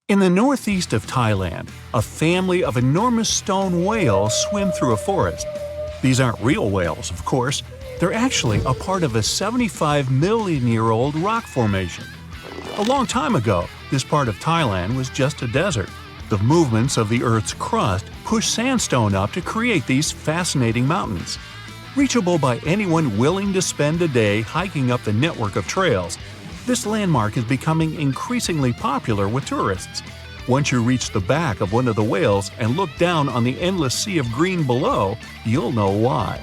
In the northeast of Thailand, a family of enormous stone whales swim through a forest. These aren't real whales, of course. They're actually a part of a 75-million-year-old rock formation. A long time ago, this part of Thailand was just a desert. The movements of the Earth's crust pushed sandstone up to create these fascinating mountains. Reachable by anyone willing to spend a day hiking up the network of trails, this landmark is becoming increasingly popular with tourists. Once you reach the back of one of the whales and look down on the endless sea of green below, you'll know why.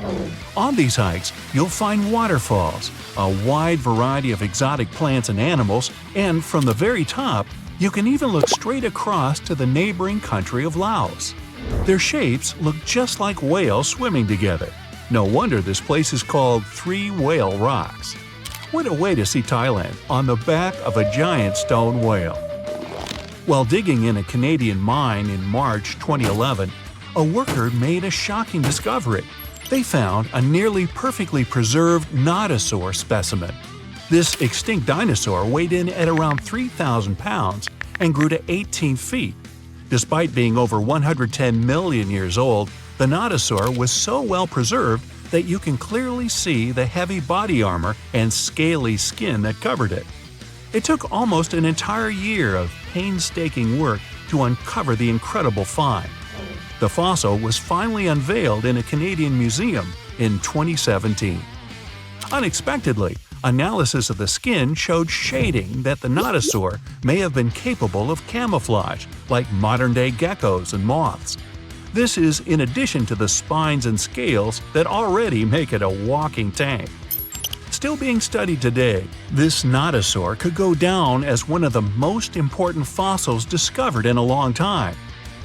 On these hikes, you'll find waterfalls, a wide variety of exotic plants and animals, and from the very top, you can even look straight across to the neighboring country of Laos. Their shapes look just like whales swimming together. No wonder this place is called Three Whale Rocks. What a way to see Thailand on the back of a giant stone whale. While digging in a Canadian mine in March 2011, a worker made a shocking discovery. They found a nearly perfectly preserved natosaur specimen. This extinct dinosaur weighed in at around 3,000 pounds and grew to 18 feet. Despite being over 110 million years old, the natosaur was so well preserved that you can clearly see the heavy body armor and scaly skin that covered it. It took almost an entire year of painstaking work to uncover the incredible find. The fossil was finally unveiled in a Canadian museum in 2017. Unexpectedly, analysis of the skin showed shading that the natosaur may have been capable of camouflage, like modern-day geckos and moths. This is in addition to the spines and scales that already make it a walking tank. Still being studied today, this natosaur could go down as one of the most important fossils discovered in a long time.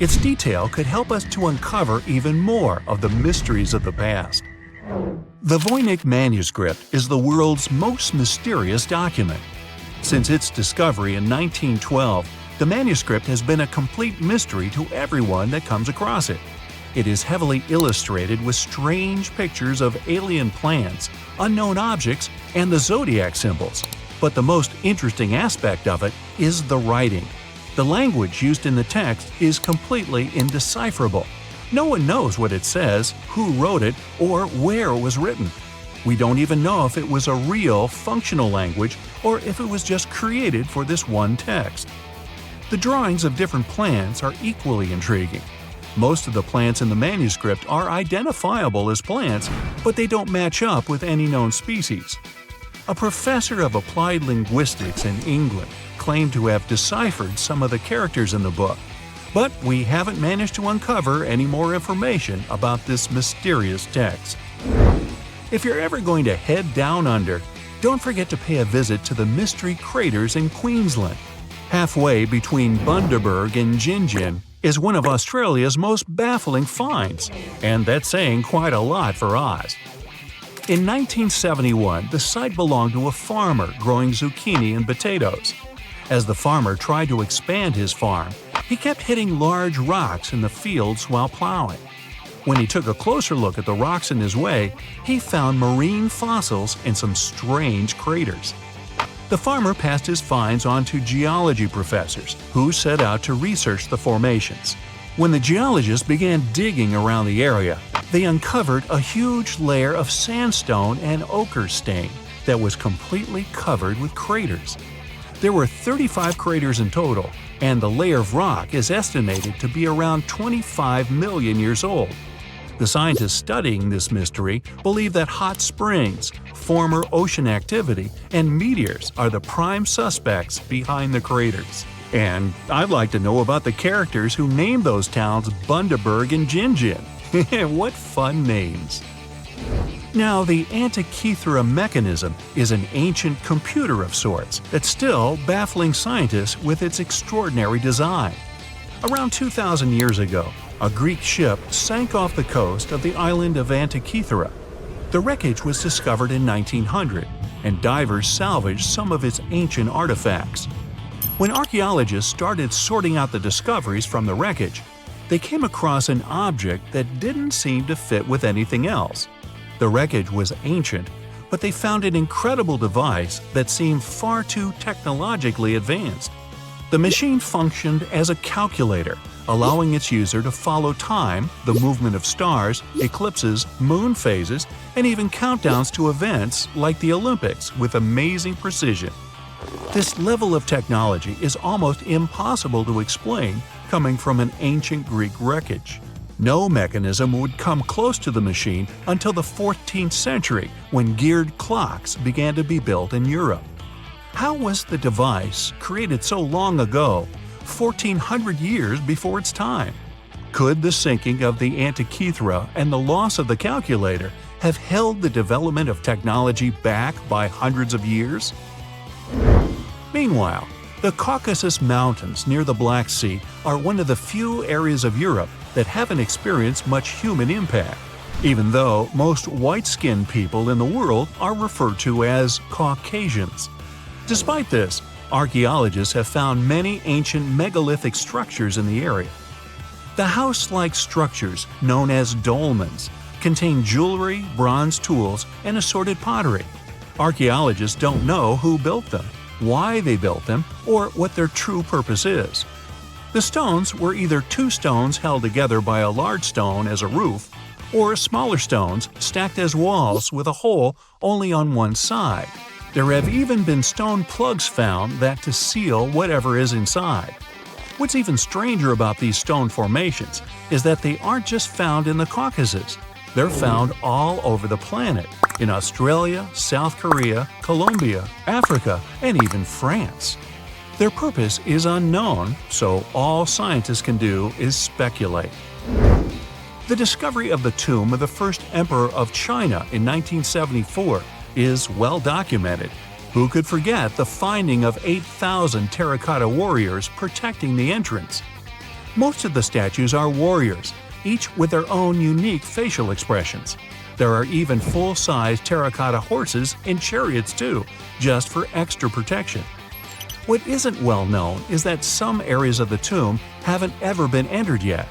Its detail could help us to uncover even more of the mysteries of the past. The Voynich manuscript is the world's most mysterious document. Since its discovery in 1912, the manuscript has been a complete mystery to everyone that comes across it. It is heavily illustrated with strange pictures of alien plants, unknown objects, and the zodiac symbols. But the most interesting aspect of it is the writing. The language used in the text is completely indecipherable. No one knows what it says, who wrote it, or where it was written. We don't even know if it was a real, functional language or if it was just created for this one text. The drawings of different plants are equally intriguing. Most of the plants in the manuscript are identifiable as plants, but they don't match up with any known species. A professor of applied linguistics in England claimed to have deciphered some of the characters in the book, but we haven't managed to uncover any more information about this mysterious text. If you're ever going to head down under, don't forget to pay a visit to the mystery craters in Queensland. Halfway between Bundaberg and Gingin is one of Australia's most baffling finds, and that's saying quite a lot for Oz. In 1971, the site belonged to a farmer growing zucchini and potatoes. As the farmer tried to expand his farm, he kept hitting large rocks in the fields while plowing. When he took a closer look at the rocks in his way, he found marine fossils and some strange craters. The farmer passed his finds on to geology professors, who set out to research the formations. When the geologists began digging around the area, they uncovered a huge layer of sandstone and ochre stain that was completely covered with craters. There were 35 craters in total, and the layer of rock is estimated to be around 25 million years old. The scientists studying this mystery believe that hot springs, former ocean activity, and meteors are the prime suspects behind the craters. And I'd like to know about the characters who named those towns Bundaberg and Gingin. What fun names! Now, the Antikythera mechanism is an ancient computer of sorts that's still baffling scientists with its extraordinary design. Around 2,000 years ago, a Greek ship sank off the coast of the island of Antikythera. The wreckage was discovered in 1900, and divers salvaged some of its ancient artifacts. When archaeologists started sorting out the discoveries from the wreckage, they came across an object that didn't seem to fit with anything else. The wreckage was ancient, but they found an incredible device that seemed far too technologically advanced. The machine functioned as a calculator, allowing its user to follow time, the movement of stars, eclipses, moon phases, and even countdowns to events like the Olympics with amazing precision. This level of technology is almost impossible to explain coming from an ancient Greek wreckage. No mechanism would come close to the machine until the 14th century, when geared clocks began to be built in Europe. How was the device created so long ago, 1,400 years before its time? Could the sinking of the Antikythera and the loss of the calculator have held the development of technology back by hundreds of years? Meanwhile, the Caucasus Mountains near the Black Sea are one of the few areas of Europe that haven't experienced much human impact, even though most white-skinned people in the world are referred to as Caucasians. Despite this, archaeologists have found many ancient megalithic structures in the area. The house-like structures, known as dolmens, contain jewelry, bronze tools, and assorted pottery. Archaeologists don't know who built them, why they built them, or what their true purpose is. The stones were either two stones held together by a large stone as a roof, or smaller stones stacked as walls with a hole only on one side. There have even been stone plugs found that to seal whatever is inside. What's even stranger about these stone formations is that they aren't just found in the Caucasus. They're found all over the planet, in Australia, South Korea, Colombia, Africa, and even France. Their purpose is unknown, so all scientists can do is speculate. The discovery of the tomb of the first emperor of China in 1974 is well documented. Who could forget the finding of 8,000 terracotta warriors protecting the entrance? Most of the statues are warriors, each with their own unique facial expressions. There are even full-size terracotta horses and chariots too, just for extra protection. What isn't well known is that some areas of the tomb haven't ever been entered yet.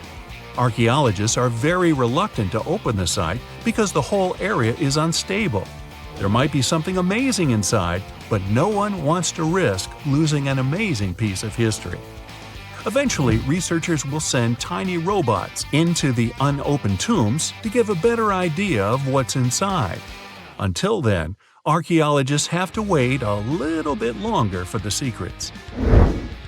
Archaeologists are very reluctant to open the site because the whole area is unstable. There might be something amazing inside, but no one wants to risk losing an amazing piece of history. Eventually, researchers will send tiny robots into the unopened tombs to give a better idea of what's inside. Until then, archaeologists have to wait a little bit longer for the secrets.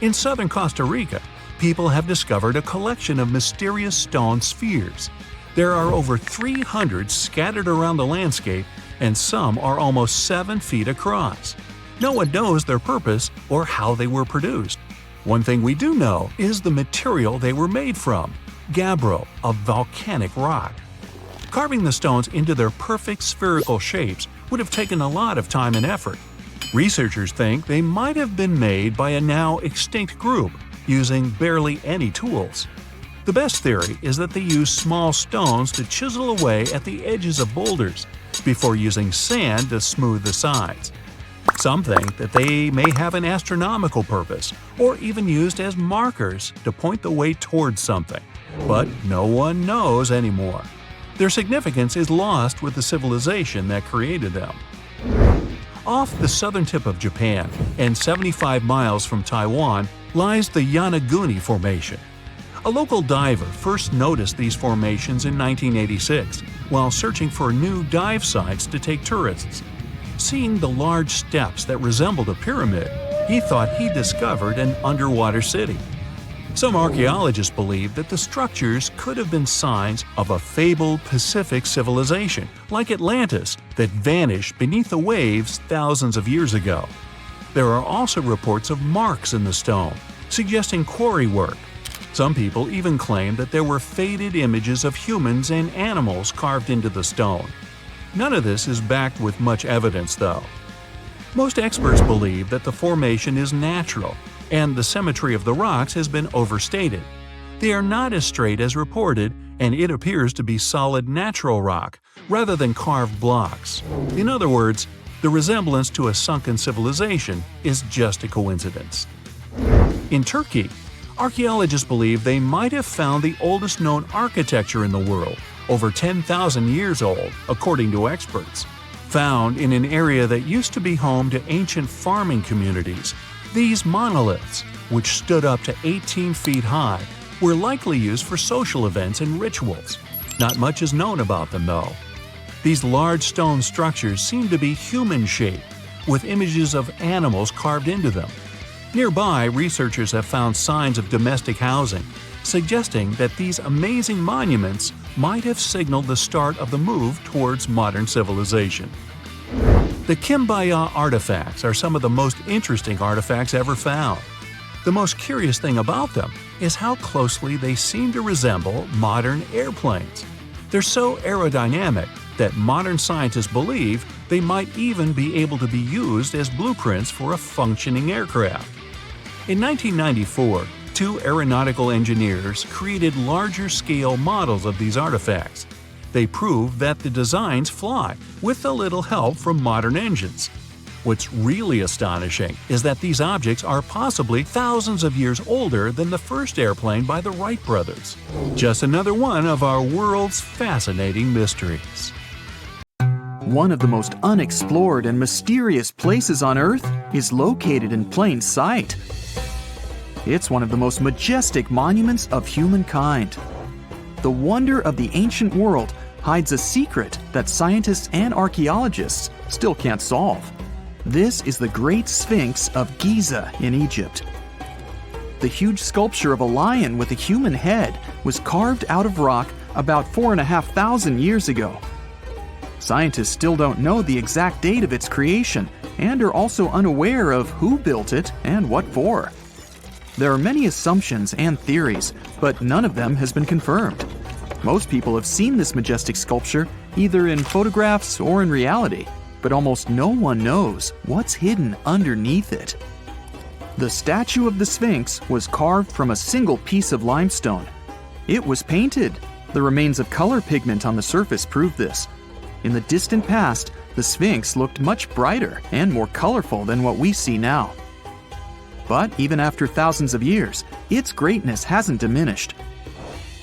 In southern Costa Rica, people have discovered a collection of mysterious stone spheres. There are over 300 scattered around the landscape, and some are almost 7 feet across. No one knows their purpose or how they were produced. One thing we do know is the material they were made from: gabbro, a volcanic rock. Carving the stones into their perfect spherical shapes would have taken a lot of time and effort. Researchers think they might have been made by a now extinct group, using barely any tools. The best theory is that they used small stones to chisel away at the edges of boulders, before using sand to smooth the sides. Some think that they may have an astronomical purpose, or even used as markers to point the way towards something, but no one knows anymore. Their significance is lost with the civilization that created them. Off the southern tip of Japan, and 75 miles from Taiwan, lies the Yonaguni Formation. A local diver first noticed these formations in 1986, while searching for new dive sites to take tourists. Seeing the large steps that resembled a pyramid, he thought he discovered an underwater city. Some archaeologists believe that the structures could have been signs of a fabled Pacific civilization, like Atlantis, that vanished beneath the waves thousands of years ago. There are also reports of marks in the stone, suggesting quarry work. Some people even claim that there were faded images of humans and animals carved into the stone. None of this is backed with much evidence, though. Most experts believe that the formation is natural, and the symmetry of the rocks has been overstated. They are not as straight as reported, and it appears to be solid natural rock, rather than carved blocks. In other words, the resemblance to a sunken civilization is just a coincidence. In Turkey, archaeologists believe they might have found the oldest known architecture in the world, over 10,000 years old, according to experts. Found in an area that used to be home to ancient farming communities, these monoliths, which stood up to 18 feet high, were likely used for social events and rituals. Not much is known about them, though. These large stone structures seem to be human-shaped, with images of animals carved into them. Nearby, researchers have found signs of domestic housing, suggesting that these amazing monuments might have signaled the start of the move towards modern civilization. The Kimbaya artifacts are some of the most interesting artifacts ever found. The most curious thing about them is how closely they seem to resemble modern airplanes. They're so aerodynamic that modern scientists believe they might even be able to be used as blueprints for a functioning aircraft. In 1994, two aeronautical engineers created larger-scale models of these artifacts. They proved that the designs fly, with a little help from modern engines. What's really astonishing is that these objects are possibly thousands of years older than the first airplane by the Wright brothers. Just another one of our world's fascinating mysteries. One of the most unexplored and mysterious places on Earth is located in plain sight. It's one of the most majestic monuments of humankind. The wonder of the ancient world hides a secret that scientists and archaeologists still can't solve. This is the Great Sphinx of Giza in Egypt. The huge sculpture of a lion with a human head was carved out of rock about 4,500 years ago. Scientists still don't know the exact date of its creation and are also unaware of who built it and what for. There are many assumptions and theories, but none of them has been confirmed. Most people have seen this majestic sculpture either in photographs or in reality, but almost no one knows what's hidden underneath it. The statue of the Sphinx was carved from a single piece of limestone. It was painted. The remains of color pigment on the surface prove this. In the distant past, the Sphinx looked much brighter and more colorful than what we see now. But even after thousands of years, its greatness hasn't diminished.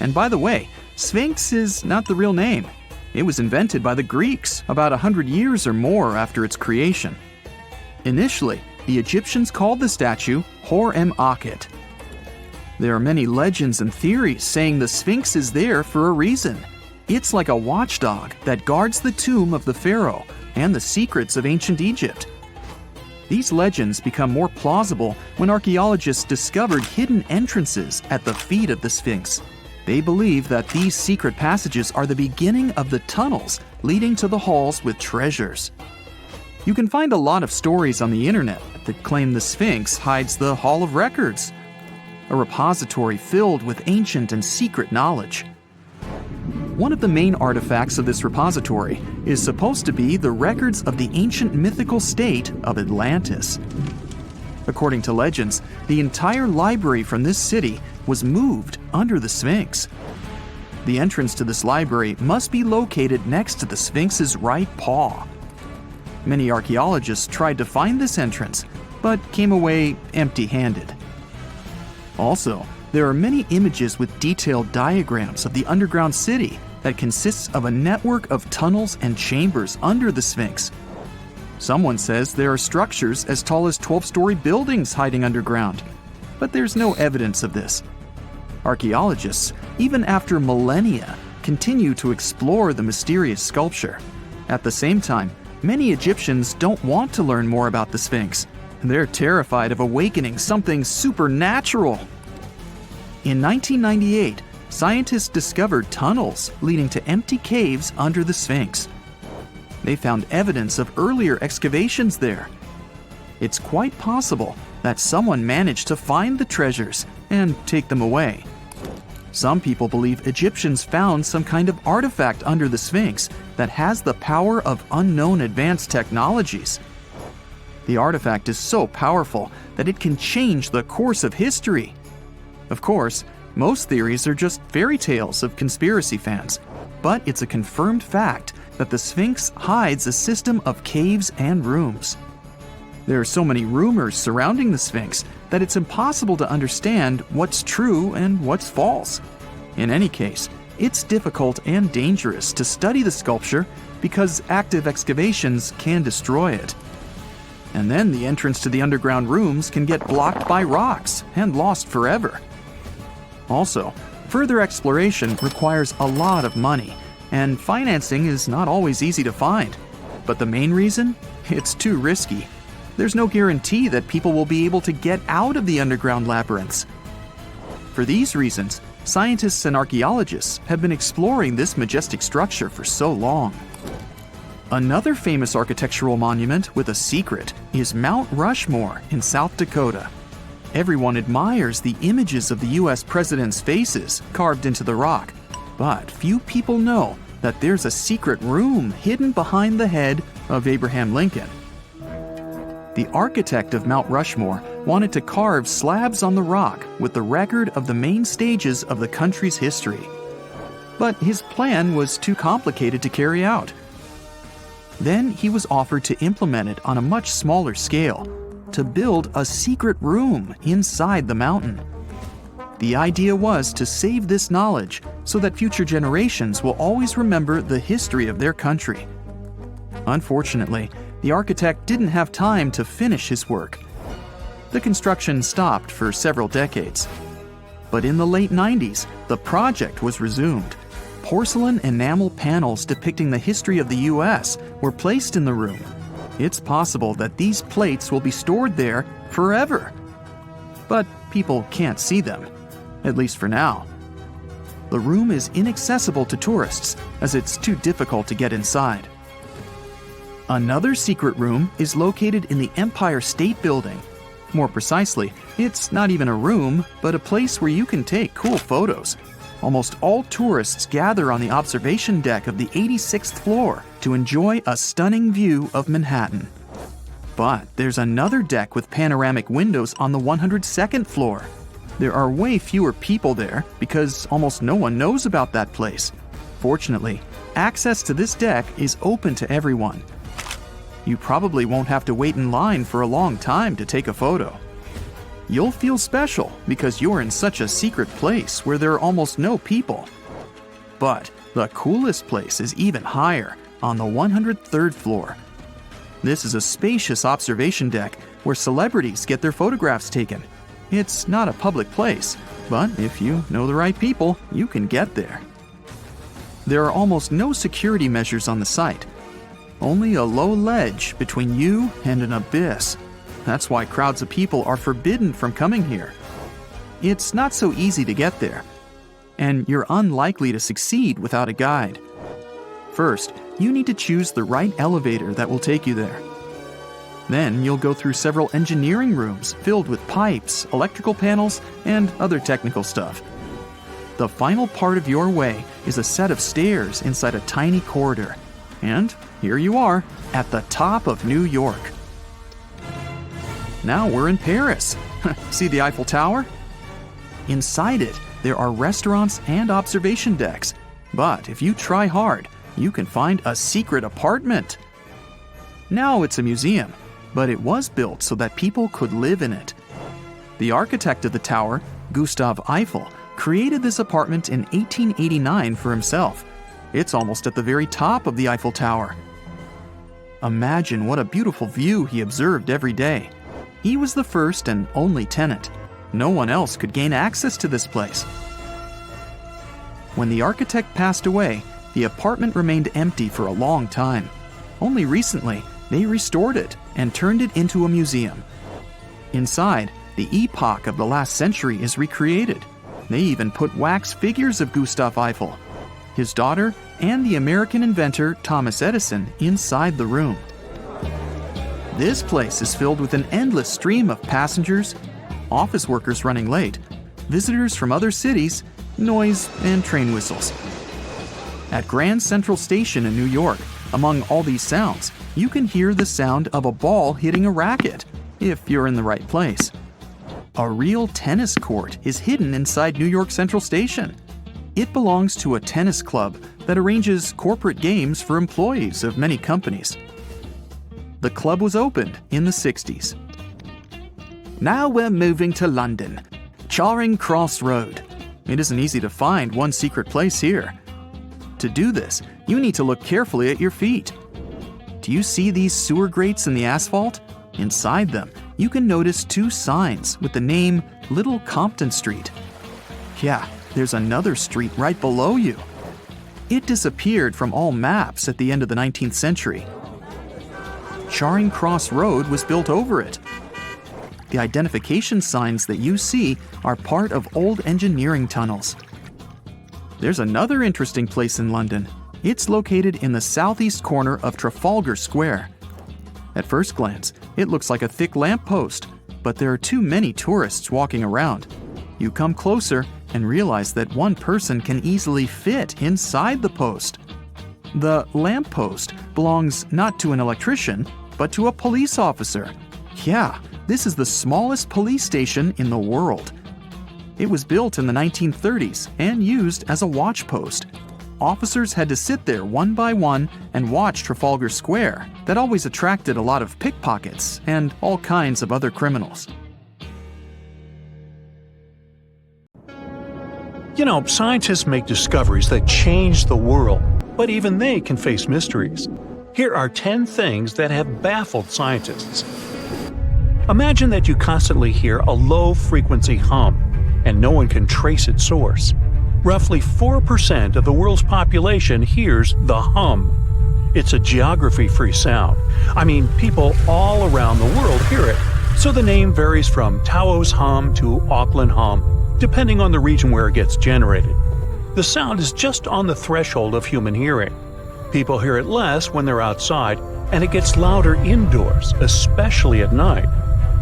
And by the way, Sphinx is not the real name. It was invented by the Greeks about 100 years or more after its creation. Initially, the Egyptians called the statue Hor-em-Akhet. There are many legends and theories saying the Sphinx is there for a reason. It's like a watchdog that guards the tomb of the pharaoh and the secrets of ancient Egypt. These legends become more plausible when archaeologists discovered hidden entrances at the feet of the Sphinx. They believe that these secret passages are the beginning of the tunnels leading to the halls with treasures. You can find a lot of stories on the internet that claim the Sphinx hides the Hall of Records, a repository filled with ancient and secret knowledge. One of the main artifacts of this repository is supposed to be the records of the ancient mythical state of Atlantis. According to legends, the entire library from this city was moved under the Sphinx. The entrance to this library must be located next to the Sphinx's right paw. Many archaeologists tried to find this entrance, but came away empty-handed. Also, there are many images with detailed diagrams of the underground city that consists of a network of tunnels and chambers under the Sphinx. Someone says there are structures as tall as 12-story buildings hiding underground, but there's no evidence of this. Archaeologists, even after millennia, continue to explore the mysterious sculpture. At the same time, many Egyptians don't want to learn more about the Sphinx. They're terrified of awakening something supernatural. In 1998, scientists discovered tunnels leading to empty caves under the Sphinx. They found evidence of earlier excavations there. It's quite possible that someone managed to find the treasures and take them away. Some people believe Egyptians found some kind of artifact under the Sphinx that has the power of unknown advanced technologies. The artifact is so powerful that it can change the course of history. Of course, most theories are just fairy tales of conspiracy fans, but it's a confirmed fact that the Sphinx hides a system of caves and rooms. There are so many rumors surrounding the Sphinx that it's impossible to understand what's true and what's false. In any case, it's difficult and dangerous to study the sculpture because active excavations can destroy it. and then the entrance to the underground rooms can get blocked by rocks and lost forever. Also, further exploration requires a lot of money, and financing is not always easy to find. But the main reason? It's too risky. There's no guarantee that people will be able to get out of the underground labyrinths. For these reasons, scientists and archaeologists have been exploring this majestic structure for so long. Another famous architectural monument with a secret is Mount Rushmore in South Dakota. Everyone admires the images of the US presidents' faces carved into the rock, but few people know that there's a secret room hidden behind the head of Abraham Lincoln. The architect of Mount Rushmore wanted to carve slabs on the rock with the record of the main stages of the country's history. But his plan was too complicated to carry out. Then he was offered to implement it on a much smaller scale, to build a secret room inside the mountain. The idea was to save this knowledge so that future generations will always remember the history of their country. Unfortunately, the architect didn't have time to finish his work. The construction stopped for several decades. But in the late 90s, the project was resumed. Porcelain enamel panels depicting the history of the US were placed in the room. It's possible that these plates will be stored there forever. But people can't see them, at least for now. The room is inaccessible to tourists as it's too difficult to get inside. Another secret room is located in the Empire State Building. More precisely, it's not even a room, but a place where you can take cool photos. Almost all tourists gather on the observation deck of the 86th floor to enjoy a stunning view of Manhattan. But there's another deck with panoramic windows on the 102nd floor. There are way fewer people there because almost no one knows about that place. Fortunately, access to this deck is open to everyone. You probably won't have to wait in line for a long time to take a photo. You'll feel special because you're in such a secret place where there are almost no people. But the coolest place is even higher, on the 103rd floor. This is a spacious observation deck where celebrities get their photographs taken. It's not a public place, but if you know the right people, you can get there. There are almost no security measures on the site. Only a low ledge between you and an abyss. That's why crowds of people are forbidden from coming here. It's not so easy to get there, and you're unlikely to succeed without a guide. First, you need to choose the right elevator that will take you there. Then you'll go through several engineering rooms filled with pipes, electrical panels, and other technical stuff. The final part of your way is a set of stairs inside a tiny corridor. And here you are, at the top of New York. Now we're in Paris. See the Eiffel Tower? Inside it, there are restaurants and observation decks. But if you try hard, you can find a secret apartment. Now it's a museum, but it was built so that people could live in it. The architect of the tower, Gustav Eiffel, created this apartment in 1889 for himself. It's almost at the very top of the Eiffel Tower. Imagine what a beautiful view he observed every day. He was the first and only tenant. No one else could gain access to this place. When the architect passed away, the apartment remained empty for a long time. Only recently, they restored it and turned it into a museum. Inside, the epoch of the last century is recreated. They even put wax figures of Gustav Eiffel, his daughter, and the American inventor Thomas Edison inside the room. This place is filled with an endless stream of passengers, office workers running late, visitors from other cities, noise, and train whistles. At Grand Central Station in New York, among all these sounds, you can hear the sound of a ball hitting a racket, if you're in the right place. A real tennis court is hidden inside New York Central Station. It belongs to a tennis club that arranges corporate games for employees of many companies. The club was opened in the 60s. Now we're moving to London, Charing Cross Road. It isn't easy to find one secret place here. To do this, you need to look carefully at your feet. Do you see these sewer grates in the asphalt? Inside them, you can notice two signs with the name Little Compton Street. Yeah, there's another street right below you. It disappeared from all maps at the end of the 19th century. Charing Cross Road was built over it. The identification signs that you see are part of old engineering tunnels. There's another interesting place in London. It's located in the southeast corner of Trafalgar Square. At first glance, it looks like a thick lamppost, but there are too many tourists walking around. You come closer and realize that one person can easily fit inside the post. The lamppost belongs not to an electrician, but to a police officer. Yeah, this is the smallest police station in the world. It was built in the 1930s and used as a watch post. Officers had to sit there one by one and watch Trafalgar Square. That always attracted a lot of pickpockets and all kinds of other criminals. You know, scientists make discoveries that change the world, but even they can face mysteries. Here are 10 things that have baffled scientists. Imagine that you constantly hear a low-frequency hum, and no one can trace its source. Roughly 4% of the world's population hears the hum. It's a geography-free sound. I mean, people all around the world hear it, so the name varies from Tao's hum to Auckland hum, depending on the region where it gets generated. The sound is just on the threshold of human hearing. People hear it less when they're outside, and it gets louder indoors, especially at night.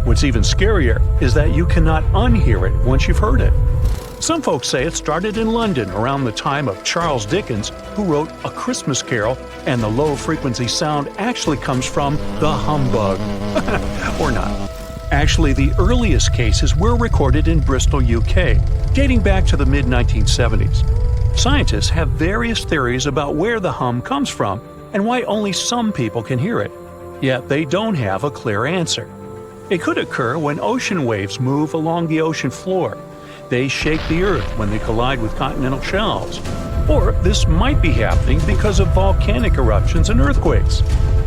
What's even scarier is that you cannot unhear it once you've heard it. Some folks say it started in London around the time of Charles Dickens, who wrote A Christmas Carol, and the low-frequency sound actually comes from the humbug. Or not. Actually, the earliest cases were recorded in Bristol, UK, dating back to the mid-1970s. Scientists have various theories about where the hum comes from and why only some people can hear it, yet they don't have a clear answer. It could occur when ocean waves move along the ocean floor. They shake the Earth when they collide with continental shelves. Or this might be happening because of volcanic eruptions and earthquakes.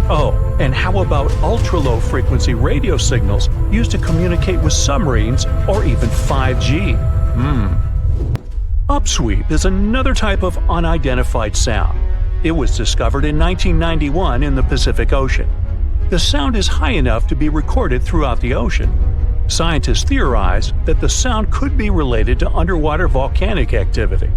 Oh, and how about ultra-low frequency radio signals used to communicate with submarines or even 5G? Upsweep is another type of unidentified sound. It was discovered in 1991 in the Pacific Ocean. The sound is high enough to be recorded throughout the ocean. Scientists theorize that the sound could be related to underwater volcanic activity.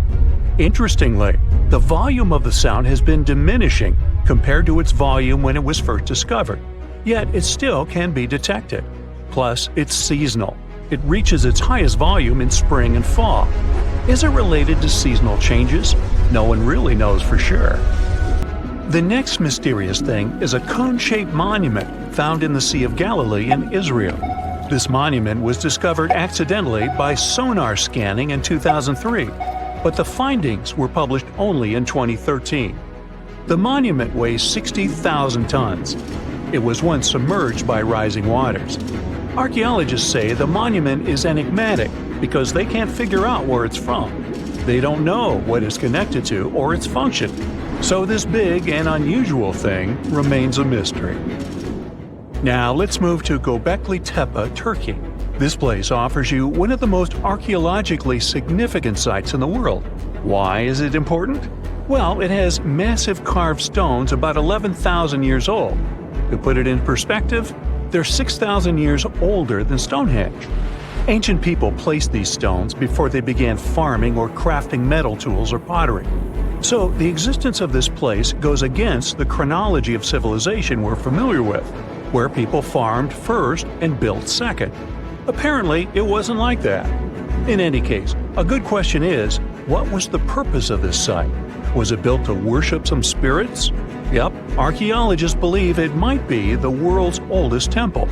Interestingly, the volume of the sound has been diminishing compared to its volume when it was first discovered, yet it still can be detected. Plus, it's seasonal. It reaches its highest volume in spring and fall. Is it related to seasonal changes? No one really knows for sure. The next mysterious thing is a cone-shaped monument found in the Sea of Galilee in Israel. This monument was discovered accidentally by sonar scanning in 2003, but the findings were published only in 2013. The monument weighs 60,000 tons. It was once submerged by rising waters. Archaeologists say the monument is enigmatic because they can't figure out where it's from. They don't know what it's connected to or its function, so this big and unusual thing remains a mystery. Now let's move to Göbekli Tepe, Turkey. This place offers you one of the most archaeologically significant sites in the world. Why is it important? Well, it has massive carved stones about 11,000 years old. To put it in perspective, they're 6,000 years older than Stonehenge. Ancient people placed these stones before they began farming or crafting metal tools or pottery. So the existence of this place goes against the chronology of civilization we're familiar with, where people farmed first and built second. Apparently, it wasn't like that. In any case, a good question is, what was the purpose of this site? Was it built to worship some spirits? Yep, archaeologists believe it might be the world's oldest temple.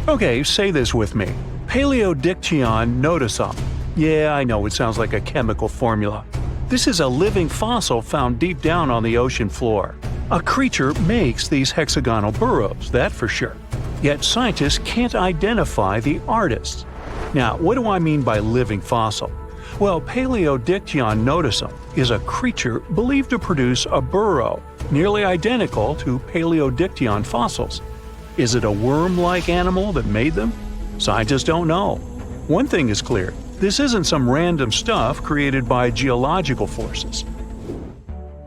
Okay, say this with me. Paleodictyon nodosum. Yeah, I know it sounds like a chemical formula. This is a living fossil found deep down on the ocean floor. A creature makes these hexagonal burrows, that for sure. Yet scientists can't identify the artist. Now, what do I mean by living fossil? Well, Paleodictyon nodosum is a creature believed to produce a burrow nearly identical to Paleodictyon fossils. Is it a worm-like animal that made them? Scientists don't know. One thing is clear, this isn't some random stuff created by geological forces.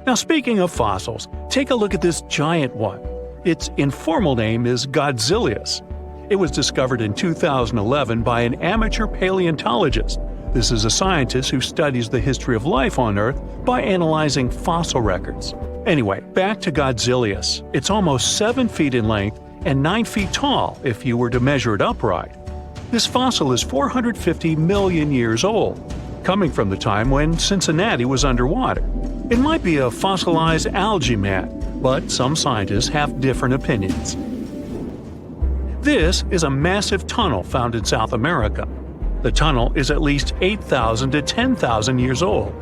Now speaking of fossils, take a look at this giant one. Its informal name is Godzillius. It was discovered in 2011 by an amateur paleontologist. This is a scientist who studies the history of life on Earth by analyzing fossil records. Anyway, back to Godzillius. It's almost 7 feet in length and 9 feet tall if you were to measure it upright. This fossil is 450 million years old, coming from the time when Cincinnati was underwater. It might be a fossilized algae mat, but some scientists have different opinions. This is a massive tunnel found in South America. The tunnel is at least 8,000 to 10,000 years old.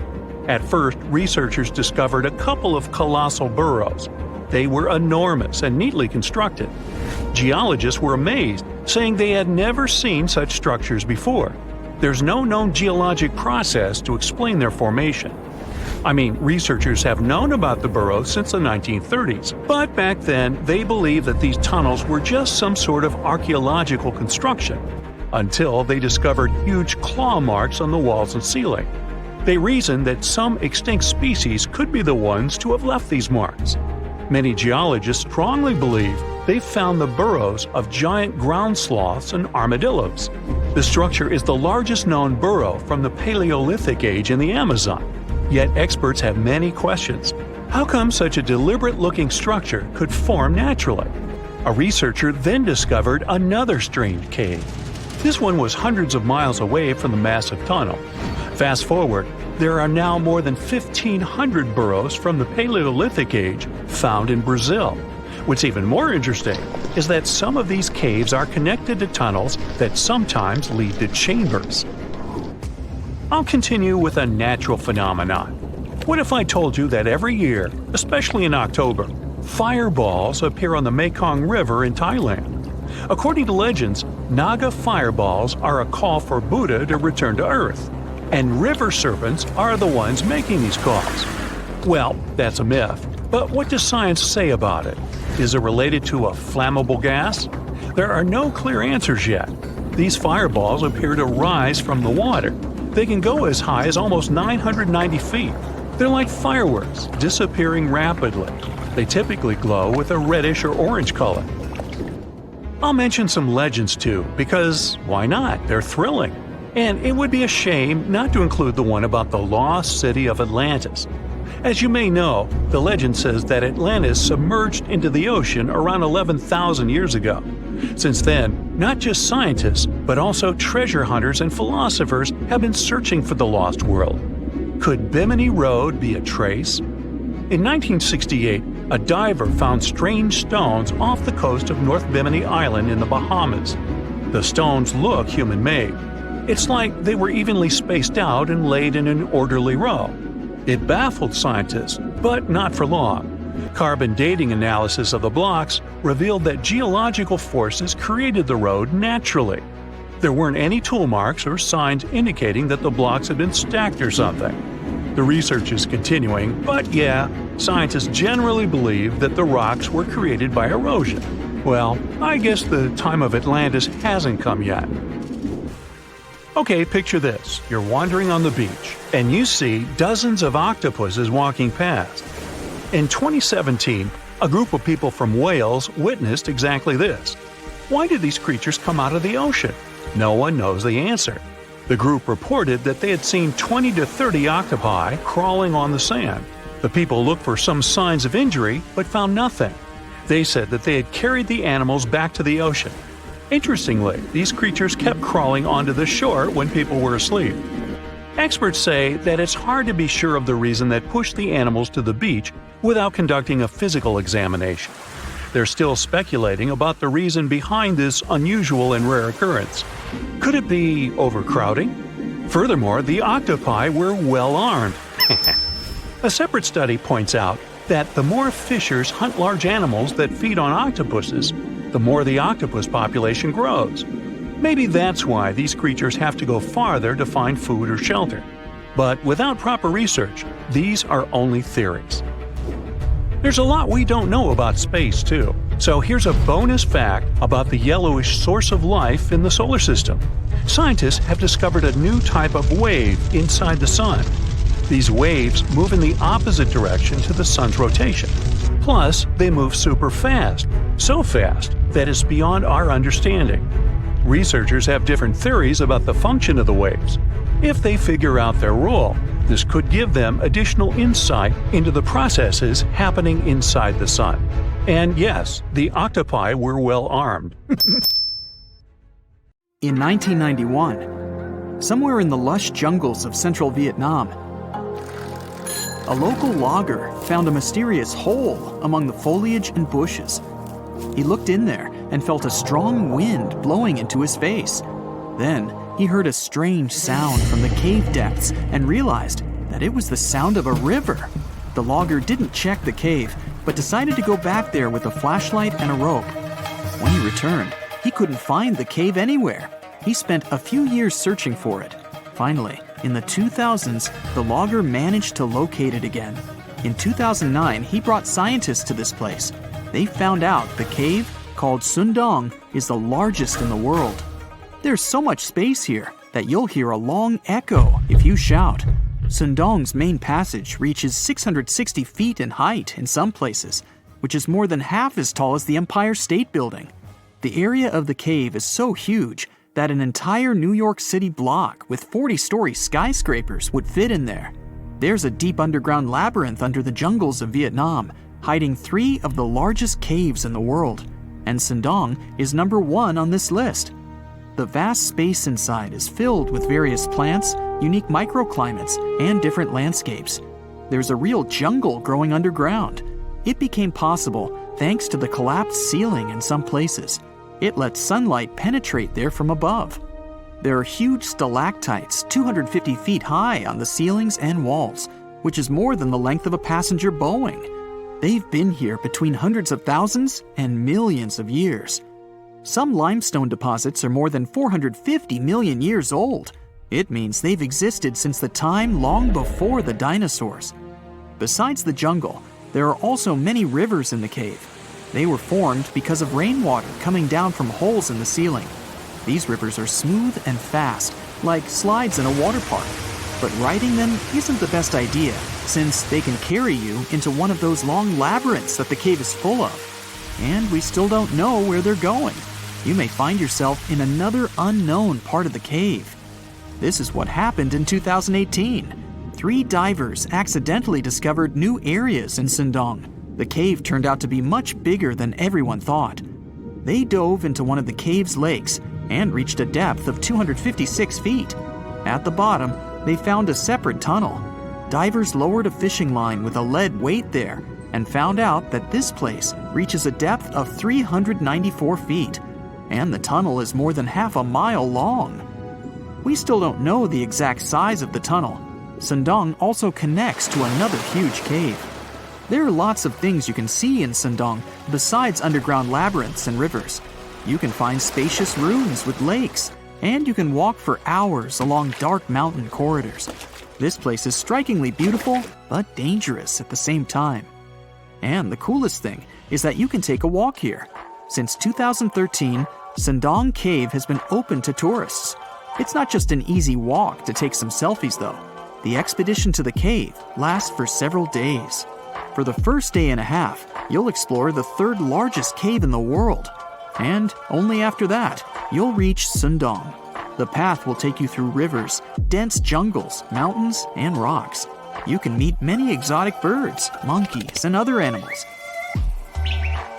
At first, researchers discovered a couple of colossal burrows. They were enormous and neatly constructed. Geologists were amazed, saying they had never seen such structures before. There's no known geologic process to explain their formation. I mean, researchers have known about the burrows since the 1930s, but back then they believed that these tunnels were just some sort of archaeological construction, until they discovered huge claw marks on the walls and ceiling. They reasoned that some extinct species could be the ones to have left these marks. Many geologists strongly believe they've found the burrows of giant ground sloths and armadillos. The structure is the largest known burrow from the Paleolithic age in the Amazon. Yet experts have many questions. How come such a deliberate-looking structure could form naturally? A researcher then discovered another strange cave. This one was hundreds of miles away from the massive tunnel. Fast forward, there are now more than 1,500 burrows from the Paleolithic age found in Brazil. What's even more interesting is that some of these caves are connected to tunnels that sometimes lead to chambers. I'll continue with a natural phenomenon. What if I told you that every year, especially in October, fireballs appear on the Mekong River in Thailand? According to legends, Naga fireballs are a call for Buddha to return to Earth, and river serpents are the ones making these calls. Well, that's a myth, but what does science say about it? Is it related to a flammable gas? There are no clear answers yet. These fireballs appear to rise from the water. They can go as high as almost 990 feet. They're like fireworks, disappearing rapidly. They typically glow with a reddish or orange color. I'll mention some legends too, because why not? They're thrilling. And it would be a shame not to include the one about the lost city of Atlantis. As you may know, the legend says that Atlantis submerged into the ocean around 11,000 years ago. Since then, not just scientists, but also treasure hunters and philosophers have been searching for the lost world. Could Bimini Road be a trace? In 1968, a diver found strange stones off the coast of North Bimini Island in the Bahamas. The stones look human-made. It's like they were evenly spaced out and laid in an orderly row. It baffled scientists, but not for long. Carbon dating analysis of the blocks revealed that geological forces created the road naturally. There weren't any tool marks or signs indicating that the blocks had been stacked or something. The research is continuing, but yeah, scientists generally believe that the rocks were created by erosion. Well, I guess the time of Atlantis hasn't come yet. Okay, picture this. You're wandering on the beach, and you see dozens of octopuses walking past. In 2017, a group of people from Wales witnessed exactly this. Why did these creatures come out of the ocean? No one knows the answer. The group reported that they had seen 20 to 30 octopi crawling on the sand. The people looked for some signs of injury, but found nothing. They said that they had carried the animals back to the ocean. Interestingly, these creatures kept crawling onto the shore when people were asleep. Experts say that it's hard to be sure of the reason that pushed the animals to the beach without conducting a physical examination. They're still speculating about the reason behind this unusual and rare occurrence. Could it be overcrowding? Furthermore, the octopi were well armed. A separate study points out that the more fishers hunt large animals that feed on octopuses, the more the octopus population grows. Maybe that's why these creatures have to go farther to find food or shelter. But without proper research, these are only theories. There's a lot we don't know about space, too. So here's a bonus fact about the yellowish source of life in the solar system. Scientists have discovered a new type of wave inside the Sun. These waves move in the opposite direction to the Sun's rotation. Plus, they move super fast, so fast that it's beyond our understanding. Researchers have different theories about the function of the waves. If they figure out their role, this could give them additional insight into the processes happening inside the Sun. And yes, the octopi were well armed. In 1991, somewhere in the lush jungles of central Vietnam, a local logger found a mysterious hole among the foliage and bushes. He looked in there and felt a strong wind blowing into his face. Then he heard a strange sound from the cave depths and realized that it was the sound of a river. The logger didn't check the cave, but decided to go back there with a flashlight and a rope. When he returned, he couldn't find the cave anywhere. He spent a few years searching for it. Finally, in the 2000s, the logger managed to locate it again. In 2009, he brought scientists to this place. They found out the cave, called Son Doong, is the largest in the world. There's so much space here that you'll hear a long echo if you shout. Son Doong's main passage reaches 660 feet in height in some places, which is more than half as tall as the Empire State Building. The area of the cave is so huge that an entire New York City block with 40-story skyscrapers would fit in there. There's a deep underground labyrinth under the jungles of Vietnam, hiding 3 of the largest caves in the world, and Son Doong is number 1 on this list. The vast space inside is filled with various plants, unique microclimates, and different landscapes. There's a real jungle growing underground. It became possible thanks to the collapsed ceiling in some places. It lets sunlight penetrate there from above. There are huge stalactites 250 feet high on the ceilings and walls, which is more than the length of a passenger Boeing. They've been here between hundreds of thousands and millions of years. Some limestone deposits are more than 450 million years old. It means they've existed since the time long before the dinosaurs. Besides the jungle, there are also many rivers in the cave. They were formed because of rainwater coming down from holes in the ceiling. These rivers are smooth and fast, like slides in a water park. But riding them isn't the best idea, since they can carry you into one of those long labyrinths that the cave is full of. And we still don't know where they're going. You may find yourself in another unknown part of the cave. This is what happened in 2018. 3 divers accidentally discovered new areas in Son Doong. The cave turned out to be much bigger than everyone thought. They dove into one of the cave's lakes and reached a depth of 256 feet. At the bottom, they found a separate tunnel. Divers lowered a fishing line with a lead weight there and found out that this place reaches a depth of 394 feet, and the tunnel is more than half a mile long. We still don't know the exact size of the tunnel. Son Doong also connects to another huge cave. There are lots of things you can see in Son Doong besides underground labyrinths and rivers. You can find spacious rooms with lakes, and you can walk for hours along dark mountain corridors. This place is strikingly beautiful, but dangerous at the same time. And the coolest thing is that you can take a walk here. Since 2013, Son Doong Cave has been open to tourists. It's not just an easy walk to take some selfies though. The expedition to the cave lasts for several days. For the first day and a half, you'll explore the 3rd largest cave in the world. And only after that, you'll reach Son Doong. The path will take you through rivers, dense jungles, mountains, and rocks. You can meet many exotic birds, monkeys, and other animals.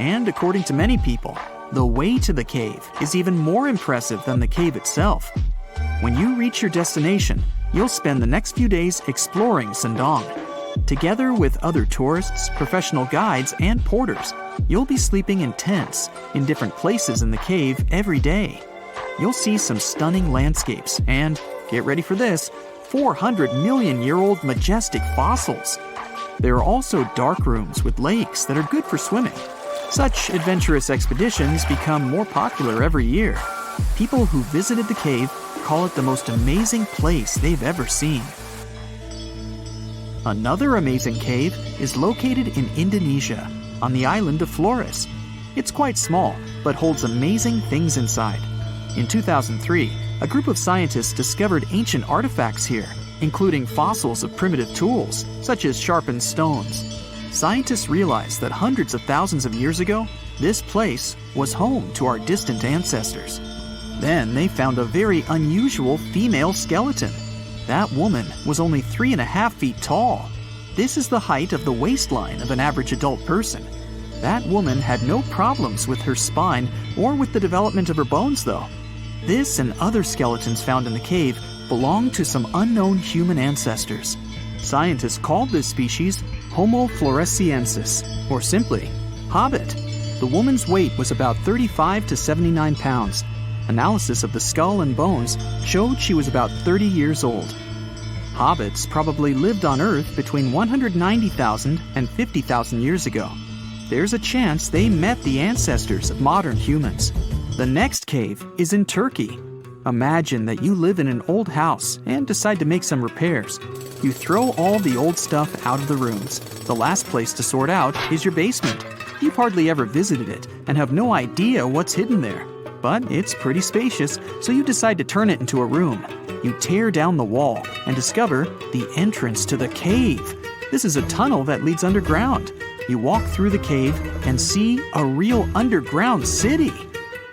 And according to many people, the way to the cave is even more impressive than the cave itself. When you reach your destination, you'll spend the next few days exploring Son Doong. Together with other tourists, professional guides, and porters, you'll be sleeping in tents in different places in the cave every day. You'll see some stunning landscapes and, get ready for this, 400-million-year-old majestic fossils. There are also dark rooms with lakes that are good for swimming. Such adventurous expeditions become more popular every year. People who visited the cave call it the most amazing place they've ever seen. Another amazing cave is located in Indonesia, on the island of Flores. It's quite small, but holds amazing things inside. In 2003, a group of scientists discovered ancient artifacts here, including fossils of primitive tools, such as sharpened stones. Scientists realized that hundreds of thousands of years ago, this place was home to our distant ancestors. Then they found a very unusual female skeleton. That woman was only 3.5 feet tall. This is the height of the waistline of an average adult person. That woman had no problems with her spine or with the development of her bones, though. This and other skeletons found in the cave belong to some unknown human ancestors. Scientists called this species Homo floresiensis, or simply, hobbit. The woman's weight was about 35 to 79 pounds. Analysis of the skull and bones showed she was about 30 years old. Hobbits probably lived on Earth between 190,000 and 50,000 years ago. There's a chance they met the ancestors of modern humans. The next cave is in Turkey. Imagine that you live in an old house and decide to make some repairs. You throw all the old stuff out of the rooms. The last place to sort out is your basement. You've hardly ever visited it and have no idea what's hidden there. But it's pretty spacious, so you decide to turn it into a room. You tear down the wall and discover the entrance to the cave. This is a tunnel that leads underground. You walk through the cave and see a real underground city.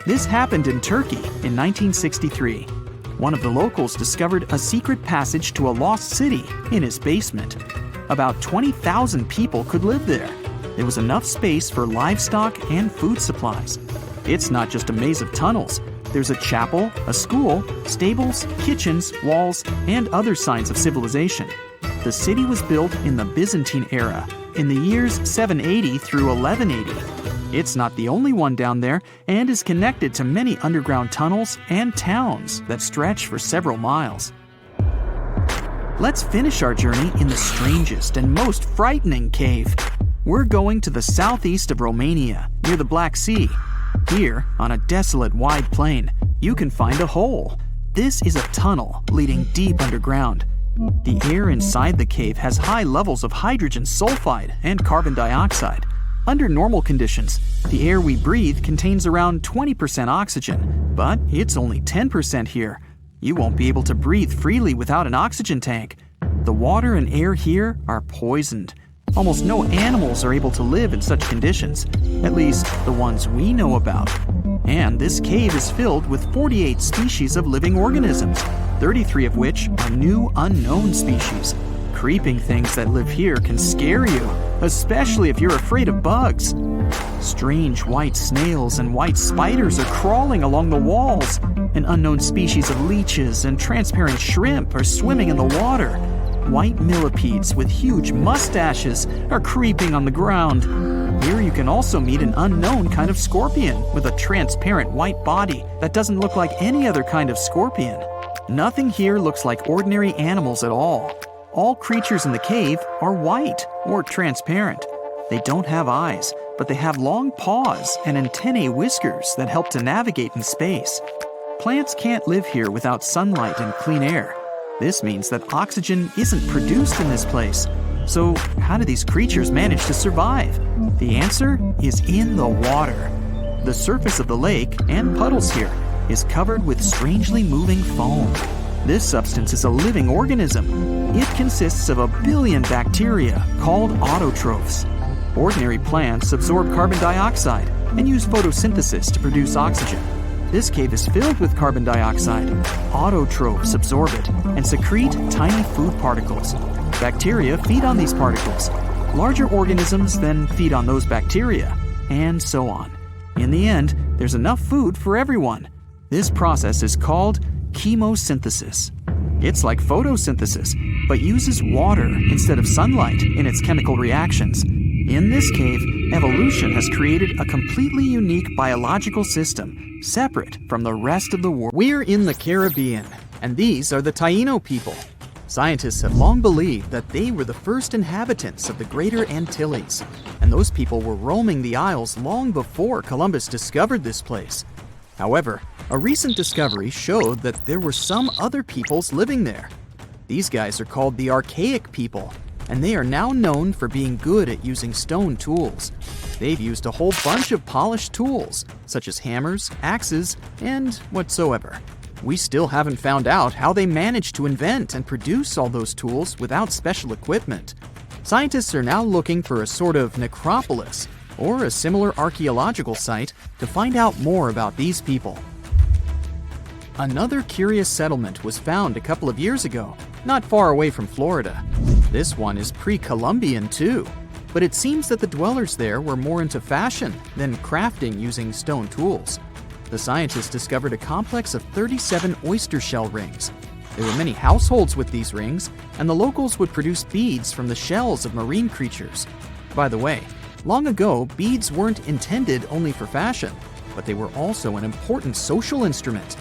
This happened in Turkey in 1963. One of the locals discovered a secret passage to a lost city in his basement. About 20,000 people could live there. There was enough space for livestock and food supplies. It's not just a maze of tunnels. There's a chapel, a school, stables, kitchens, walls, and other signs of civilization. The city was built in the Byzantine era, in the years 780 through 1180. It's not the only one down there and is connected to many underground tunnels and towns that stretch for several miles. Let's finish our journey in the strangest and most frightening cave. We're going to the southeast of Romania, near the Black Sea. Here, on a desolate wide plain, you can find a hole. This is a tunnel leading deep underground. The air inside the cave has high levels of hydrogen sulfide and carbon dioxide. Under normal conditions, the air we breathe contains around 20% oxygen, but it's only 10% here. You won't be able to breathe freely without an oxygen tank. The water and air here are poisoned. Almost no animals are able to live in such conditions, at least the ones we know about. And this cave is filled with 48 species of living organisms, 33 of which are new unknown species. Creeping things that live here can scare you, especially if you're afraid of bugs. Strange white snails and white spiders are crawling along the walls. An unknown species of leeches and transparent shrimp are swimming in the water. White millipedes with huge mustaches are creeping on the ground. Here you can also meet an unknown kind of scorpion with a transparent white body that doesn't look like any other kind of scorpion. Nothing here looks like ordinary animals at all. All creatures in the cave are white or transparent. They don't have eyes, but they have long paws and antennae whiskers that help to navigate in space. Plants can't live here without sunlight and clean air. This means that oxygen isn't produced in this place. So how do these creatures manage to survive? The answer is in the water. The surface of the lake and puddles here is covered with strangely moving foam. This substance is a living organism. It consists of 1 billion bacteria called autotrophs. Ordinary plants absorb carbon dioxide and use photosynthesis to produce oxygen. This cave is filled with carbon dioxide. Autotrophs absorb it and secrete tiny food particles. Bacteria feed on these particles. Larger organisms then feed on those bacteria, and so on. In the end, there's enough food for everyone. This process is called chemosynthesis. It's like photosynthesis, but uses water instead of sunlight in its chemical reactions. In this cave, evolution has created a completely unique biological system, separate from the rest of the world. We're in the Caribbean, and these are the Taino people. Scientists have long believed that they were the first inhabitants of the Greater Antilles, and those people were roaming the isles long before Columbus discovered this place. However, a recent discovery showed that there were some other peoples living there. These guys are called the Archaic people, and they are now known for being good at using stone tools. They've used a whole bunch of polished tools, such as hammers, axes, and whatsoever. We still haven't found out how they managed to invent and produce all those tools without special equipment. Scientists are now looking for a sort of necropolis, or a similar archaeological site, to find out more about these people. Another curious settlement was found a couple of years ago, not far away from Florida. This one is pre-Columbian too, but it seems that the dwellers there were more into fashion than crafting using stone tools. The scientists discovered a complex of 37 oyster shell rings. There were many households with these rings, and the locals would produce beads from the shells of marine creatures. By the way, long ago, beads weren't intended only for fashion, but they were also an important social instrument.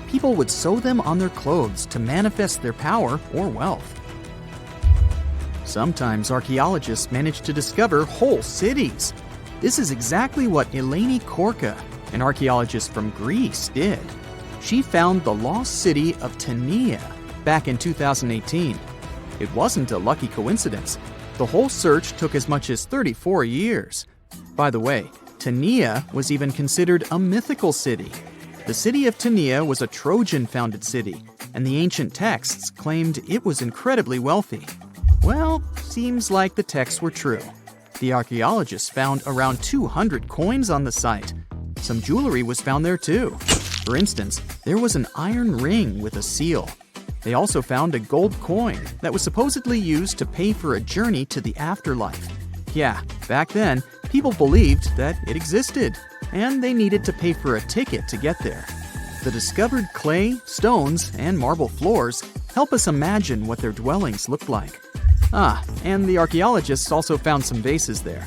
People would sew them on their clothes to manifest their power or wealth. Sometimes archaeologists manage to discover whole cities. This is exactly what Eleni Korka, an archaeologist from Greece, did. She found the lost city of Tania back in 2018. It wasn't a lucky coincidence. The whole search took as much as 34 years. By the way, Tania was even considered a mythical city. The city of Tania was a Trojan-founded city, and the ancient texts claimed it was incredibly wealthy. Well, seems like the texts were true. The archaeologists found around 200 coins on the site. Some jewelry was found there too. For instance, there was an iron ring with a seal. They also found a gold coin that was supposedly used to pay for a journey to the afterlife. Yeah, back then, people believed that it existed, and they needed to pay for a ticket to get there. The discovered clay, stones, and marble floors help us imagine what their dwellings looked like. And the archaeologists also found some vases there.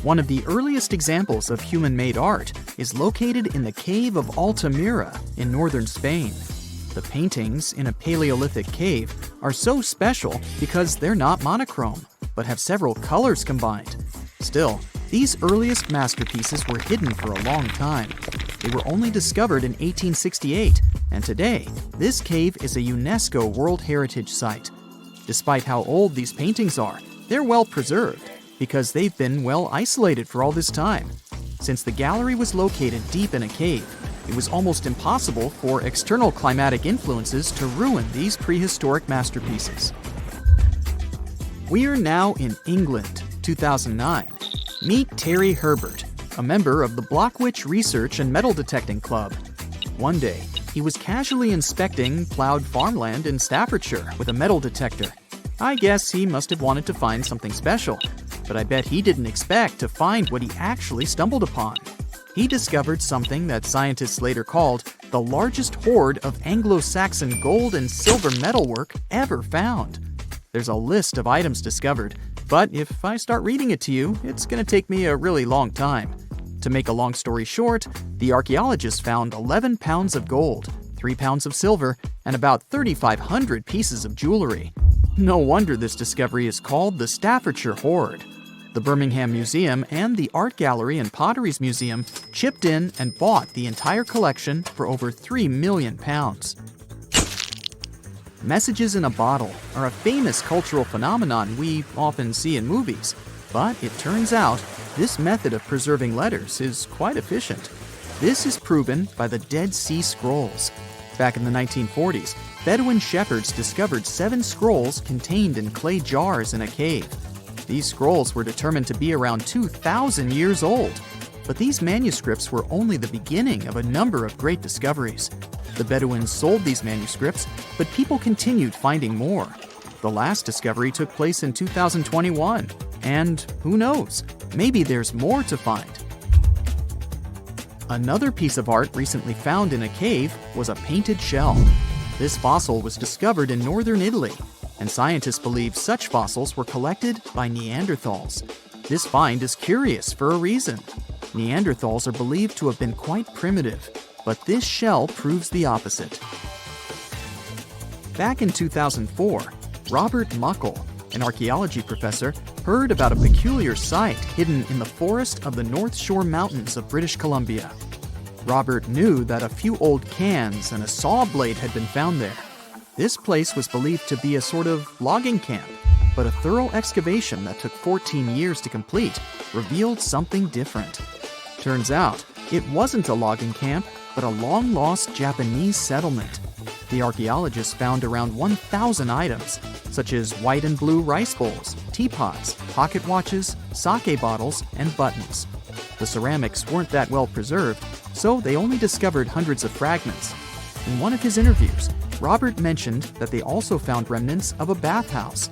One of the earliest examples of human-made art is located in the cave of Altamira in northern Spain. The paintings in a Paleolithic cave are so special because they're not monochrome, but have several colors combined. Still, these earliest masterpieces were hidden for a long time. They were only discovered in 1868, and today, this cave is a UNESCO World Heritage Site. Despite how old these paintings are, they're well preserved because they've been well isolated for all this time. Since the gallery was located deep in a cave, it was almost impossible for external climatic influences to ruin these prehistoric masterpieces. We're now in England, 2009. Meet Terry Herbert, a member of the Blockwitch Research and Metal Detecting Club. One day, he was casually inspecting plowed farmland in Staffordshire with a metal detector. I guess he must have wanted to find something special, but I bet he didn't expect to find what he actually stumbled upon. He discovered something that scientists later called the largest hoard of Anglo-Saxon gold and silver metalwork ever found. There's a list of items discovered, but if I start reading it to you, it's going to take me a really long time. To make a long story short, the archaeologists found 11 pounds of gold, 3 pounds of silver, and about 3,500 pieces of jewelry. No wonder this discovery is called the Staffordshire Hoard. The Birmingham Museum and the Art Gallery and Potteries Museum chipped in and bought the entire collection for over £3 million. Messages in a bottle are a famous cultural phenomenon we often see in movies, but it turns out this method of preserving letters is quite efficient. This is proven by the Dead Sea Scrolls. Back in the 1940s, Bedouin shepherds discovered 7 scrolls contained in clay jars in a cave. These scrolls were determined to be around 2,000 years old. But these manuscripts were only the beginning of a number of great discoveries. The Bedouins sold these manuscripts, but people continued finding more. The last discovery took place in 2021, and who knows, maybe there's more to find. Another piece of art recently found in a cave was a painted shell. This fossil was discovered in northern Italy, and scientists believe such fossils were collected by Neanderthals. This find is curious for a reason. Neanderthals are believed to have been quite primitive, but this shell proves the opposite. Back in 2004, Robert Muckle, an archaeology professor, heard about a peculiar site hidden in the forest of the North Shore Mountains of British Columbia. Robert knew that a few old cans and a saw blade had been found there. This place was believed to be a sort of logging camp. But a thorough excavation that took 14 years to complete revealed something different. Turns out, it wasn't a logging camp, but a long-lost Japanese settlement. The archaeologists found around 1,000 items, such as white and blue rice bowls, teapots, pocket watches, sake bottles, and buttons. The ceramics weren't that well preserved, so they only discovered hundreds of fragments. In one of his interviews, Robert mentioned that they also found remnants of a bathhouse.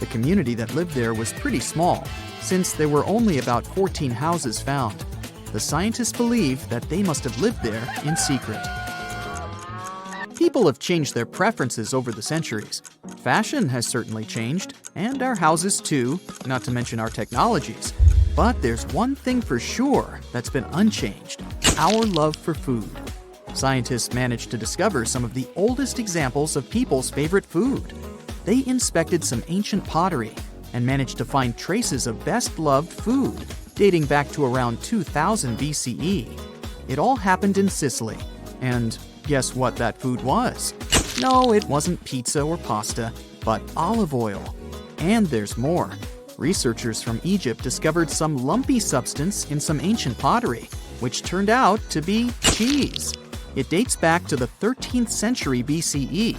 The community that lived there was pretty small, since there were only about 14 houses found. The scientists believe that they must have lived there in secret. People have changed their preferences over the centuries. Fashion has certainly changed, and our houses too, not to mention our technologies. But there's one thing for sure that's been unchanged: our love for food. Scientists managed to discover some of the oldest examples of people's favorite food. They inspected some ancient pottery and managed to find traces of best-loved food dating back to around 2000 BCE. It all happened in Sicily. And guess what that food was? No, it wasn't pizza or pasta, but olive oil. And there's more. Researchers from Egypt discovered some lumpy substance in some ancient pottery, which turned out to be cheese. It dates back to the 13th century BCE.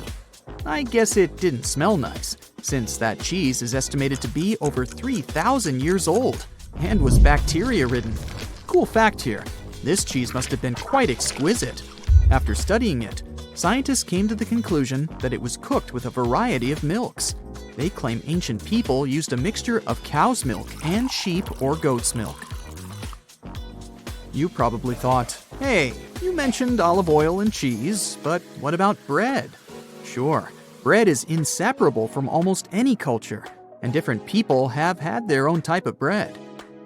I guess it didn't smell nice, since that cheese is estimated to be over 3,000 years old and was bacteria-ridden. Cool fact here, this cheese must have been quite exquisite. After studying it, scientists came to the conclusion that it was cooked with a variety of milks. They claim ancient people used a mixture of cow's milk and sheep or goat's milk. You probably thought, hey, you mentioned olive oil and cheese, but what about bread? Sure, bread is inseparable from almost any culture, and different people have had their own type of bread.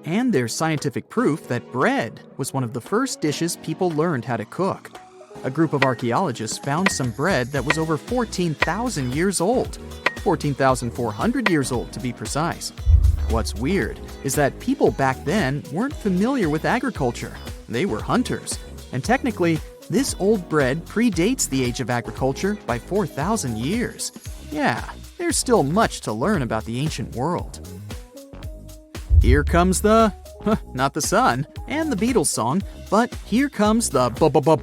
And there's scientific proof that bread was one of the first dishes people learned how to cook. A group of archaeologists found some bread that was over 14,000 years old. 14,400 years old to be precise. What's weird is that people back then weren't familiar with agriculture. They were hunters. And technically, this old bread predates the age of agriculture by 4,000 years. Yeah, there's still much to learn about the ancient world. Here comes not the sun and the Beatles song, but here comes the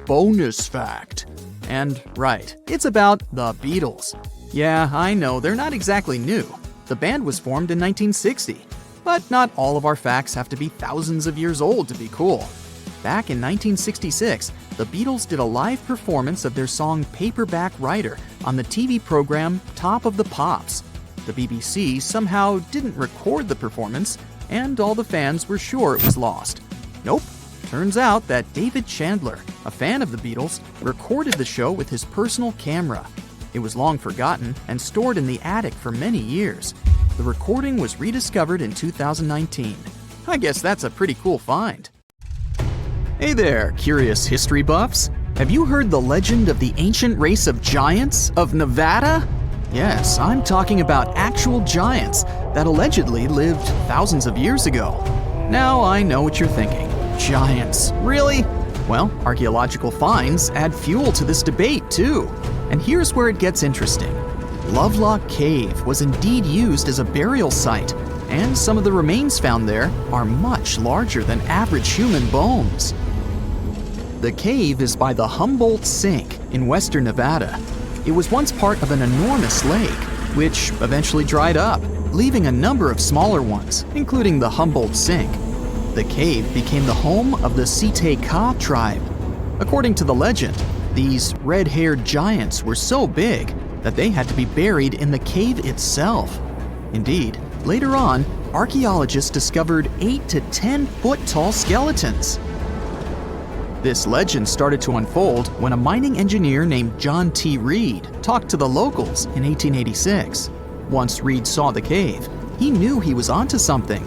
bonus fact. And right, it's about the Beatles. Yeah, I know, they're not exactly new. The band was formed in 1960. But not all of our facts have to be thousands of years old to be cool. Back in 1966, the Beatles did a live performance of their song Paperback Writer on the TV program Top of the Pops. The BBC somehow didn't record the performance, and all the fans were sure it was lost. Nope. Turns out that David Chandler, a fan of the Beatles, recorded the show with his personal camera. It was long forgotten and stored in the attic for many years. The recording was rediscovered in 2019. I guess that's a pretty cool find. Hey there, curious history buffs. Have you heard the legend of the ancient race of giants of Nevada? Yes, I'm talking about actual giants that allegedly lived thousands of years ago. Now I know what you're thinking. Giants, really? Well, archaeological finds add fuel to this debate too. And here's where it gets interesting. Lovelock Cave was indeed used as a burial site, and some of the remains found there are much larger than average human bones. The cave is by the Humboldt Sink in western Nevada. It was once part of an enormous lake, which eventually dried up, leaving a number of smaller ones, including the Humboldt Sink. The cave became the home of the Site-Ka tribe. According to the legend, these red-haired giants were so big that they had to be buried in the cave itself. Indeed, later on, archaeologists discovered 8 to 10 foot tall skeletons. This legend started to unfold when a mining engineer named John T. Reed talked to the locals in 1886. Once Reed saw the cave, he knew he was onto something.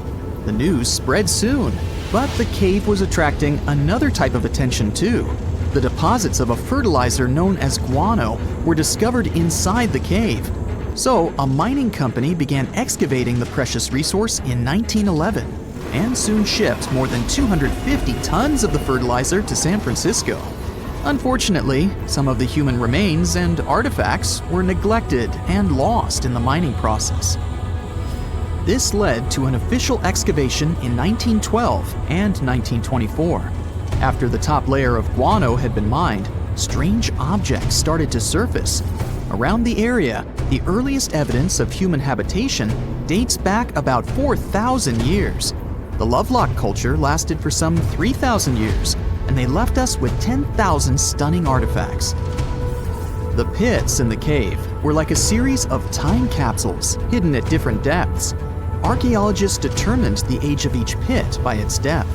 The news spread soon, but the cave was attracting another type of attention too. The deposits of a fertilizer known as guano were discovered inside the cave. So a mining company began excavating the precious resource in 1911 and soon shipped more than 250 tons of the fertilizer to San Francisco. Unfortunately, some of the human remains and artifacts were neglected and lost in the mining process. This led to an official excavation in 1912 and 1924. After the top layer of guano had been mined, strange objects started to surface. Around the area, the earliest evidence of human habitation dates back about 4,000 years. The Lovelock culture lasted for some 3,000 years, and they left us with 10,000 stunning artifacts. The pits in the cave were like a series of time capsules hidden at different depths. Archaeologists determined the age of each pit by its depth.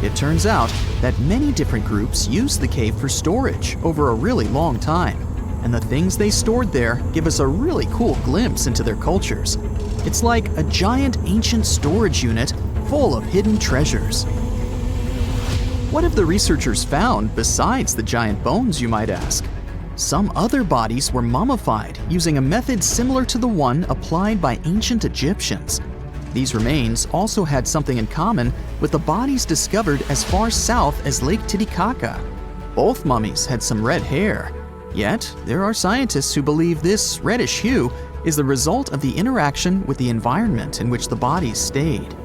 It turns out that many different groups used the cave for storage over a really long time, and the things they stored there give us a really cool glimpse into their cultures. It's like a giant ancient storage unit full of hidden treasures. What have the researchers found besides the giant bones, you might ask? Some other bodies were mummified using a method similar to the one applied by ancient Egyptians. These remains also had something in common with the bodies discovered as far south as Lake Titicaca. Both mummies had some red hair, yet there are scientists who believe this reddish hue is the result of the interaction with the environment in which the bodies stayed.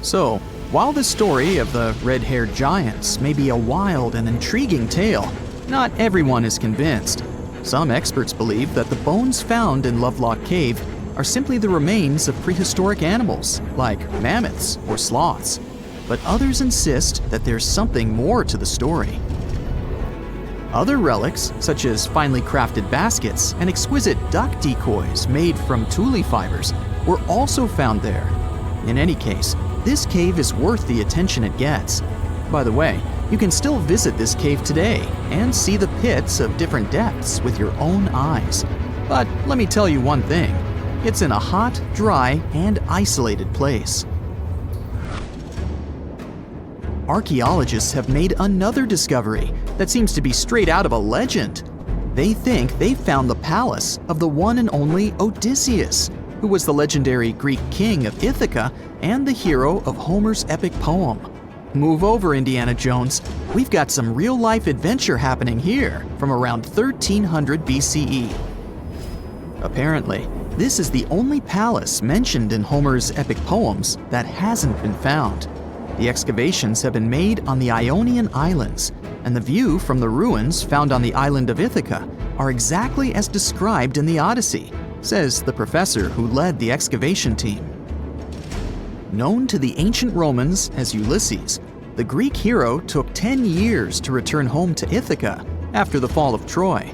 So, while the story of the red-haired giants may be a wild and intriguing tale, not everyone is convinced. Some experts believe that the bones found in Lovelock Cave are simply the remains of prehistoric animals, like mammoths or sloths. But others insist that there's something more to the story. Other relics, such as finely crafted baskets and exquisite duck decoys made from tule fibers, were also found there. In any case, this cave is worth the attention it gets. By the way, you can still visit this cave today and see the pits of different depths with your own eyes. But let me tell you one thing. It's in a hot, dry, and isolated place. Archaeologists have made another discovery that seems to be straight out of a legend. They think they found the palace of the one and only Odysseus, who was the legendary Greek king of Ithaca and the hero of Homer's epic poem. Move over, Indiana Jones. We've got some real-life adventure happening here from around 1300 BCE. Apparently, this is the only palace mentioned in Homer's epic poems that hasn't been found. The excavations have been made on the Ionian Islands, and the view from the ruins found on the island of Ithaca are exactly as described in the Odyssey, says the professor who led the excavation team. Known to the ancient Romans as Ulysses, the Greek hero took 10 years to return home to Ithaca after the fall of Troy.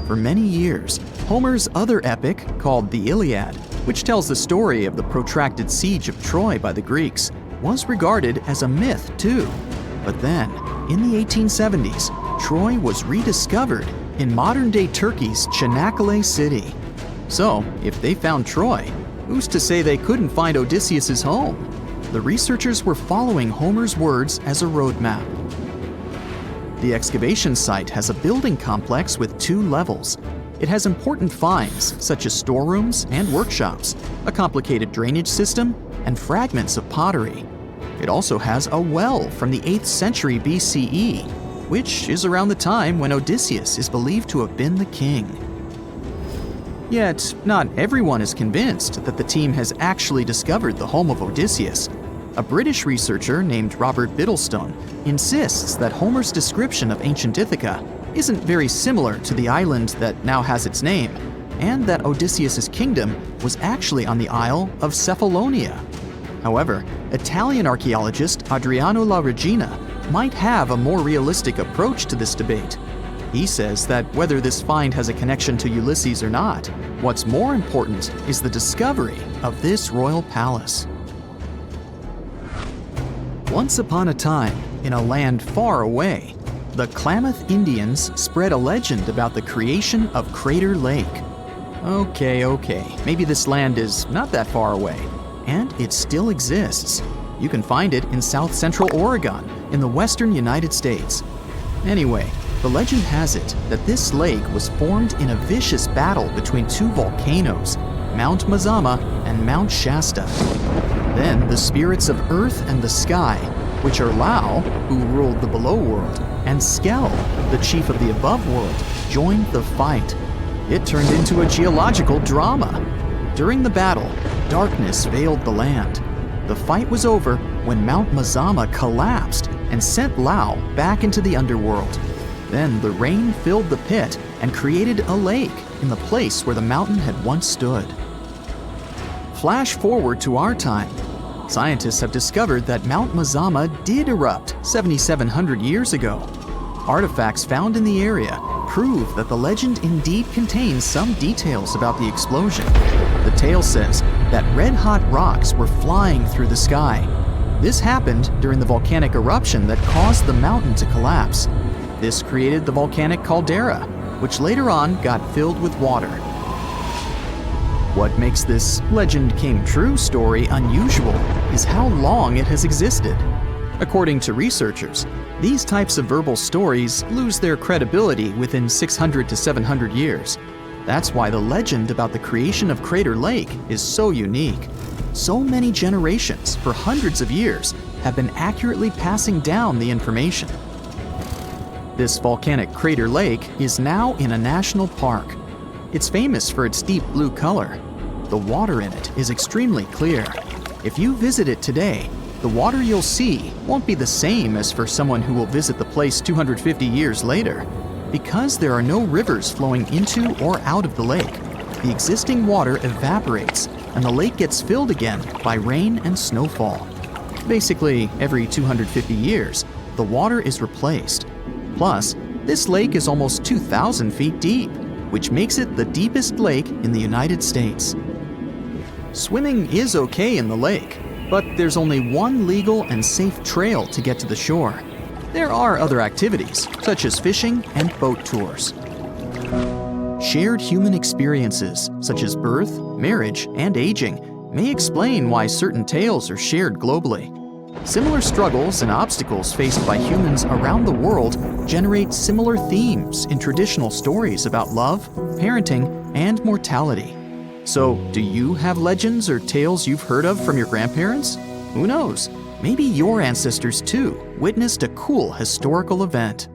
For many years, Homer's other epic, called the Iliad, which tells the story of the protracted siege of Troy by the Greeks, was regarded as a myth too. But then, in the 1870s, Troy was rediscovered in modern-day Turkey's Çanakkale city. So, if they found Troy, who's to say they couldn't find Odysseus's home? The researchers were following Homer's words as a roadmap. The excavation site has a building complex with 2 levels. It has important finds, such as storerooms and workshops, a complicated drainage system, and fragments of pottery. It also has a well from the 8th century BCE, which is around the time when Odysseus is believed to have been the king. Yet, not everyone is convinced that the team has actually discovered the home of Odysseus. A British researcher named Robert Biddlestone insists that Homer's description of ancient Ithaca isn't very similar to the island that now has its name, and that Odysseus's kingdom was actually on the Isle of Cephalonia. However, Italian archaeologist Adriano La Regina might have a more realistic approach to this debate. He says that whether this find has a connection to Ulysses or not, what's more important is the discovery of this royal palace. Once upon a time, in a land far away, the Klamath Indians spread a legend about the creation of Crater Lake. Okay, maybe this land is not that far away, and it still exists. You can find it in south central Oregon, in the western United States. Anyway, the legend has it that this lake was formed in a vicious battle between 2 volcanoes, Mount Mazama and Mount Shasta. Then the spirits of Earth and the Sky, which are Lao, who ruled the below world, and Skell, the chief of the above world, joined the fight. It turned into a geological drama. During the battle, darkness veiled the land. The fight was over when Mount Mazama collapsed and sent Lao back into the underworld. Then the rain filled the pit and created a lake in the place where the mountain had once stood. Flash forward to our time. Scientists have discovered that Mount Mazama did erupt 7,700 years ago. Artifacts found in the area prove that the legend indeed contains some details about the explosion. The tale says that red-hot rocks were flying through the sky. This happened during the volcanic eruption that caused the mountain to collapse. This created the volcanic caldera, which later on got filled with water. What makes this legend came true story unusual is how long it has existed. According to researchers, these types of verbal stories lose their credibility within 600 to 700 years. That's why the legend about the creation of Crater Lake is so unique. So many generations, for hundreds of years, have been accurately passing down the information. This volcanic crater lake is now in a national park. It's famous for its deep blue color. The water in it is extremely clear. If you visit it today, the water you'll see won't be the same as for someone who will visit the place 250 years later. Because there are no rivers flowing into or out of the lake, the existing water evaporates and the lake gets filled again by rain and snowfall. Basically, every 250 years, the water is replaced. Plus, this lake is almost 2,000 feet deep, which makes it the deepest lake in the United States. Swimming is okay in the lake, but there's only one legal and safe trail to get to the shore. There are other activities, such as fishing and boat tours. Shared human experiences, such as birth, marriage, and aging, may explain why certain tales are shared globally. Similar struggles and obstacles faced by humans around the world generate similar themes in traditional stories about love, parenting, and mortality. So, do you have legends or tales you've heard of from your grandparents? Who knows? Maybe your ancestors too witnessed a cool historical event.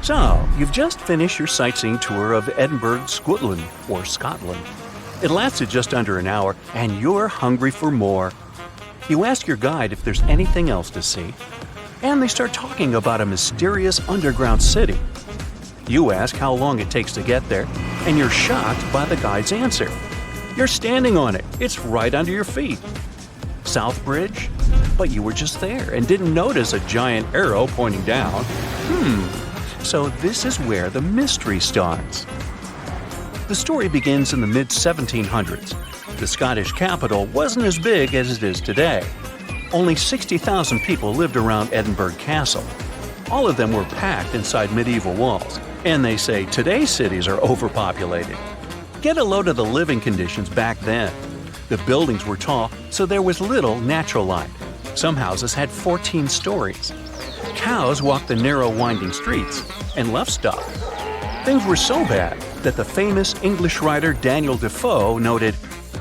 So, you've just finished your sightseeing tour of Edinburgh, Scotland, or Scotland. It lasted just under an hour, and you're hungry for more. You ask your guide if there's anything else to see, and they start talking about a mysterious underground city. You ask how long it takes to get there, and you're shocked by the guide's answer. You're standing on it. It's right under your feet. South Bridge? But you were just there and didn't notice a giant arrow pointing down. So this is where the mystery starts. The story begins in the mid-1700s. The Scottish capital wasn't as big as it is today. Only 60,000 people lived around Edinburgh Castle. All of them were packed inside medieval walls, and they say today's cities are overpopulated. Get a load of the living conditions back then. The buildings were tall, so there was little natural light. Some houses had 14 stories. Cows walked the narrow winding streets, and livestock. Things were so bad that the famous English writer Daniel Defoe noted,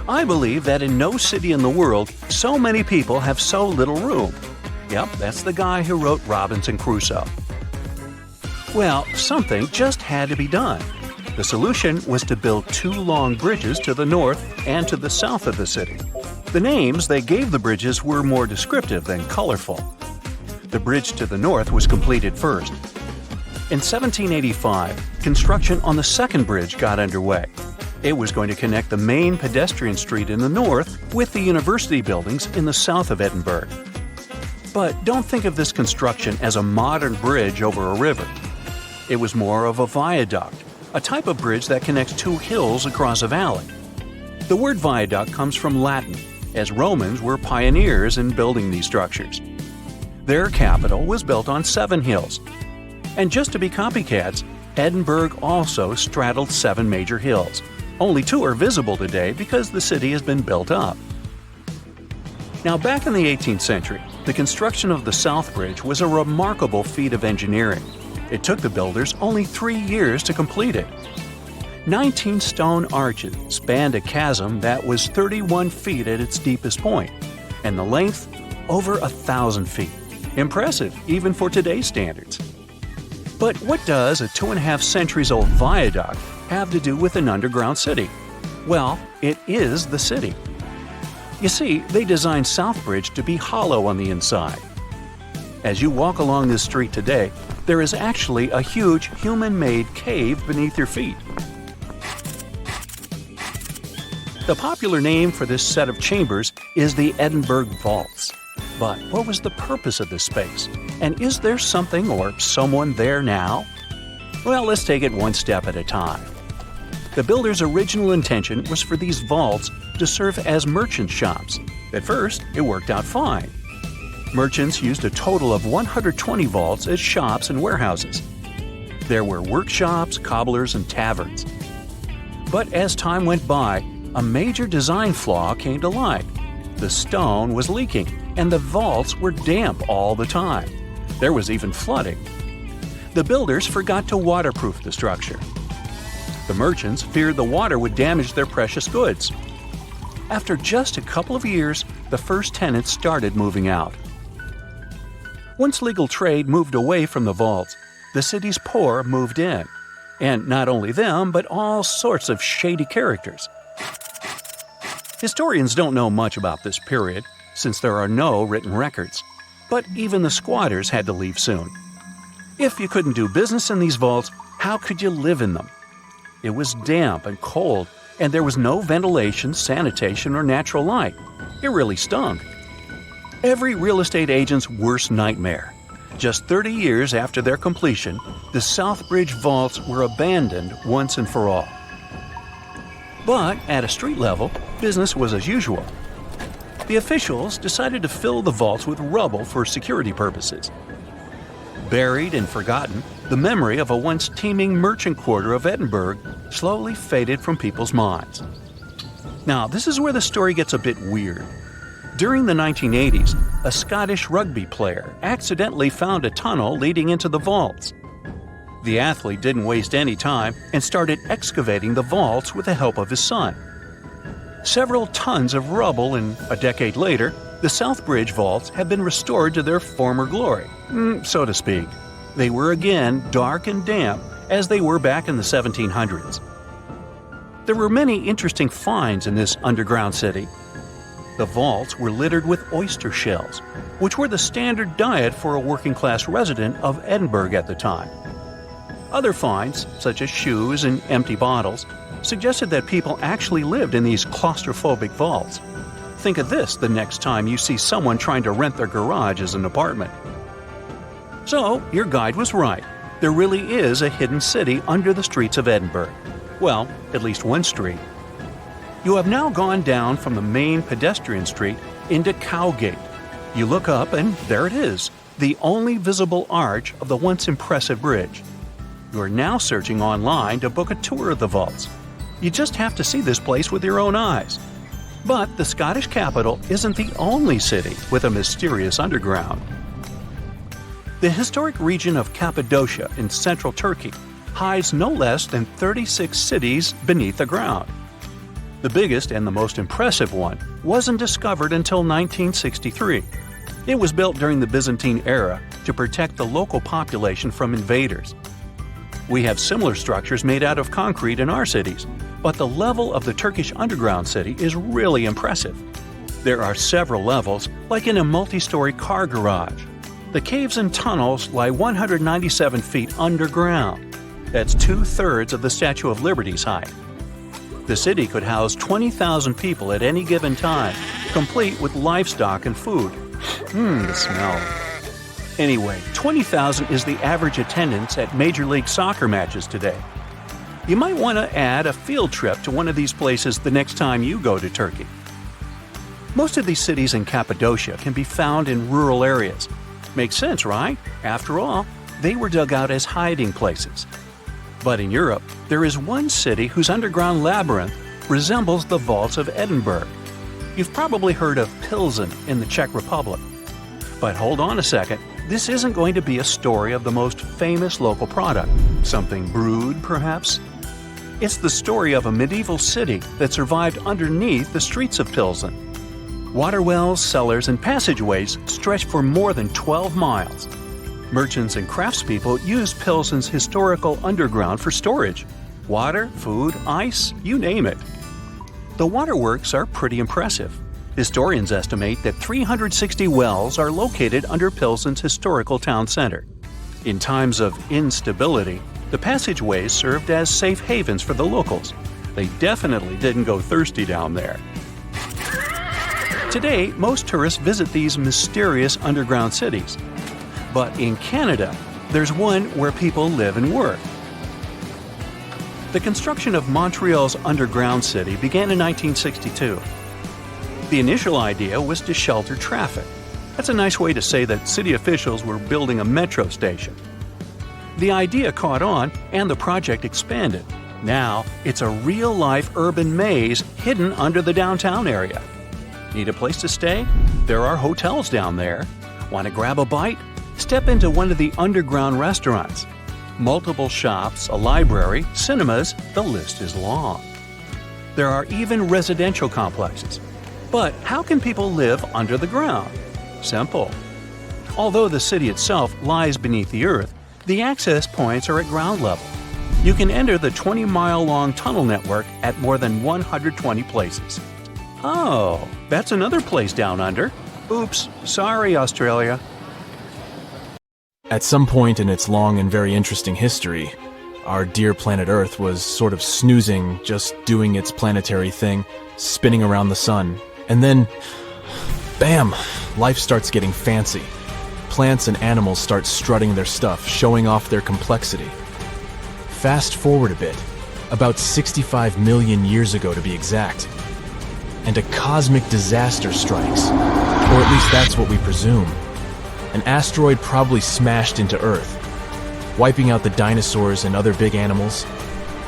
"I believe that in no city in the world so many people have so little room." Yep, that's the guy who wrote Robinson Crusoe. Well, something just had to be done. The solution was to build 2 long bridges to the north and to the south of the city. The names they gave the bridges were more descriptive than colorful. The bridge to the north was completed first. In 1785, construction on the second bridge got underway. It was going to connect the main pedestrian street in the north with the university buildings in the south of Edinburgh. But don't think of this construction as a modern bridge over a river. It was more of a viaduct, a type of bridge that connects 2 hills across a valley. The word viaduct comes from Latin, as Romans were pioneers in building these structures. Their capital was built on 7 hills. And just to be copycats, Edinburgh also straddled 7 major hills. Only 2 are visible today because the city has been built up. Now, back in the 18th century, the construction of the South Bridge was a remarkable feat of engineering. It took the builders only 3 years to complete it. 19 stone arches spanned a chasm that was 31 feet at its deepest point, and the length over 1,000 feet. Impressive, even for today's standards. But what does a 2.5 centuries old viaduct have to do with an underground city? Well, it is the city. You see, they designed Southbridge to be hollow on the inside. As you walk along this street today, there is actually a huge human-made cave beneath your feet. The popular name for this set of chambers is the Edinburgh Vaults. But what was the purpose of this space? And is there something or someone there now? Well, let's take it one step at a time. The builder's original intention was for these vaults to serve as merchant shops. At first, it worked out fine. Merchants used a total of 120 vaults as shops and warehouses. There were workshops, cobblers, and taverns. But as time went by, a major design flaw came to light. The stone was leaking, and the vaults were damp all the time. There was even flooding. The builders forgot to waterproof the structure. The merchants feared the water would damage their precious goods. After just a couple of years, the first tenants started moving out. Once legal trade moved away from the vaults, the city's poor moved in. And not only them, but all sorts of shady characters. Historians don't know much about this period, since there are no written records. But even the squatters had to leave soon. If you couldn't do business in these vaults, how could you live in them? It was damp and cold, and there was no ventilation, sanitation, or natural light. It really stunk. Every real estate agent's worst nightmare. Just 30 years after their completion, the Southbridge vaults were abandoned once and for all. But at a street level, business was as usual. The officials decided to fill the vaults with rubble for security purposes. Buried and forgotten, the memory of a once teeming merchant quarter of Edinburgh slowly faded from people's minds. Now, this is where the story gets a bit weird. During the 1980s, a Scottish rugby player accidentally found a tunnel leading into the vaults. The athlete didn't waste any time and started excavating the vaults with the help of his son. Several tons of rubble, and a decade later, the Southbridge vaults have been restored to their former glory, so to speak. They were again dark and damp as they were back in the 1700s. There were many interesting finds in this underground city. The vaults were littered with oyster shells, which were the standard diet for a working-class resident of Edinburgh at the time. Other finds, such as shoes and empty bottles, suggested that people actually lived in these claustrophobic vaults. Think of this the next time you see someone trying to rent their garage as an apartment. So, your guide was right. There really is a hidden city under the streets of Edinburgh. Well, at least one street. You have now gone down from the main pedestrian street into Cowgate. You look up and there it is, the only visible arch of the once impressive bridge. You are now searching online to book a tour of the vaults. You just have to see this place with your own eyes. But the Scottish capital isn't the only city with a mysterious underground. The historic region of Cappadocia in central Turkey hides no less than 36 cities beneath the ground. The biggest and the most impressive one wasn't discovered until 1963. It was built during the Byzantine era to protect the local population from invaders. We have similar structures made out of concrete in our cities, but the level of the Turkish underground city is really impressive. There are several levels, like in a multi-story car garage. The caves and tunnels lie 197 feet underground. That's 2/3 of the Statue of Liberty's height. The city could house 20,000 people at any given time, complete with livestock and food. The smell. Anyway, 20,000 is the average attendance at Major League Soccer matches today. You might want to add a field trip to one of these places the next time you go to Turkey. Most of these cities in Cappadocia can be found in rural areas. Makes sense, right? After all, they were dug out as hiding places. But in Europe, there is one city whose underground labyrinth resembles the vaults of Edinburgh. You've probably heard of Pilsen in the Czech Republic. But hold on a second, this isn't going to be a story of the most famous local product. Something brewed, perhaps? It's the story of a medieval city that survived underneath the streets of Pilsen. Water wells, cellars, and passageways stretched for more than 12 miles. Merchants and craftspeople used Pilsen's historical underground for storage. Water, food, ice, you name it. The waterworks are pretty impressive. Historians estimate that 360 wells are located under Pilsen's historical town center. In times of instability, the passageways served as safe havens for the locals. They definitely didn't go thirsty down there. Today, most tourists visit these mysterious underground cities. But in Canada, there's one where people live and work. The construction of Montreal's underground city began in 1962. The initial idea was to shelter traffic. That's a nice way to say that city officials were building a metro station. The idea caught on, and the project expanded. Now, it's a real-life urban maze hidden under the downtown area. Need a place to stay? There are hotels down there. Want to grab a bite? Step into one of the underground restaurants. Multiple shops, a library, cinemas, the list is long. There are even residential complexes. But how can people live under the ground? Simple. Although the city itself lies beneath the earth, the access points are at ground level. You can enter the 20-mile-long tunnel network at more than 120 places. Oh, that's another place down under. Oops, sorry, Australia. At some point in its long and very interesting history, our dear planet Earth was sort of snoozing, just doing its planetary thing, spinning around the sun. And then, bam, life starts getting fancy. Plants and animals start strutting their stuff, showing off their complexity. Fast forward a bit, about 65 million years ago to be exact, and a cosmic disaster strikes, or at least that's what we presume. An asteroid probably smashed into Earth, wiping out the dinosaurs and other big animals.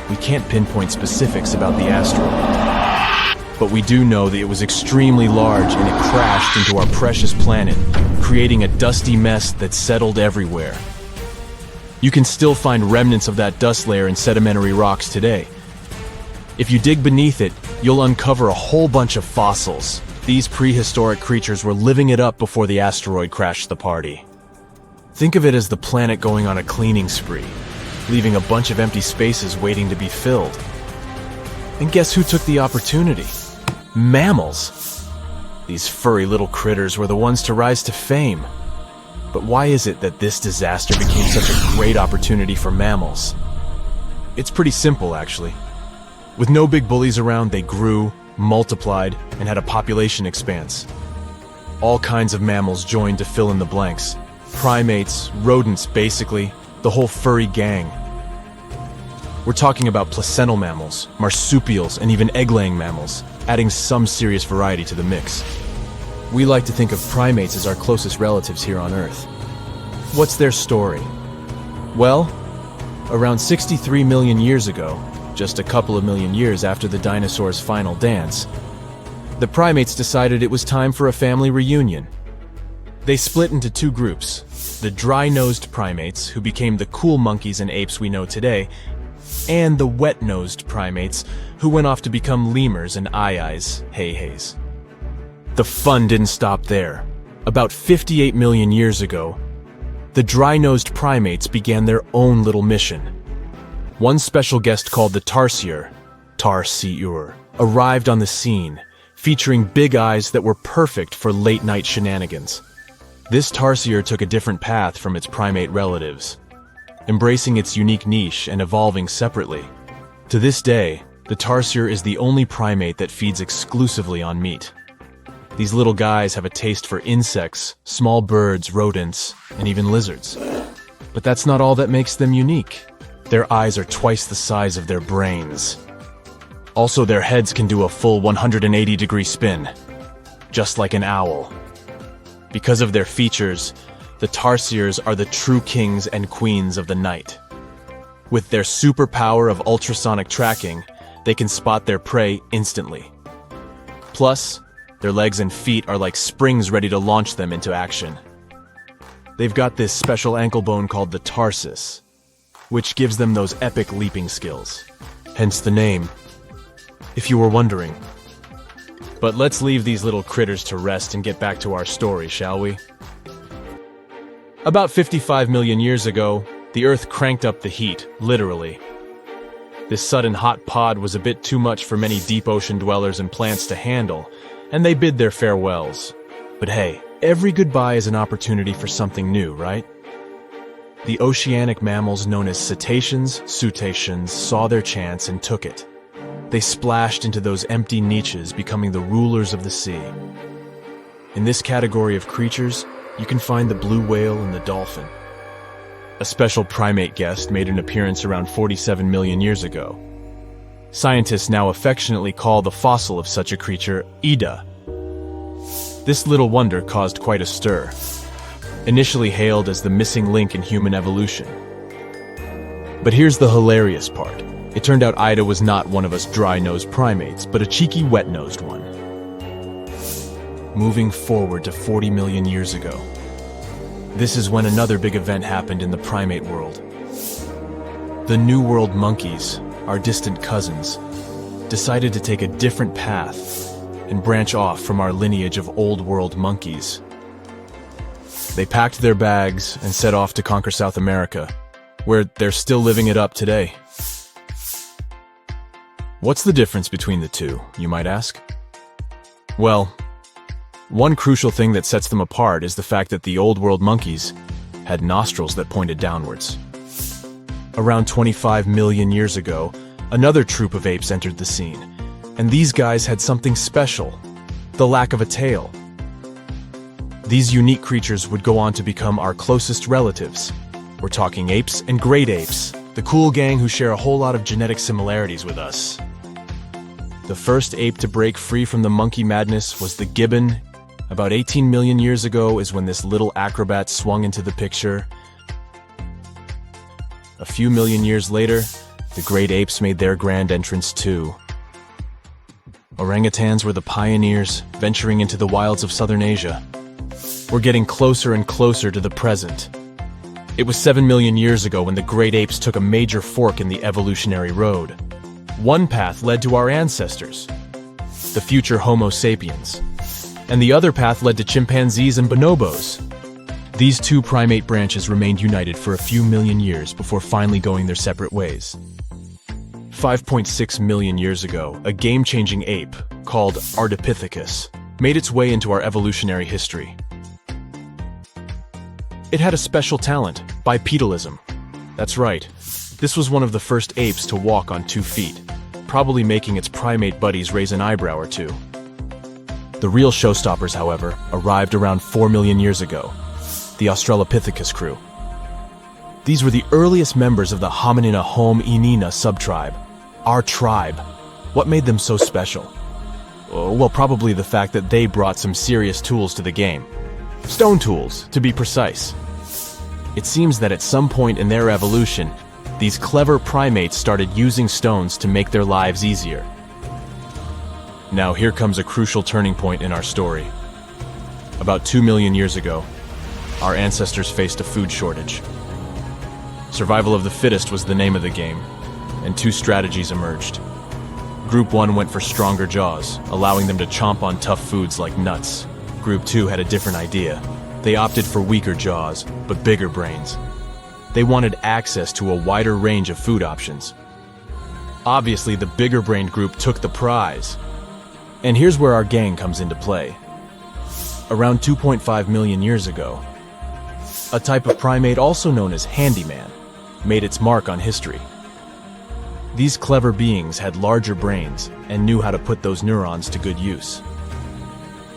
We can't pinpoint specifics about the asteroid, but we do know that it was extremely large and it crashed into our precious planet, creating a dusty mess that settled everywhere. You can still find remnants of that dust layer in sedimentary rocks today. If you dig beneath it, you'll uncover a whole bunch of fossils. These prehistoric creatures were living it up before the asteroid crashed the party. Think of it as the planet going on a cleaning spree, leaving a bunch of empty spaces waiting to be filled. And guess who took the opportunity? Mammals! These furry little critters were the ones to rise to fame. But why is it that this disaster became such a great opportunity for mammals? It's pretty simple, actually. With no big bullies around, they grew, multiplied, and had a population expanse. All kinds of mammals joined to fill in the blanks. Primates, rodents, basically, the whole furry gang. We're talking about placental mammals, marsupials, and even egg-laying mammals, adding some serious variety to the mix. We like to think of primates as our closest relatives here on Earth. What's their story? Well, around 63 million years ago, just a couple of million years after the dinosaurs' final dance, the primates decided it was time for a family reunion. They split into two groups, the dry-nosed primates, who became the cool monkeys and apes we know today, and the wet-nosed primates, who went off to become lemurs and aye-ayes, hey-hays. The fun didn't stop there. About 58 million years ago, the dry-nosed primates began their own little mission. One special guest called the tarsier, arrived on the scene, featuring big eyes that were perfect for late-night shenanigans. This tarsier took a different path from its primate relatives, embracing its unique niche and evolving separately. To this day, the tarsier is the only primate that feeds exclusively on meat. These little guys have a taste for insects, small birds, rodents, and even lizards. But that's not all that makes them unique. Their eyes are twice the size of their brains. Also, their heads can do a full 180-degree spin, just like an owl. Because of their features, the tarsiers are the true kings and queens of the night. With their superpower of ultrasonic tracking, they can spot their prey instantly. Plus, their legs and feet are like springs ready to launch them into action. They've got this special ankle bone called the tarsus, which gives them those epic leaping skills. Hence the name, if you were wondering. But let's leave these little critters to rest and get back to our story, shall we? About 55 million years ago, the Earth cranked up the heat, literally. This sudden hot pod was a bit too much for many deep ocean dwellers and plants to handle, and they bid their farewells. But hey, every goodbye is an opportunity for something new, right? The oceanic mammals known as cetaceans, saw their chance and took it. They splashed into those empty niches, becoming the rulers of the sea. In this category of creatures, you can find the blue whale and the dolphin. A special primate guest made an appearance around 47 million years ago. Scientists now affectionately call the fossil of such a creature Ida. This little wonder caused quite a stir, initially hailed as the missing link in human evolution. But here's the hilarious part. It turned out Ida was not one of us dry-nosed primates, but a cheeky wet-nosed one. Moving forward to 40 million years ago. This is when another big event happened in the primate world. The New World monkeys, our distant cousins, decided to take a different path and branch off from our lineage of Old World monkeys. They packed their bags and set off to conquer South America, where they're still living it up today. What's the difference between the two, you might ask? Well, one crucial thing that sets them apart is the fact that the Old World monkeys had nostrils that pointed downwards. Around 25 million years ago, another troop of apes entered the scene, and these guys had something special: the lack of a tail. These unique creatures would go on to become our closest relatives. We're talking apes and great apes, the cool gang who share a whole lot of genetic similarities with us. The first ape to break free from the monkey madness was the gibbon. About 18 million years ago is when this little acrobat swung into the picture. A few million years later, the great apes made their grand entrance too. Orangutans were the pioneers, venturing into the wilds of southern Asia. We're getting closer and closer to the present. It was 7 million years ago when the great apes took a major fork in the evolutionary road. One path led to our ancestors, the future Homo sapiens, and the other path led to chimpanzees and bonobos. These two primate branches remained united for a few million years before finally going their separate ways. 5.6 million years ago, a game-changing ape called Ardipithecus made its way into our evolutionary history. It had a special talent, bipedalism. That's right, this was one of the first apes to walk on 2 feet, probably making its primate buddies raise an eyebrow or two. The real showstoppers, however, arrived around 4 million years ago, the Australopithecus crew. These were the earliest members of the Hominina hominina subtribe, our tribe. What made them so special? Well, probably the fact that they brought some serious tools to the game. Stone tools, to be precise. It seems that at some point in their evolution, these clever primates started using stones to make their lives easier. Now here comes a crucial turning point in our story. About 2 million years ago, our ancestors faced a food shortage. Survival of the fittest was the name of the game, and 2 strategies emerged. Group 1 went for stronger jaws, allowing them to chomp on tough foods like nuts. Group 2 had a different idea. They opted for weaker jaws, but bigger brains. They wanted access to a wider range of food options. Obviously, the bigger-brained group took the prize. And here's where our gang comes into play. Around 2.5 million years ago, a type of primate also known as handyman made its mark on history. These clever beings had larger brains and knew how to put those neurons to good use.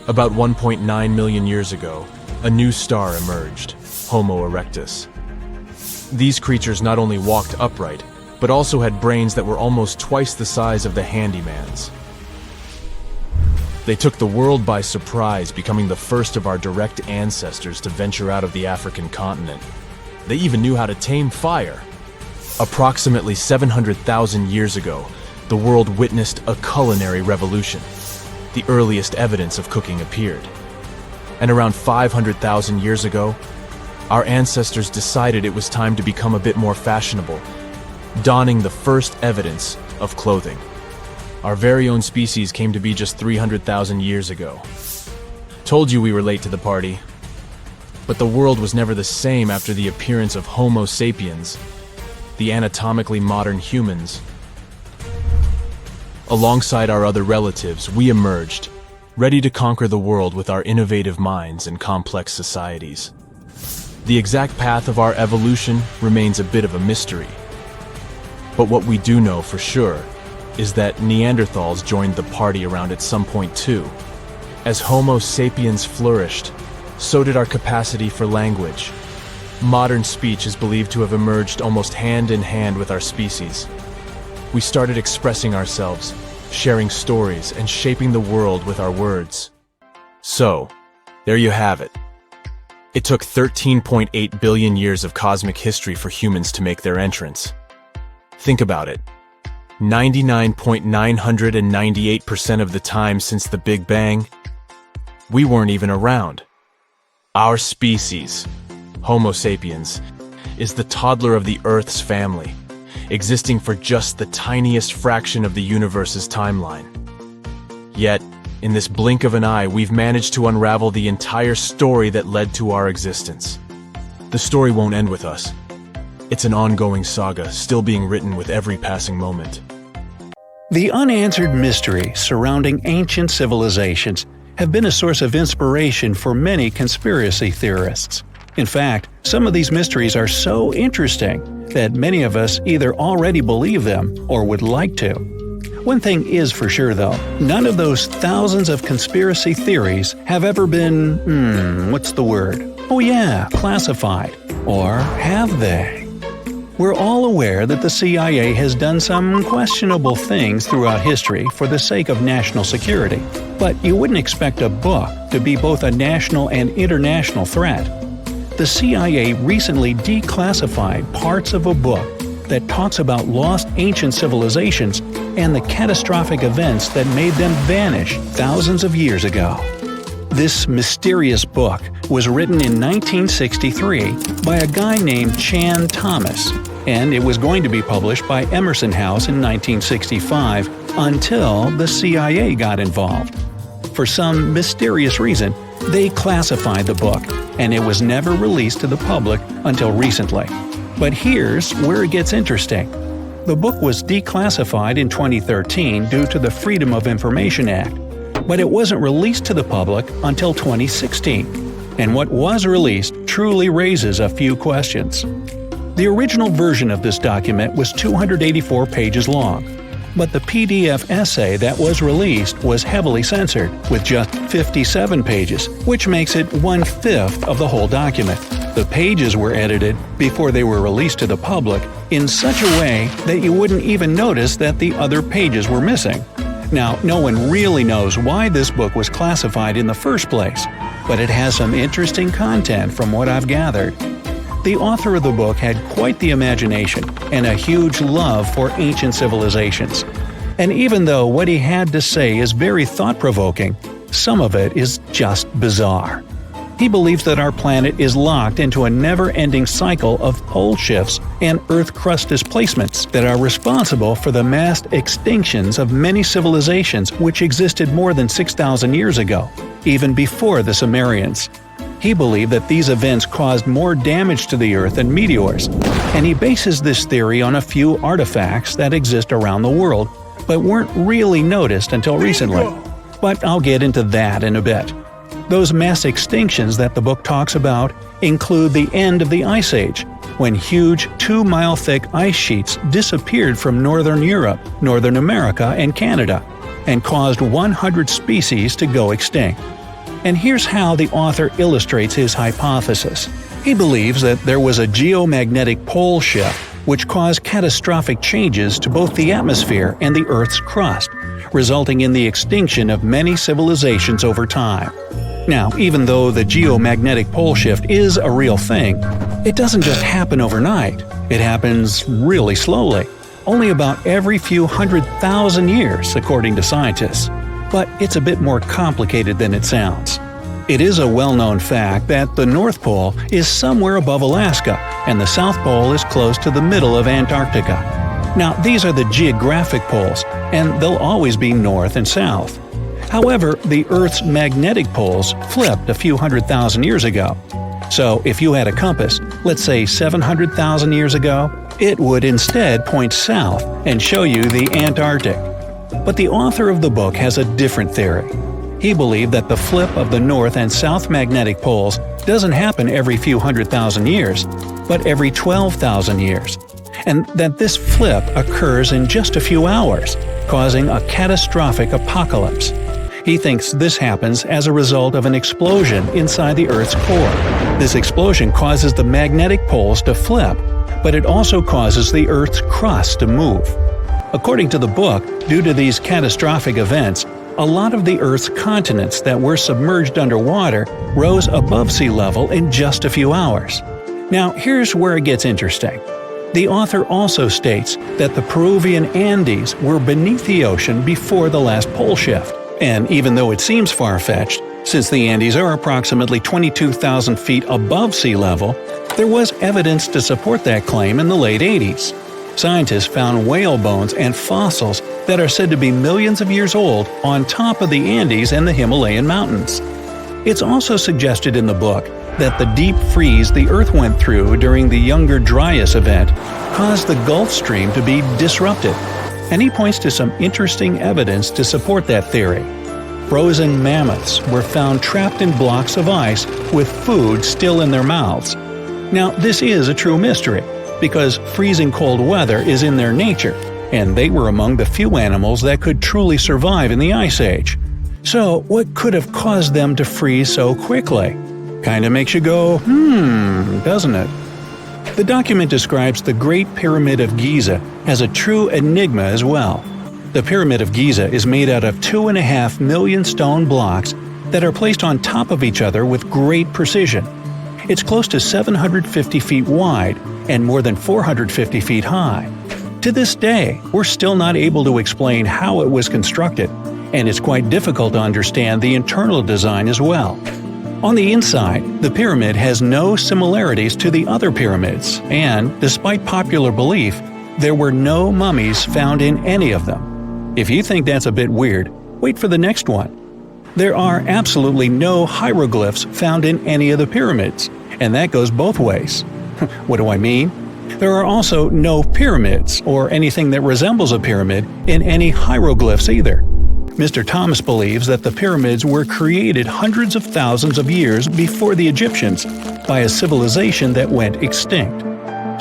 About 1.9 million years ago, a new star emerged, Homo erectus. These creatures not only walked upright, but also had brains that were almost twice the size of the handyman's. They took the world by surprise, becoming the first of our direct ancestors to venture out of the African continent. They even knew how to tame fire. Approximately 700,000 years ago, the world witnessed a culinary revolution. The earliest evidence of cooking appeared. And around 500,000 years ago, our ancestors decided it was time to become a bit more fashionable, donning the first evidence of clothing. Our very own species came to be just 300,000 years ago. Told you we were late to the party. But the world was never the same after the appearance of Homo sapiens, the anatomically modern humans, Alongside our other relatives, we emerged, ready to conquer the world with our innovative minds and complex societies. The exact path of our evolution remains a bit of a mystery. But what we do know for sure is that Neanderthals joined the party around at some point too. As Homo sapiens flourished, so did our capacity for language. Modern speech is believed to have emerged almost hand in hand with our species. We started expressing ourselves, sharing stories, and shaping the world with our words. So, there you have it. It took 13.8 billion years of cosmic history for humans to make their entrance. Think about it. 99.998% of the time since the Big Bang, we weren't even around. Our species, Homo sapiens, is the toddler of the Earth's family, existing for just the tiniest fraction of the universe's timeline. Yet, in this blink of an eye, we've managed to unravel the entire story that led to our existence. The story won't end with us. It's an ongoing saga, still being written with every passing moment. The unanswered mysteries surrounding ancient civilizations have been a source of inspiration for many conspiracy theorists. In fact, some of these mysteries are so interesting that many of us either already believe them or would like to. One thing is for sure though, none of those thousands of conspiracy theories have ever been, classified. Or have they? We're all aware that the CIA has done some questionable things throughout history for the sake of national security, but you wouldn't expect a book to be both a national and international threat. The CIA recently declassified parts of a book that talks about lost ancient civilizations and the catastrophic events that made them vanish thousands of years ago. This mysterious book was written in 1963 by a guy named Chan Thomas, and it was going to be published by Emerson House in 1965 until the CIA got involved. For some mysterious reason, they classified the book, and it was never released to the public until recently. But here's where it gets interesting. The book was declassified in 2013 due to the Freedom of Information Act, but it wasn't released to the public until 2016. And what was released truly raises a few questions. The original version of this document was 284 pages long, but the PDF essay that was released was heavily censored, with just 57 pages, which makes it 1/5 of the whole document. The pages were edited before they were released to the public in such a way that you wouldn't even notice that the other pages were missing. Now, no one really knows why this book was classified in the first place, but it has some interesting content from what I've gathered. The author of the book had quite the imagination and a huge love for ancient civilizations. And even though what he had to say is very thought-provoking, some of it is just bizarre. He believes that our planet is locked into a never-ending cycle of pole shifts and Earth crust displacements that are responsible for the mass extinctions of many civilizations which existed more than 6,000 years ago, even before the Sumerians. He believed that these events caused more damage to the Earth than meteors, and he bases this theory on a few artifacts that exist around the world but weren't really noticed until recently. But I'll get into that in a bit. Those mass extinctions that the book talks about include the end of the Ice Age, when huge 2-mile-thick ice sheets disappeared from northern Europe, Northern America, and Canada, and caused 100 species to go extinct. And here's how the author illustrates his hypothesis. He believes that there was a geomagnetic pole shift which caused catastrophic changes to both the atmosphere and the Earth's crust, resulting in the extinction of many civilizations over time. Now, even though the geomagnetic pole shift is a real thing, it doesn't just happen overnight. It happens really slowly, only about every few 100,000 years, according to scientists. But it's a bit more complicated than it sounds. It is a well-known fact that the North Pole is somewhere above Alaska, and the South Pole is close to the middle of Antarctica. Now, these are the geographic poles, and they'll always be north and south. However, the Earth's magnetic poles flipped a few 100,000 years ago. So if you had a compass, let's say 700,000 years ago, it would instead point south and show you the Antarctic. But the author of the book has a different theory. He believed that the flip of the North and South magnetic poles doesn't happen every few 100,000 years, but every 12,000 years, and that this flip occurs in just a few hours, causing a catastrophic apocalypse. He thinks this happens as a result of an explosion inside the Earth's core. This explosion causes the magnetic poles to flip, but it also causes the Earth's crust to move. According to the book, due to these catastrophic events, a lot of the Earth's continents that were submerged underwater rose above sea level in just a few hours. Now, here's where it gets interesting. The author also states that the Peruvian Andes were beneath the ocean before the last pole shift. And even though it seems far-fetched, since the Andes are approximately 22,000 feet above sea level, there was evidence to support that claim in the late 80s. Scientists found whale bones and fossils that are said to be millions of years old on top of the Andes and the Himalayan mountains. It's also suggested in the book that the deep freeze the Earth went through during the Younger Dryas event caused the Gulf Stream to be disrupted, and he points to some interesting evidence to support that theory. Frozen mammoths were found trapped in blocks of ice with food still in their mouths. Now, this is a true mystery, because freezing cold weather is in their nature, and they were among the few animals that could truly survive in the Ice Age. So, what could have caused them to freeze so quickly? Kinda makes you go, doesn't it? The document describes the Great Pyramid of Giza as a true enigma as well. The Pyramid of Giza is made out of 2.5 million stone blocks that are placed on top of each other with great precision. It's close to 750 feet wide and more than 450 feet high. To this day, we're still not able to explain how it was constructed, and it's quite difficult to understand the internal design as well. On the inside, the pyramid has no similarities to the other pyramids, and, despite popular belief, there were no mummies found in any of them. If you think that's a bit weird, wait for the next one. There are absolutely no hieroglyphs found in any of the pyramids, and that goes both ways. What do I mean? There are also no pyramids, or anything that resembles a pyramid, in any hieroglyphs either. Mr. Thomas believes that the pyramids were created hundreds of thousands of years before the Egyptians by a civilization that went extinct.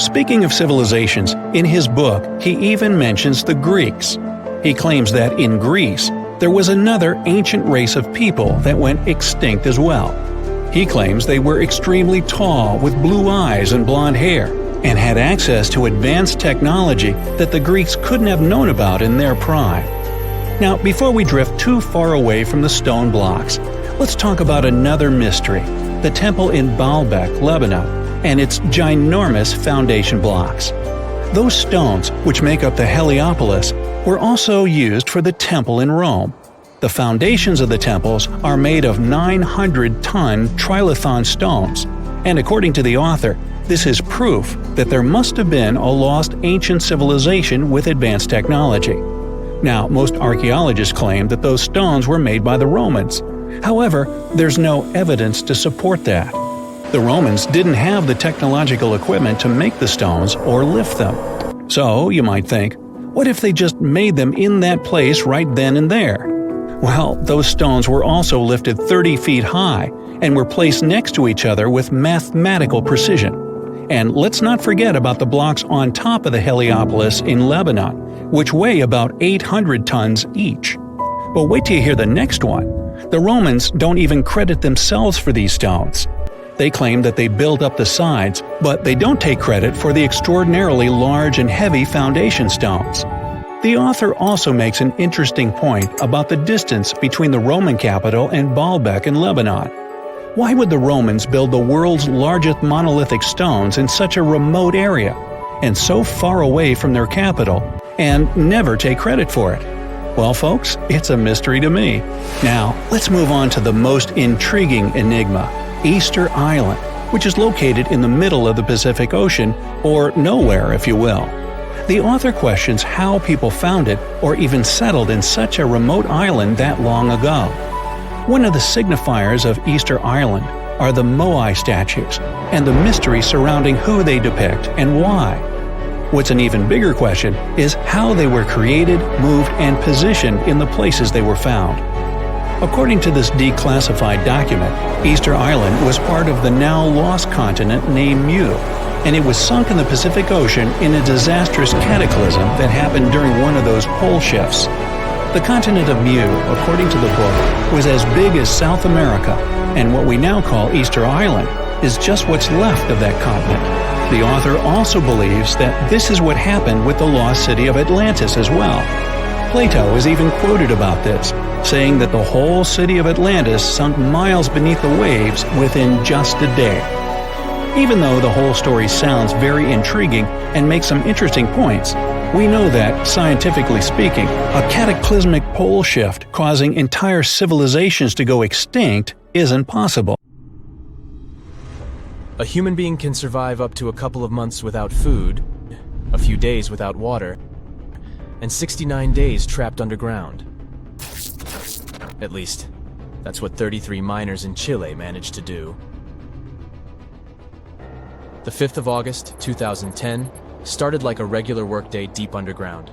Speaking of civilizations, in his book he even mentions the Greeks. He claims that in Greece, there was another ancient race of people that went extinct as well. He claims they were extremely tall with blue eyes and blonde hair, and had access to advanced technology that the Greeks couldn't have known about in their prime. Now, before we drift too far away from the stone blocks, let's talk about another mystery, the temple in Baalbek, Lebanon, and its ginormous foundation blocks. Those stones, which make up the Heliopolis, were also used for the temple in Rome. The foundations of the temples are made of 900-ton trilithon stones, and according to the author, this is proof that there must have been a lost ancient civilization with advanced technology. Now, most archaeologists claim that those stones were made by the Romans. However, there's no evidence to support that. The Romans didn't have the technological equipment to make the stones or lift them. So, you might think, what if they just made them in that place right then and there? Well, those stones were also lifted 30 feet high and were placed next to each other with mathematical precision. And let's not forget about the blocks on top of the Heliopolis in Lebanon, which weigh about 800 tons each. But wait till you hear the next one. The Romans don't even credit themselves for these stones. They claim that they built up the sides, but they don't take credit for the extraordinarily large and heavy foundation stones. The author also makes an interesting point about the distance between the Roman capital and Baalbek in Lebanon. Why would the Romans build the world's largest monolithic stones in such a remote area, and so far away from their capital, and never take credit for it? Well, folks, it's a mystery to me. Now, let's move on to the most intriguing enigma, Easter Island, which is located in the middle of the Pacific Ocean, or nowhere, if you will. The author questions how people found it or even settled in such a remote island that long ago. One of the signifiers of Easter Island are the Moai statues and the mystery surrounding who they depict and why. What's an even bigger question is how they were created, moved, and positioned in the places they were found. According to this declassified document, Easter Island was part of the now lost continent named Mu, and it was sunk in the Pacific Ocean in a disastrous cataclysm that happened during one of those pole shifts. The continent of Mu, according to the book, was as big as South America, and what we now call Easter Island is just what's left of that continent. The author also believes that this is what happened with the lost city of Atlantis as well. Plato is even quoted about this, saying that the whole city of Atlantis sunk miles beneath the waves within just a day. Even though the whole story sounds very intriguing and makes some interesting points, we know that, scientifically speaking, a cataclysmic pole shift causing entire civilizations to go extinct isn't possible. A human being can survive up to a couple of months without food, a few days without water, and 69 days trapped underground. At least, that's what 33 miners in Chile managed to do. The 5th of August, 2010, started like a regular workday deep underground.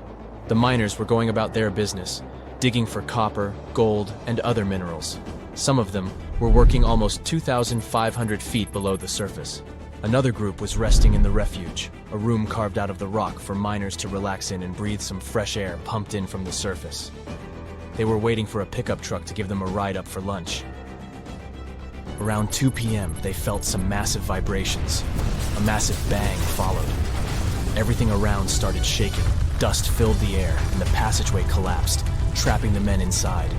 The miners were going about their business, digging for copper, gold, and other minerals. Some of them were working almost 2,500 feet below the surface. Another group was resting in the refuge, a room carved out of the rock for miners to relax in and breathe some fresh air pumped in from the surface. They were waiting for a pickup truck to give them a ride up for lunch. Around 2 p.m., they felt some massive vibrations. A massive bang followed. Everything around started shaking. Dust filled the air, and the passageway collapsed, trapping the men inside.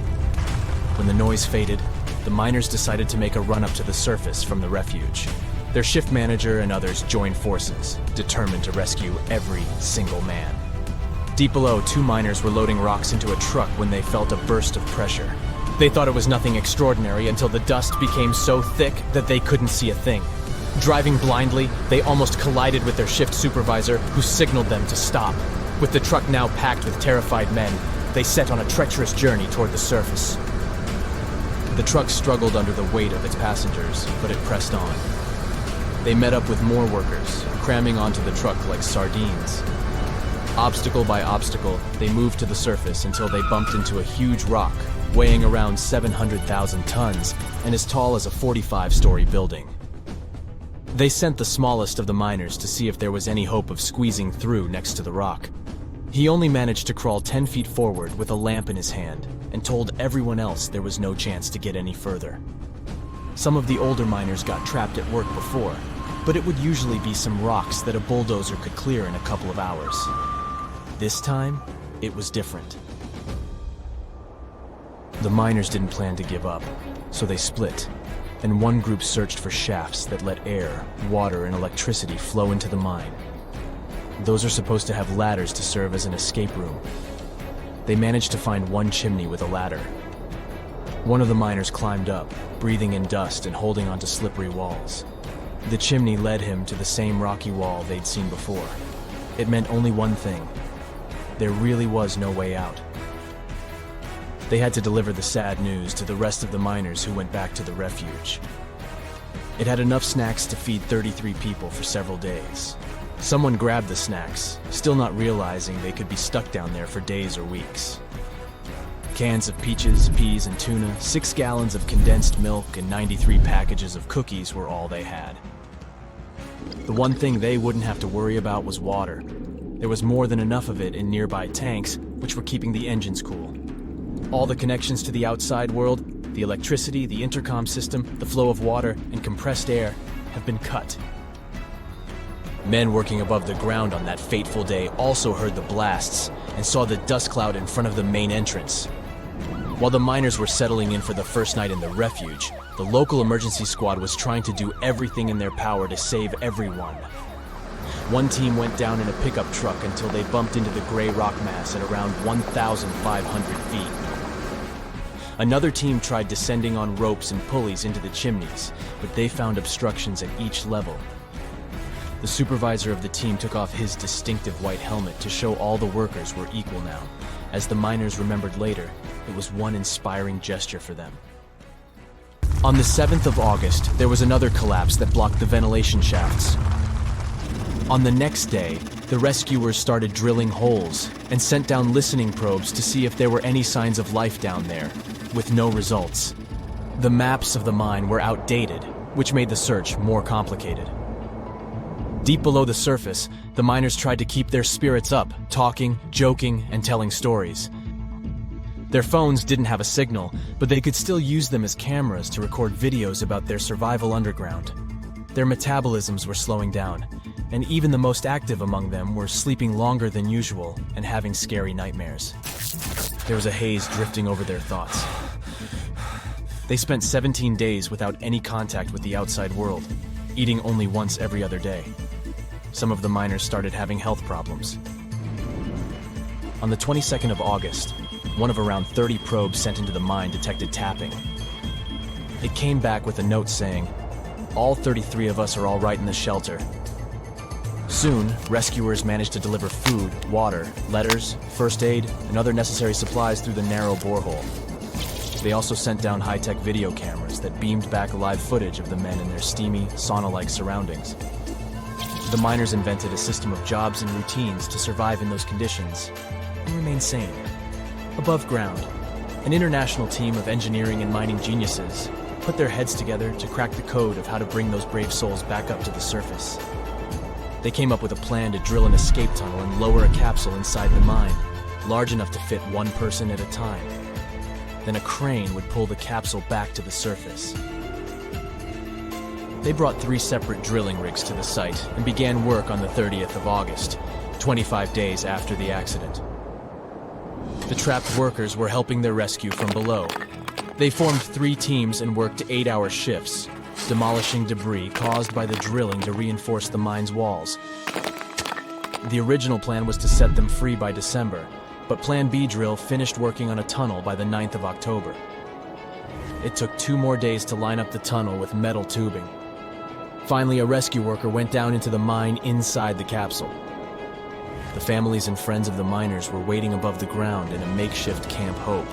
When the noise faded, the miners decided to make a run up to the surface from the refuge. Their shift manager and others joined forces, determined to rescue every single man. Deep below, 2 miners were loading rocks into a truck when they felt a burst of pressure. They thought it was nothing extraordinary until the dust became so thick that they couldn't see a thing. Driving blindly, they almost collided with their shift supervisor, who signaled them to stop. With the truck now packed with terrified men, they set on a treacherous journey toward the surface. The truck struggled under the weight of its passengers, but it pressed on. They met up with more workers, cramming onto the truck like sardines. Obstacle by obstacle, they moved to the surface until they bumped into a huge rock, weighing around 700,000 tons and as tall as a 45-story building. They sent the smallest of the miners to see if there was any hope of squeezing through next to the rock. He only managed to crawl 10 feet forward with a lamp in his hand and told everyone else there was no chance to get any further. Some of the older miners got trapped at work before, but it would usually be some rocks that a bulldozer could clear in a couple of hours. This time, it was different. The miners didn't plan to give up, so they split, and one group searched for shafts that let air, water, and electricity flow into the mine. Those are supposed to have ladders to serve as an escape room. They managed to find one chimney with a ladder. One of the miners climbed up, breathing in dust and holding onto slippery walls. The chimney led him to the same rocky wall they'd seen before. It meant only one thing. There really was no way out. They had to deliver the sad news to the rest of the miners who went back to the refuge. It had enough snacks to feed 33 people for several days. Someone grabbed the snacks, still not realizing they could be stuck down there for days or weeks. Cans of peaches, peas, and tuna, 6 gallons of condensed milk, and 93 packages of cookies were all they had. The one thing they wouldn't have to worry about was water. There was more than enough of it in nearby tanks, which were keeping the engines cool. All the connections to the outside world, the electricity, the intercom system, the flow of water, and compressed air have been cut. Men working above the ground on that fateful day also heard the blasts and saw the dust cloud in front of the main entrance. While the miners were settling in for the first night in the refuge, the local emergency squad was trying to do everything in their power to save everyone. One team went down in a pickup truck until they bumped into the gray rock mass at around 1,500 feet. Another team tried descending on ropes and pulleys into the chimneys, but they found obstructions at each level. The supervisor of the team took off his distinctive white helmet to show all the workers were equal now. As the miners remembered later, it was one inspiring gesture for them. On the 7th of August, there was another collapse that blocked the ventilation shafts. On the next day, The rescuers started drilling holes and sent down listening probes to see if there were any signs of life down there, with no results. The maps of the mine were outdated, which made the search more complicated. Deep below the surface, the miners tried to keep their spirits up, talking, joking, and telling stories. Their phones didn't have a signal, but they could still use them as cameras to record videos about their survival underground. Their metabolisms were slowing down, and even the most active among them were sleeping longer than usual and having scary nightmares. There was a haze drifting over their thoughts. They spent 17 days without any contact with the outside world, eating only once every other day. Some of the miners started having health problems. On the 22nd of August, one of around 30 probes sent into the mine detected tapping. It came back with a note saying, "All 33 of us are all right in the shelter." Soon, rescuers managed to deliver food, water, letters, first aid, and other necessary supplies through the narrow borehole. They also sent down high-tech video cameras that beamed back live footage of the men in their steamy, sauna-like surroundings. The miners invented a system of jobs and routines to survive in those conditions and remain sane. Above ground, an international team of engineering and mining geniuses put their heads together to crack the code of how to bring those brave souls back up to the surface. They came up with a plan to drill an escape tunnel and lower a capsule inside the mine, large enough to fit one person at a time. Then a crane would pull the capsule back to the surface. They brought 3 separate drilling rigs to the site and began work on the 30th of August, 25 days after the accident. The trapped workers were helping their rescue from below. They formed 3 teams and worked 8-hour shifts, demolishing debris caused by the drilling to reinforce the mine's walls. The original plan was to set them free by December, but Plan B drill finished working on a tunnel by the 9th of October. It took 2 more days to line up the tunnel with metal tubing. Finally, a rescue worker went down into the mine inside the capsule. The families and friends of the miners were waiting above the ground in a makeshift Camp Hope.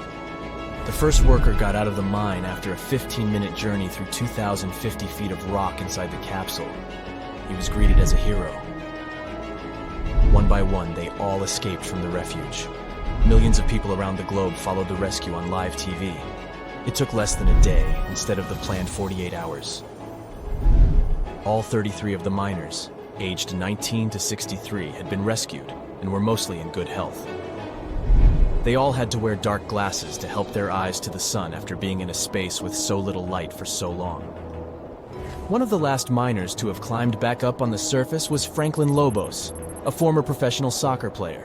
The first worker got out of the mine after a 15-minute journey through 2,050 feet of rock inside the capsule. He was greeted as a hero. One by one, they all escaped from the refuge. Millions of people around the globe followed the rescue on live TV. It took less than a day instead of the planned 48 hours. All 33 of the miners, aged 19 to 63, had been rescued and were mostly in good health. They all had to wear dark glasses to help their eyes to the sun after being in a space with so little light for so long. One of the last miners to have climbed back up on the surface was Franklin Lobos, a former professional soccer player.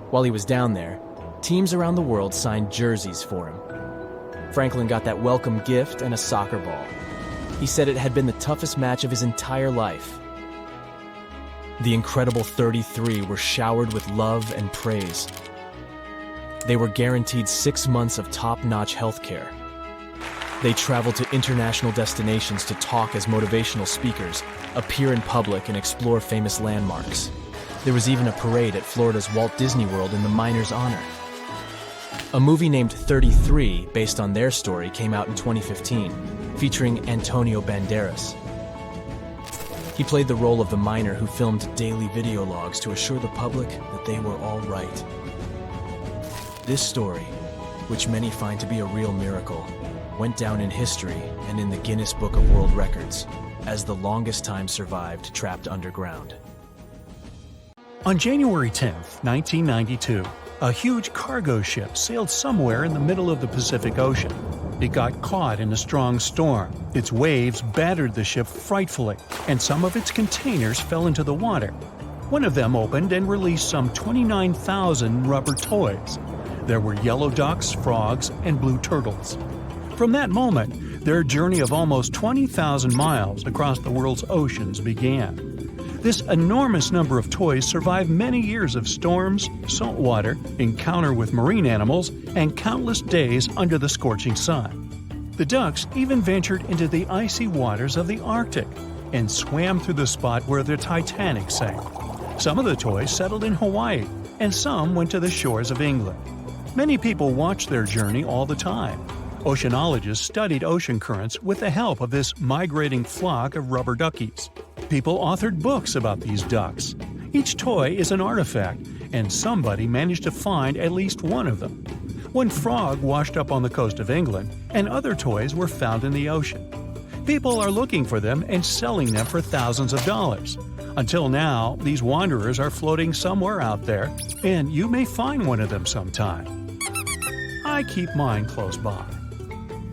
While he was down there, teams around the world signed jerseys for him. Franklin got that welcome gift and a soccer ball. He said it had been the toughest match of his entire life. The incredible 33 were showered with love and praise. They were guaranteed 6 months of top-notch health care. They traveled to international destinations to talk as motivational speakers, appear in public, and explore famous landmarks. There was even a parade at Florida's Walt Disney World in the miners' honor. A movie named 33, based on their story, came out in 2015, featuring Antonio Banderas. He played the role of the miner who filmed daily video logs to assure the public that they were all right. This story, which many find to be a real miracle, went down in history and in the Guinness Book of World Records as the longest time survived trapped underground. On January 10, 1992, a huge cargo ship sailed somewhere in the middle of the Pacific Ocean. It got caught in a strong storm. Its waves battered the ship frightfully, and some of its containers fell into the water. One of them opened and released some 29,000 rubber toys. There were yellow ducks, frogs, and blue turtles. From that moment, their journey of almost 20,000 miles across the world's oceans began. This enormous number of toys survived many years of storms, salt water, encounter with marine animals, and countless days under the scorching sun. The ducks even ventured into the icy waters of the Arctic and swam through the spot where the Titanic sank. Some of the toys settled in Hawaii, and some went to the shores of England. Many people watched their journey all the time. Oceanologists studied ocean currents with the help of this migrating flock of rubber duckies. People authored books about these ducks. Each toy is an artifact, and somebody managed to find at least one of them. One frog washed up on the coast of England, and other toys were found in the ocean. People are looking for them and selling them for thousands of dollars. Until now, these wanderers are floating somewhere out there, and you may find one of them sometime. I keep mine close by.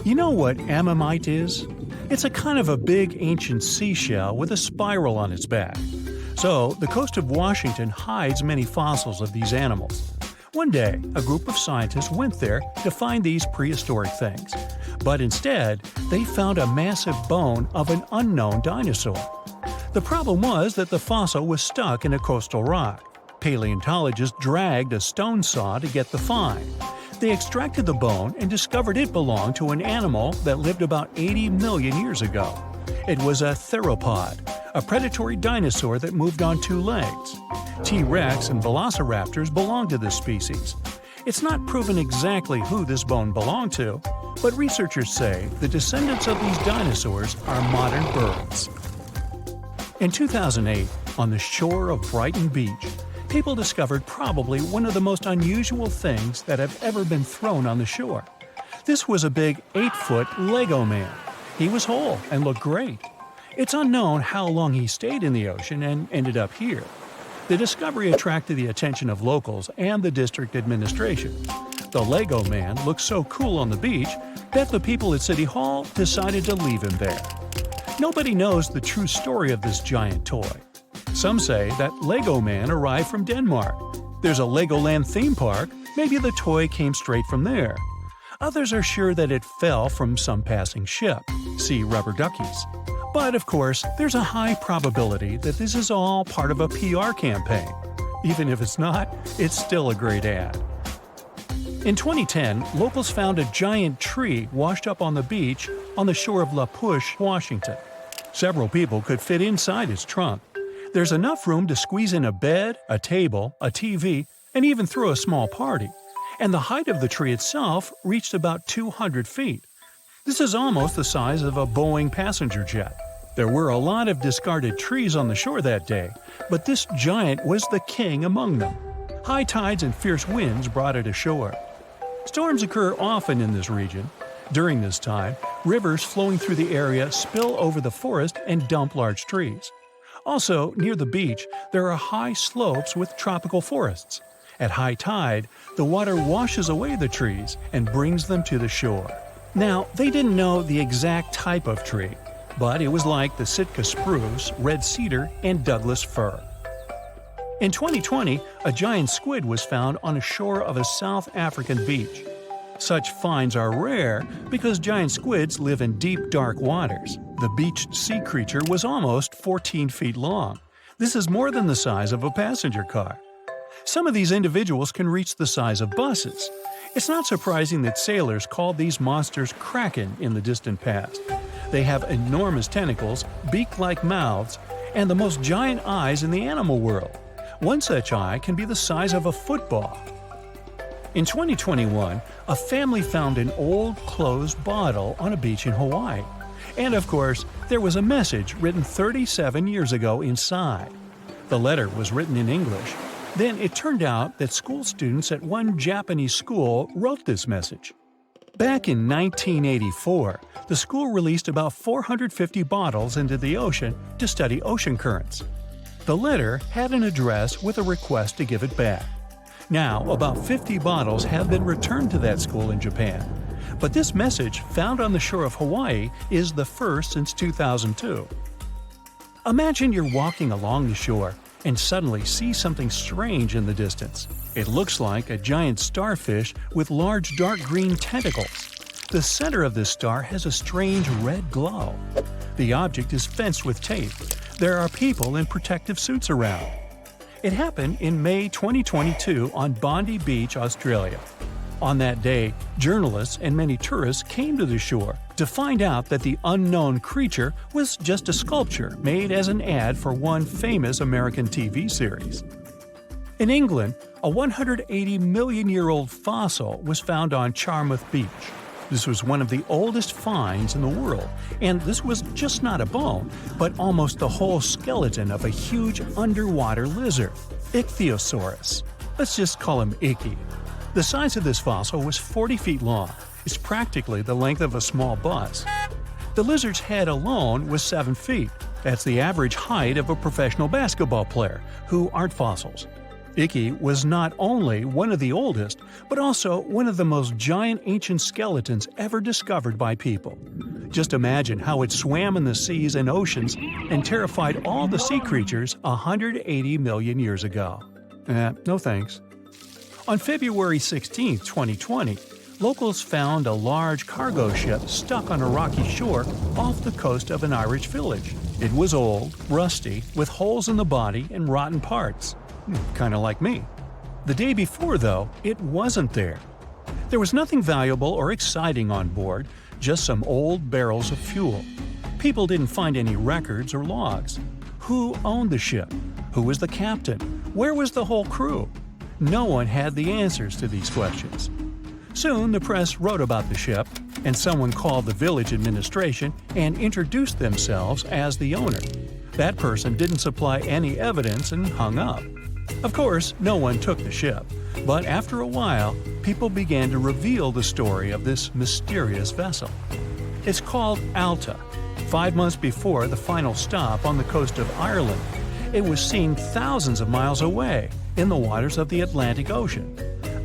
You know what ammonite is? It's a kind of a big ancient seashell with a spiral on its back. So, the coast of Washington hides many fossils of these animals. One day, a group of scientists went there to find these prehistoric things. But instead, they found a massive bone of an unknown dinosaur. The problem was that the fossil was stuck in a coastal rock. Paleontologists dragged a stone saw to get the find. They extracted the bone and discovered it belonged to an animal that lived about 80 million years ago. It was a theropod, a predatory dinosaur that moved on two legs. T-Rex and velociraptors belonged to this species. It's not proven exactly who this bone belonged to, but researchers say the descendants of these dinosaurs are modern birds. In 2008, on the shore of Brighton Beach, people discovered probably one of the most unusual things that have ever been thrown on the shore. This was a big 8-foot Lego man. He was whole and looked great. It's unknown how long he stayed in the ocean and ended up here. The discovery attracted the attention of locals and the district administration. The Lego man looked so cool on the beach that the people at City Hall decided to leave him there. Nobody knows the true story of this giant toy. Some say that Lego man arrived from Denmark. There's a Legoland theme park, maybe the toy came straight from there. Others are sure that it fell from some passing ship, see rubber duckies. But of course, there's a high probability that this is all part of a PR campaign. Even if it's not, it's still a great ad. In 2010, locals found a giant tree washed up on the beach on the shore of La Push, Washington. Several people could fit inside its trunk. There's enough room to squeeze in a bed, a table, a TV, and even throw a small party. And the height of the tree itself reached about 200 feet. This is almost the size of a Boeing passenger jet. There were a lot of discarded trees on the shore that day, but this giant was the king among them. High tides and fierce winds brought it ashore. Storms occur often in this region. During this time, rivers flowing through the area spill over the forest and dump large trees. Also, near the beach, there are high slopes with tropical forests. At high tide, the water washes away the trees and brings them to the shore. Now, they didn't know the exact type of tree, but it was like the Sitka spruce, red cedar, and Douglas fir. In 2020, a giant squid was found on a shore of a South African beach. Such finds are rare because giant squids live in deep, dark waters. The beached sea creature was almost 14 feet long. This is more than the size of a passenger car. Some of these individuals can reach the size of buses. It's not surprising that sailors called these monsters kraken in the distant past. They have enormous tentacles, beak-like mouths, and the most giant eyes in the animal world. One such eye can be the size of a football. In 2021, a family found an old closed bottle on a beach in Hawaii. And of course, there was a message written 37 years ago inside. The letter was written in English. Then it turned out that school students at one Japanese school wrote this message. Back in 1984, the school released about 450 bottles into the ocean to study ocean currents. The letter had an address with a request to give it back. Now, about 50 bottles have been returned to that school in Japan. But this message, found on the shore of Hawaii, is the first since 2002. Imagine you're walking along the shore and suddenly see something strange in the distance. It looks like a giant starfish with large dark green tentacles. The center of this star has a strange red glow. The object is fenced with tape. There are people in protective suits around. It happened in May 2022 on Bondi Beach, Australia. On that day, journalists and many tourists came to the shore to find out that the unknown creature was just a sculpture made as an ad for one famous American TV series. In England, a 180 million-year-old fossil was found on Charmouth Beach. This was one of the oldest finds in the world, and this was just not a bone, but almost the whole skeleton of a huge underwater lizard, Ichthyosaurus. Let's just call him Icky. The size of this fossil was 40 feet long. It's practically the length of a small bus. The lizard's head alone was 7 feet. That's the average height of a professional basketball player, who aren't fossils. Icky was not only one of the oldest, but also one of the most giant ancient skeletons ever discovered by people. Just imagine how it swam in the seas and oceans and terrified all the sea creatures 180 million years ago. No thanks. On February 16, 2020, locals found a large cargo ship stuck on a rocky shore off the coast of an Irish village. It was old, rusty, with holes in the body and rotten parts. Kinda like me. The day before, though, it wasn't there. There was nothing valuable or exciting on board, just some old barrels of fuel. People didn't find any records or logs. Who owned the ship? Who was the captain? Where was the whole crew? No one had the answers to these questions. Soon, the press wrote about the ship, and someone called the village administration and introduced themselves as the owner. That person didn't supply any evidence and hung up. Of course, no one took the ship, but after a while, people began to reveal the story of this mysterious vessel. It's called Alta. 5 months before the final stop on the coast of Ireland, it was seen thousands of miles away in the waters of the Atlantic Ocean.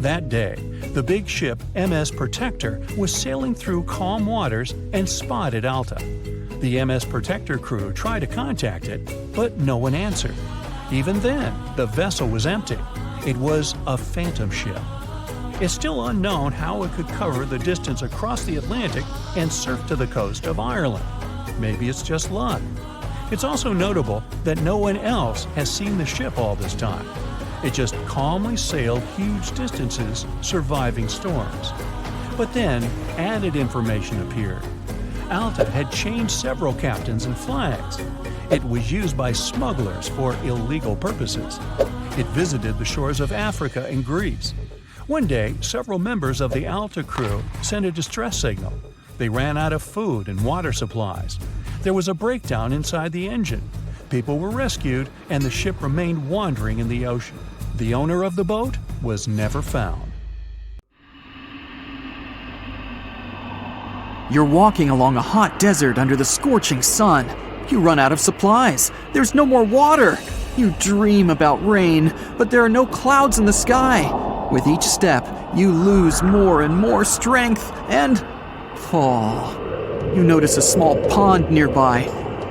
That day, the big ship MS Protector was sailing through calm waters and spotted Alta. The MS Protector crew tried to contact it, but no one answered. Even then, the vessel was empty. It was a phantom ship. It's still unknown how it could cover the distance across the Atlantic and surf to the coast of Ireland. Maybe it's just luck. It's also notable that no one else has seen the ship all this time. It just calmly sailed huge distances, surviving storms. But then, added information appeared. Alta had changed several captains and flags. It was used by smugglers for illegal purposes. It visited the shores of Africa and Greece. One day, several members of the Alta crew sent a distress signal. They ran out of food and water supplies. There was a breakdown inside the engine. People were rescued, and the ship remained wandering in the ocean. The owner of the boat was never found. You're walking along a hot desert under the scorching sun. You run out of supplies. There's no more water. You dream about rain, but there are no clouds in the sky. With each step, you lose more and more strength and fall. You notice a small pond nearby.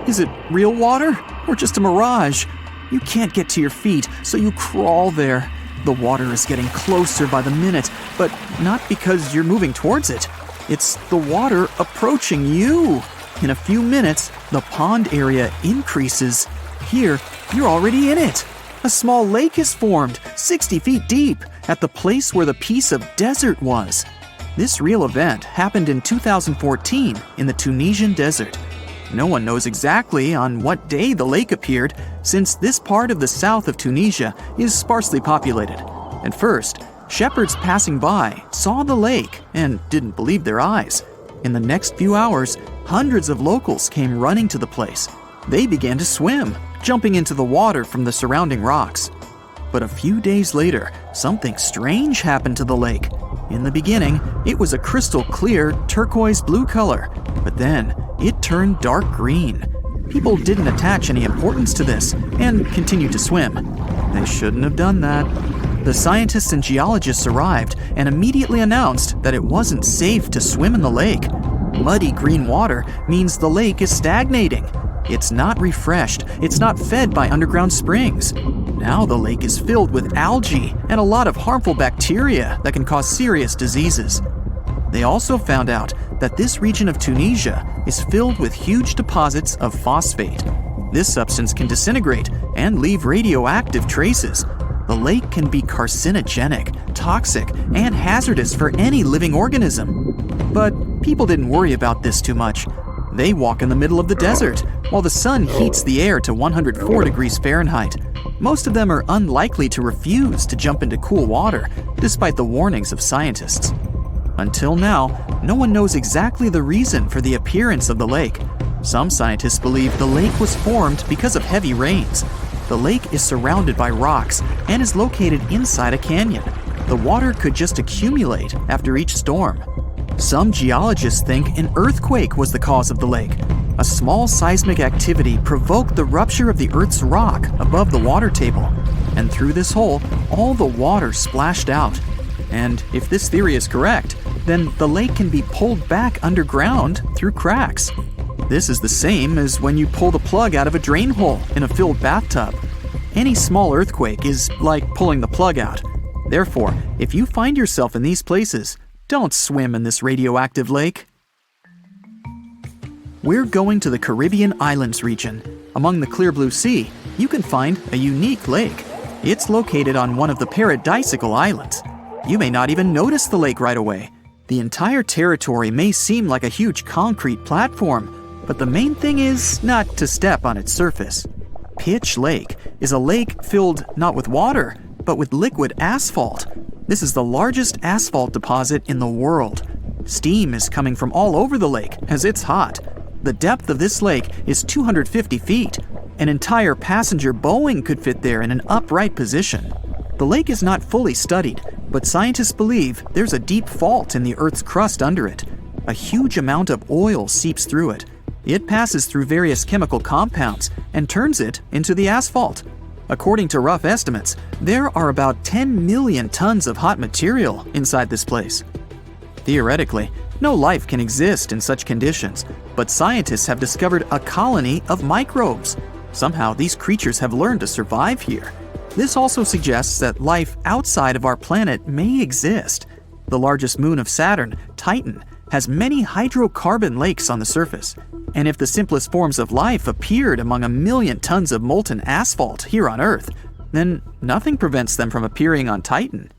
Is it real water or just a mirage? You can't get to your feet, so you crawl there. The water is getting closer by the minute, but not because you're moving towards it. It's the water approaching you. In a few minutes, the pond area increases. Here, you're already in it. A small lake is formed, 60 feet deep, at the place where the piece of desert was. This real event happened in 2014 in the Tunisian desert. No one knows exactly on what day the lake appeared, since this part of the south of Tunisia is sparsely populated. At first, shepherds passing by saw the lake and didn't believe their eyes. In the next few hours, hundreds of locals came running to the place. They began to swim, jumping into the water from the surrounding rocks. But a few days later, something strange happened to the lake. In the beginning, it was a crystal clear turquoise blue color, but then it turned dark green. People didn't attach any importance to this and continued to swim. They shouldn't have done that. The scientists and geologists arrived and immediately announced that it wasn't safe to swim in the lake. Muddy green water means the lake is stagnating. It's not refreshed, it's not fed by underground springs. Now the lake is filled with algae and a lot of harmful bacteria that can cause serious diseases. They also found out that this region of Tunisia is filled with huge deposits of phosphate. This substance can disintegrate and leave radioactive traces. The lake can be carcinogenic, toxic, and hazardous for any living organism. But people didn't worry about this too much. They walk in the middle of the desert, while the sun heats the air to 104 degrees Fahrenheit. Most of them are unlikely to refuse to jump into cool water, despite the warnings of scientists. Until now, no one knows exactly the reason for the appearance of the lake. Some scientists believe the lake was formed because of heavy rains. The lake is surrounded by rocks and is located inside a canyon. The water could just accumulate after each storm. Some geologists think an earthquake was the cause of the lake. A small seismic activity provoked the rupture of the Earth's rock above the water table, and through this hole, all the water splashed out. And if this theory is correct, then the lake can be pulled back underground through cracks. This is the same as when you pull the plug out of a drain hole in a filled bathtub. Any small earthquake is like pulling the plug out. Therefore, if you find yourself in these places, don't swim in this radioactive lake. We're going to the Caribbean Islands region. Among the clear blue sea, you can find a unique lake. It's located on one of the paradisical islands. You may not even notice the lake right away. The entire territory may seem like a huge concrete platform, but the main thing is not to step on its surface. Pitch Lake is a lake filled not with water, but with liquid asphalt. This is the largest asphalt deposit in the world. Steam is coming from all over the lake as it's hot. The depth of this lake is 250 feet. An entire passenger Boeing could fit there in an upright position. The lake is not fully studied, but scientists believe there's a deep fault in the Earth's crust under it. A huge amount of oil seeps through it. It passes through various chemical compounds and turns it into the asphalt. According to rough estimates, there are about 10 million tons of hot material inside this place. Theoretically, no life can exist in such conditions, but scientists have discovered a colony of microbes. Somehow, these creatures have learned to survive here. This also suggests that life outside of our planet may exist. The largest moon of Saturn, Titan, has many hydrocarbon lakes on the surface. And if the simplest forms of life appeared among 1 million tons of molten asphalt here on Earth, then nothing prevents them from appearing on Titan.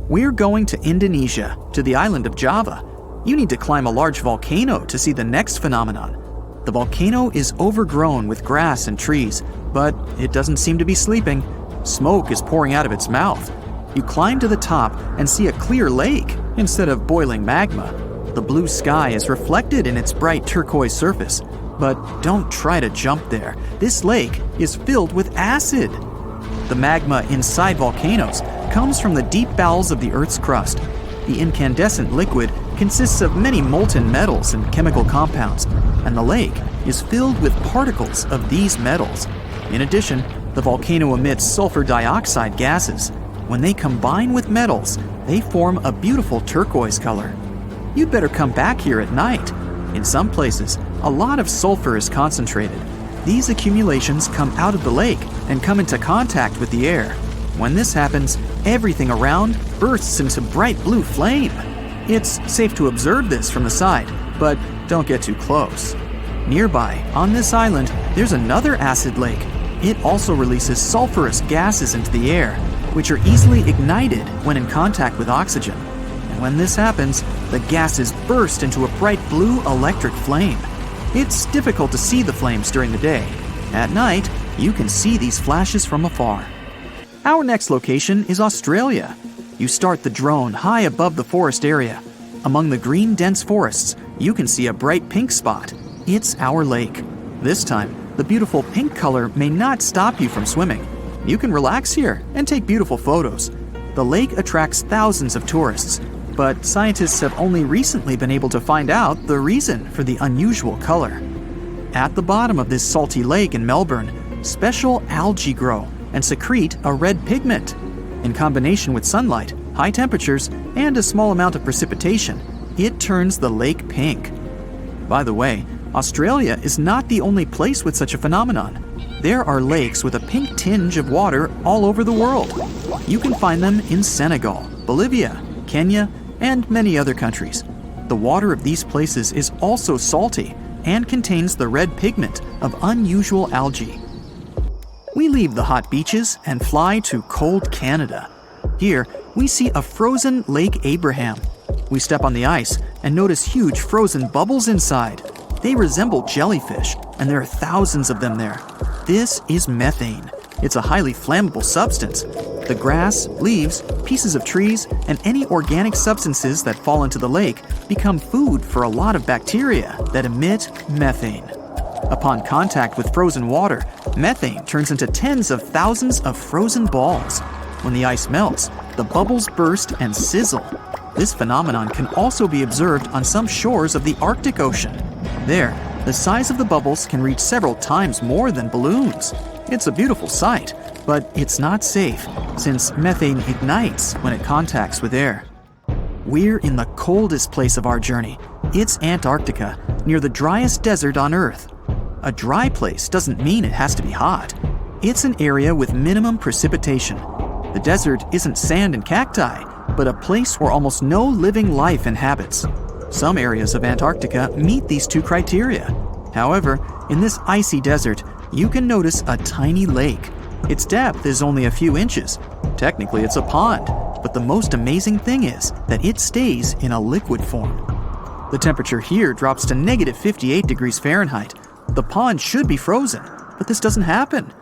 We're going to Indonesia, to the island of Java. You need to climb a large volcano to see the next phenomenon. The volcano is overgrown with grass and trees, but it doesn't seem to be sleeping. Smoke is pouring out of its mouth. You climb to the top and see a clear lake instead of boiling magma. The blue sky is reflected in its bright turquoise surface. But don't try to jump there. This lake is filled with acid. The magma inside volcanoes comes from the deep bowels of the Earth's crust. The incandescent liquid consists of many molten metals and chemical compounds, and the lake is filled with particles of these metals. In addition, the volcano emits sulfur dioxide gases. When they combine with metals, they form a beautiful turquoise color. You'd better come back here at night. In some places, a lot of sulfur is concentrated. These accumulations come out of the lake and come into contact with the air. When this happens, everything around bursts into bright blue flame. It's safe to observe this from the side, but don't get too close. Nearby, on this island, there's another acid lake. It also releases sulfurous gases into the air, which are easily ignited when in contact with oxygen. And when this happens, the gases burst into a bright blue electric flame. It's difficult to see the flames during the day. At night, you can see these flashes from afar. Our next location is Australia. You start the drone high above the forest area. Among the green dense forests, you can see a bright pink spot. It's our lake. This time, the beautiful pink color may not stop you from swimming. You can relax here and take beautiful photos. The lake attracts thousands of tourists, but scientists have only recently been able to find out the reason for the unusual color. At the bottom of this salty lake in Melbourne, special algae grow and secrete a red pigment. In combination with sunlight, high temperatures, and a small amount of precipitation, it turns the lake pink. By the way, Australia is not the only place with such a phenomenon. There are lakes with a pink tinge of water all over the world. You can find them in Senegal, Bolivia, Kenya, and many other countries. The water of these places is also salty and contains the red pigment of unusual algae. We leave the hot beaches and fly to cold Canada. Here, we see a frozen Lake Abraham. We step on the ice and notice huge frozen bubbles inside. They resemble jellyfish, and there are thousands of them there. This is methane. It's a highly flammable substance. The grass, leaves, pieces of trees, and any organic substances that fall into the lake become food for a lot of bacteria that emit methane. Upon contact with frozen water, methane turns into tens of thousands of frozen balls. When the ice melts, the bubbles burst and sizzle. This phenomenon can also be observed on some shores of the Arctic Ocean. There, the size of the bubbles can reach several times more than balloons. It's a beautiful sight, but it's not safe, since methane ignites when it contacts with air. We're in the coldest place of our journey. It's Antarctica, near the driest desert on Earth. A dry place doesn't mean it has to be hot. It's an area with minimum precipitation. The desert isn't sand and cacti, but a place where almost no living life inhabits. Some areas of Antarctica meet these two criteria. However, in this icy desert, you can notice a tiny lake. Its depth is only a few inches. Technically, it's a pond, but the most amazing thing is that it stays in a liquid form. The temperature here drops to negative 58 degrees Fahrenheit. The pond should be frozen, but this doesn't happen.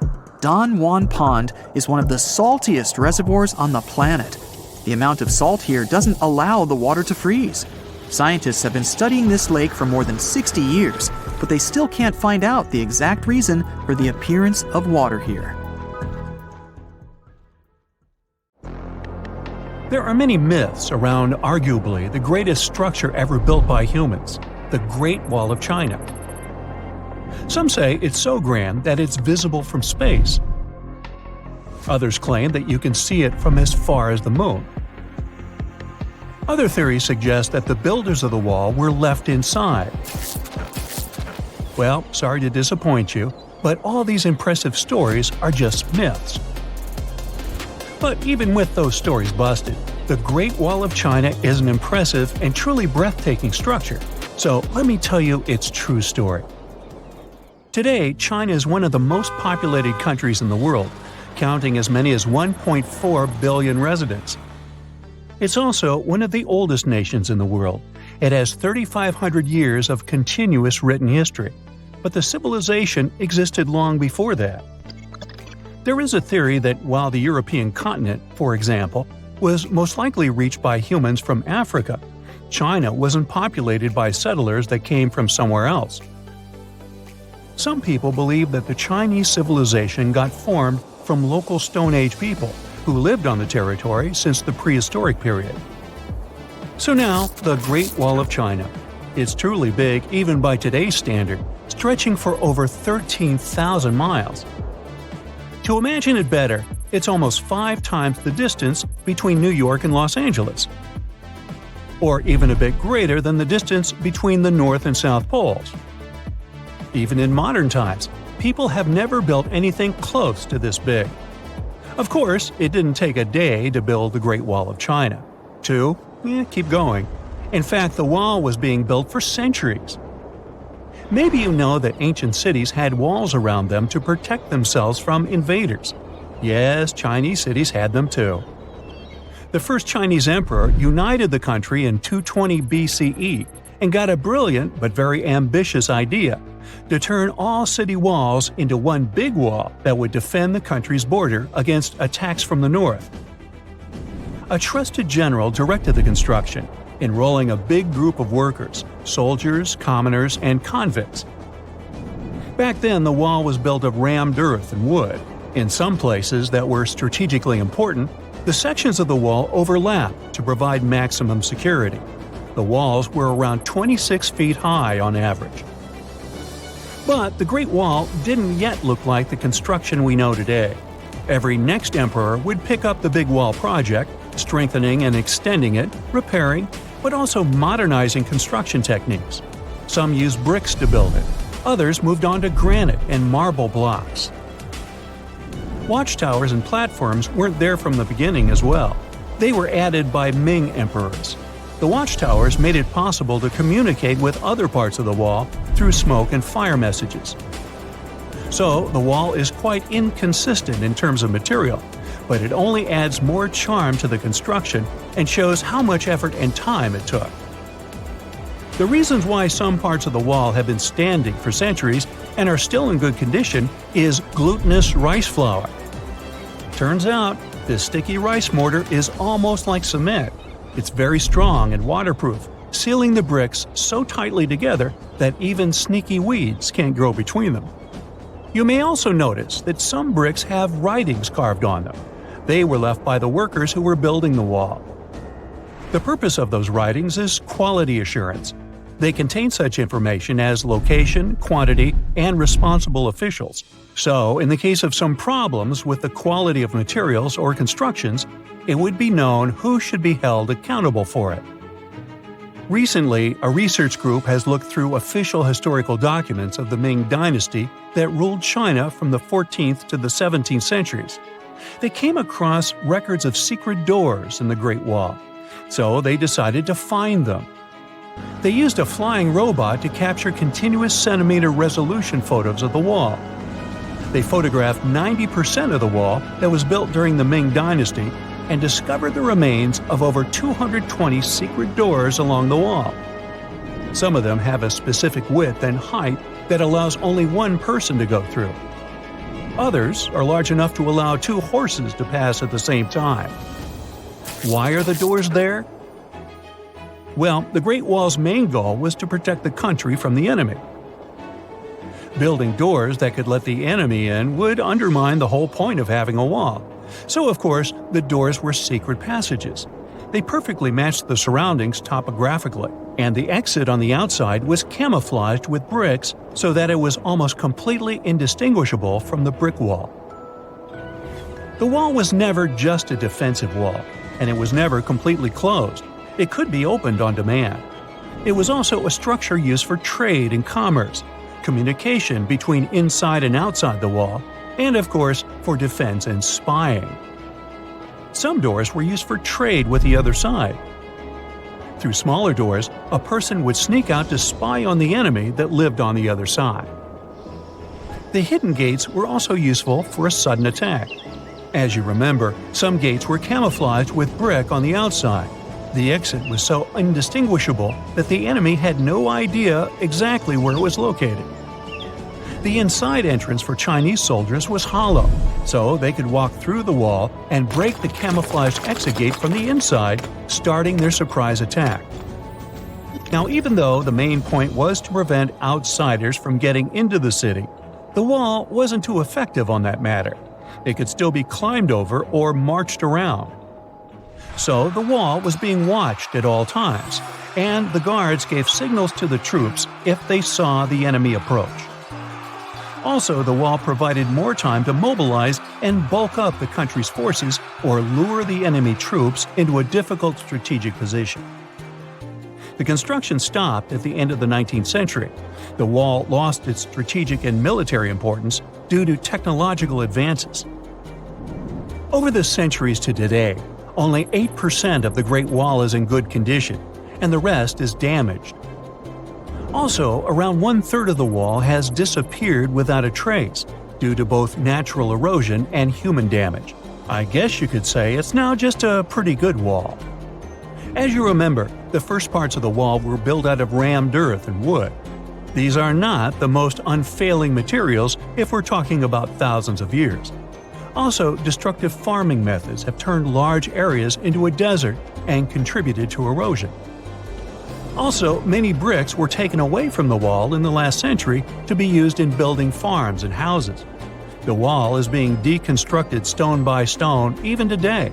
Don Juan Pond is one of the saltiest reservoirs on the planet. The amount of salt here doesn't allow the water to freeze. Scientists have been studying this lake for more than 60 years, but they still can't find out the exact reason for the appearance of water here. There are many myths around arguably the greatest structure ever built by humans, the Great Wall of China. Some say it's so grand that it's visible from space. Others claim that you can see it from as far as the moon. Other theories suggest that the builders of the wall were left inside. Well, sorry to disappoint you, but all these impressive stories are just myths. But even with those stories busted, the Great Wall of China is an impressive and truly breathtaking structure. So let me tell you its true story. Today, China is one of the most populated countries in the world, counting as many as 1.4 billion residents. It's also one of the oldest nations in the world. It has 3,500 years of continuous written history, but the civilization existed long before that. There is a theory that while the European continent, for example, was most likely reached by humans from Africa, China wasn't populated by settlers that came from somewhere else. Some people believe that the Chinese civilization got formed from local Stone Age people who lived on the territory since the prehistoric period. So now, the Great Wall of China. It's truly big even by today's standard, stretching for over 13,000 miles. To imagine it better, it's almost 5 times the distance between New York and Los Angeles. Or even a bit greater than the distance between the North and South Poles. Even in modern times, people have never built anything close to this big. Of course, it didn't take a day to build the Great Wall of China. 2, keep going. In fact, the wall was being built for centuries. Maybe you know that ancient cities had walls around them to protect themselves from invaders. Yes, Chinese cities had them too. The first Chinese emperor united the country in 220 BCE and got a brilliant but very ambitious idea to turn all city walls into one big wall that would defend the country's border against attacks from the north. A trusted general directed the construction, enrolling a big group of workers, soldiers, commoners, and convicts. Back then, the wall was built of rammed earth and wood. In some places that were strategically important, the sections of the wall overlapped to provide maximum security. The walls were around 26 feet high on average. But the Great Wall didn't yet look like the construction we know today. Every next emperor would pick up the big wall project, strengthening and extending it, repairing, but also modernizing construction techniques. Some used bricks to build it, others moved on to granite and marble blocks. Watchtowers and platforms weren't there from the beginning as well. They were added by Ming emperors. The watchtowers made it possible to communicate with other parts of the wall through smoke and fire messages. So, the wall is quite inconsistent in terms of material, but it only adds more charm to the construction and shows how much effort and time it took. The reasons why some parts of the wall have been standing for centuries and are still in good condition is glutinous rice flour. Turns out, This sticky rice mortar is almost like cement. It's very strong and waterproof, sealing the bricks so tightly together that even sneaky weeds can't grow between them. You may also notice that some bricks have writings carved on them. They were left by the workers who were building the wall. The purpose of those writings is quality assurance. They contain such information as location, quantity, and responsible officials. So, in the case of some problems with the quality of materials or constructions, it would be known who should be held accountable for it. Recently, a research group has looked through official historical documents of the Ming Dynasty that ruled China from the 14th to the 17th centuries. They came across records of secret doors in the Great Wall, so they decided to find them. They used a flying robot to capture continuous centimeter resolution photos of the wall. They photographed 90% of the wall that was built during the Ming Dynasty and discovered the remains of over 220 secret doors along the wall. Some of them have a specific width and height that allows only one person to go through. Others are large enough to allow 2 horses to pass at the same time. Why are the doors there? Well, the Great Wall's main goal was to protect the country from the enemy. Building doors that could let the enemy in would undermine the whole point of having a wall. So, of course, the doors were secret passages. They perfectly matched the surroundings topographically, and the exit on the outside was camouflaged with bricks so that it was almost completely indistinguishable from the brick wall. The wall was never just a defensive wall, and it was never completely closed. It could be opened on demand. It was also a structure used for trade and commerce, communication between inside and outside the wall, and of course, for defense and spying. Some doors were used for trade with the other side. Through smaller doors, a person would sneak out to spy on the enemy that lived on the other side. The hidden gates were also useful for a sudden attack. As you remember, some gates were camouflaged with brick on the outside. The exit was so indistinguishable that the enemy had no idea exactly where it was located. The inside entrance for Chinese soldiers was hollow, so they could walk through the wall and break the camouflaged exit gate from the inside, starting their surprise attack. Now, even though the main point was to prevent outsiders from getting into the city, the wall wasn't too effective on that matter. It could still be climbed over or marched around. So the wall was being watched at all times, and the guards gave signals to the troops if they saw the enemy approach. Also, the wall provided more time to mobilize and bulk up the country's forces or lure the enemy troops into a difficult strategic position. The construction stopped at the end of the 19th century. The wall lost its strategic and military importance due to technological advances. Over the centuries to today, only 8% of the Great Wall is in good condition, and the rest is damaged. Also, around 1/3 of the wall has disappeared without a trace, due to both natural erosion and human damage. I guess you could say it's now just a pretty good wall. As you remember, the first parts of the wall were built out of rammed earth and wood. These are not the most unfailing materials if we're talking about thousands of years. Also, destructive farming methods have turned large areas into a desert and contributed to erosion. Also, many bricks were taken away from the wall in the last century to be used in building farms and houses. The wall is being deconstructed stone by stone even today,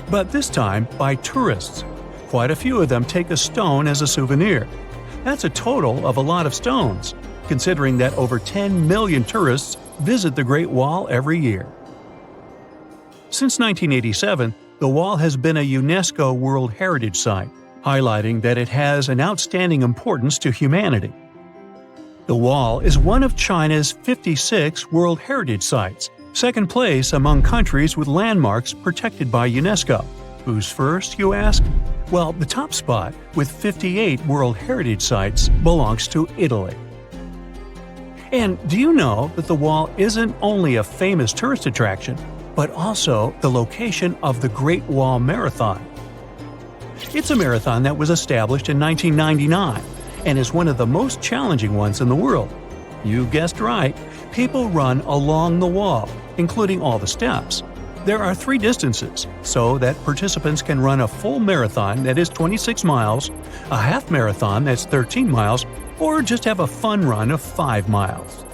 but this time by tourists. Quite a few of them take a stone as a souvenir. That's a total of a lot of stones, considering that over 10 million tourists visit the Great Wall every year. Since 1987, the wall has been a UNESCO World Heritage Site, highlighting that it has an outstanding importance to humanity. The wall is one of China's 56 World Heritage Sites, second place among countries with landmarks protected by UNESCO. Who's first, you ask? Well, the top spot, with 58 World Heritage Sites, belongs to Italy. And do you know that the wall isn't only a famous tourist attraction, but also the location of the Great Wall Marathon? It's a marathon that was established in 1999 and is one of the most challenging ones in the world. You guessed right, people run along the wall, including all the steps. There are 3 distances, so that participants can run a full marathon that is 26 miles, a half marathon that's 13 miles, or just have a fun run of 5 miles.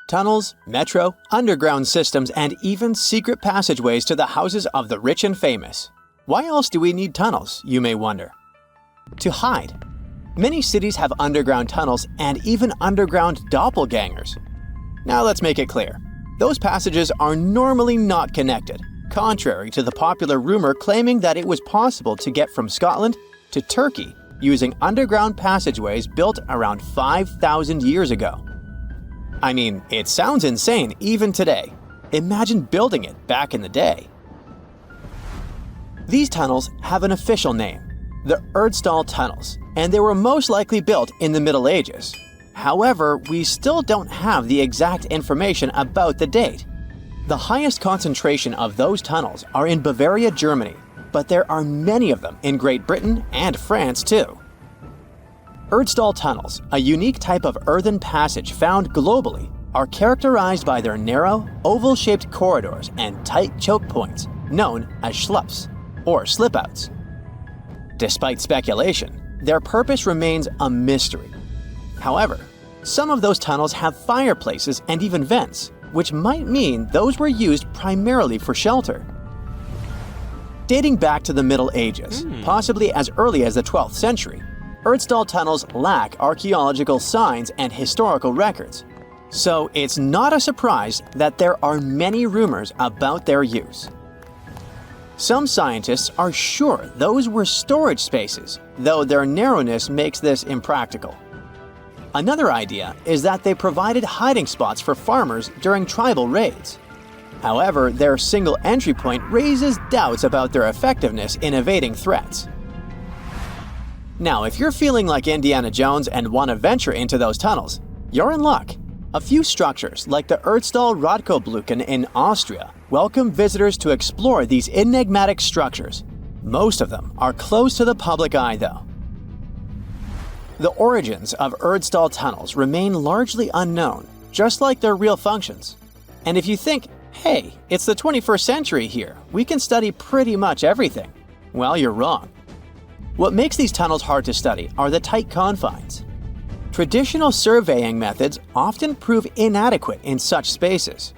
Tunnels, metro, underground systems, and even secret passageways to the houses of the rich and famous. Why else do we need tunnels, you may wonder? To hide. Many cities have underground tunnels and even underground doppelgangers. Now let's make it clear. Those passages are normally not connected, contrary to the popular rumor claiming that it was possible to get from Scotland to Turkey using underground passageways built around 5,000 years ago. I mean, it sounds insane even today. Imagine building it back in the day. These tunnels have an official name, the Erdstall Tunnels, and they were most likely built in the Middle Ages. However, we still don't have the exact information about the date. The highest concentration of those tunnels are in Bavaria, Germany, but there are many of them in Great Britain and France too. Erdstall tunnels, a unique type of earthen passage found globally, are characterized by their narrow, oval-shaped corridors and tight choke points, known as schlups, or slip-outs. Despite speculation, their purpose remains a mystery. However, some of those tunnels have fireplaces and even vents, which might mean those were used primarily for shelter. Dating back to the Middle Ages, possibly as early as the 12th century, Erdstall tunnels lack archaeological signs and historical records. So it's not a surprise that there are many rumors about their use. Some scientists are sure those were storage spaces, though their narrowness makes this impractical. Another idea is that they provided hiding spots for farmers during tribal raids. However, their single entry point raises doubts about their effectiveness in evading threats. Now, if you're feeling like Indiana Jones and want to venture into those tunnels, you're in luck. A few structures, like the Erdstall Radkobluken in Austria, welcome visitors to explore these enigmatic structures. Most of them are closed to the public eye, though. The origins of Erdstall tunnels remain largely unknown, just like their real functions. And if you think, hey, it's the 21st century here, we can study pretty much everything, well, you're wrong. What makes these tunnels hard to study are the tight confines. Traditional surveying methods often prove inadequate in such spaces.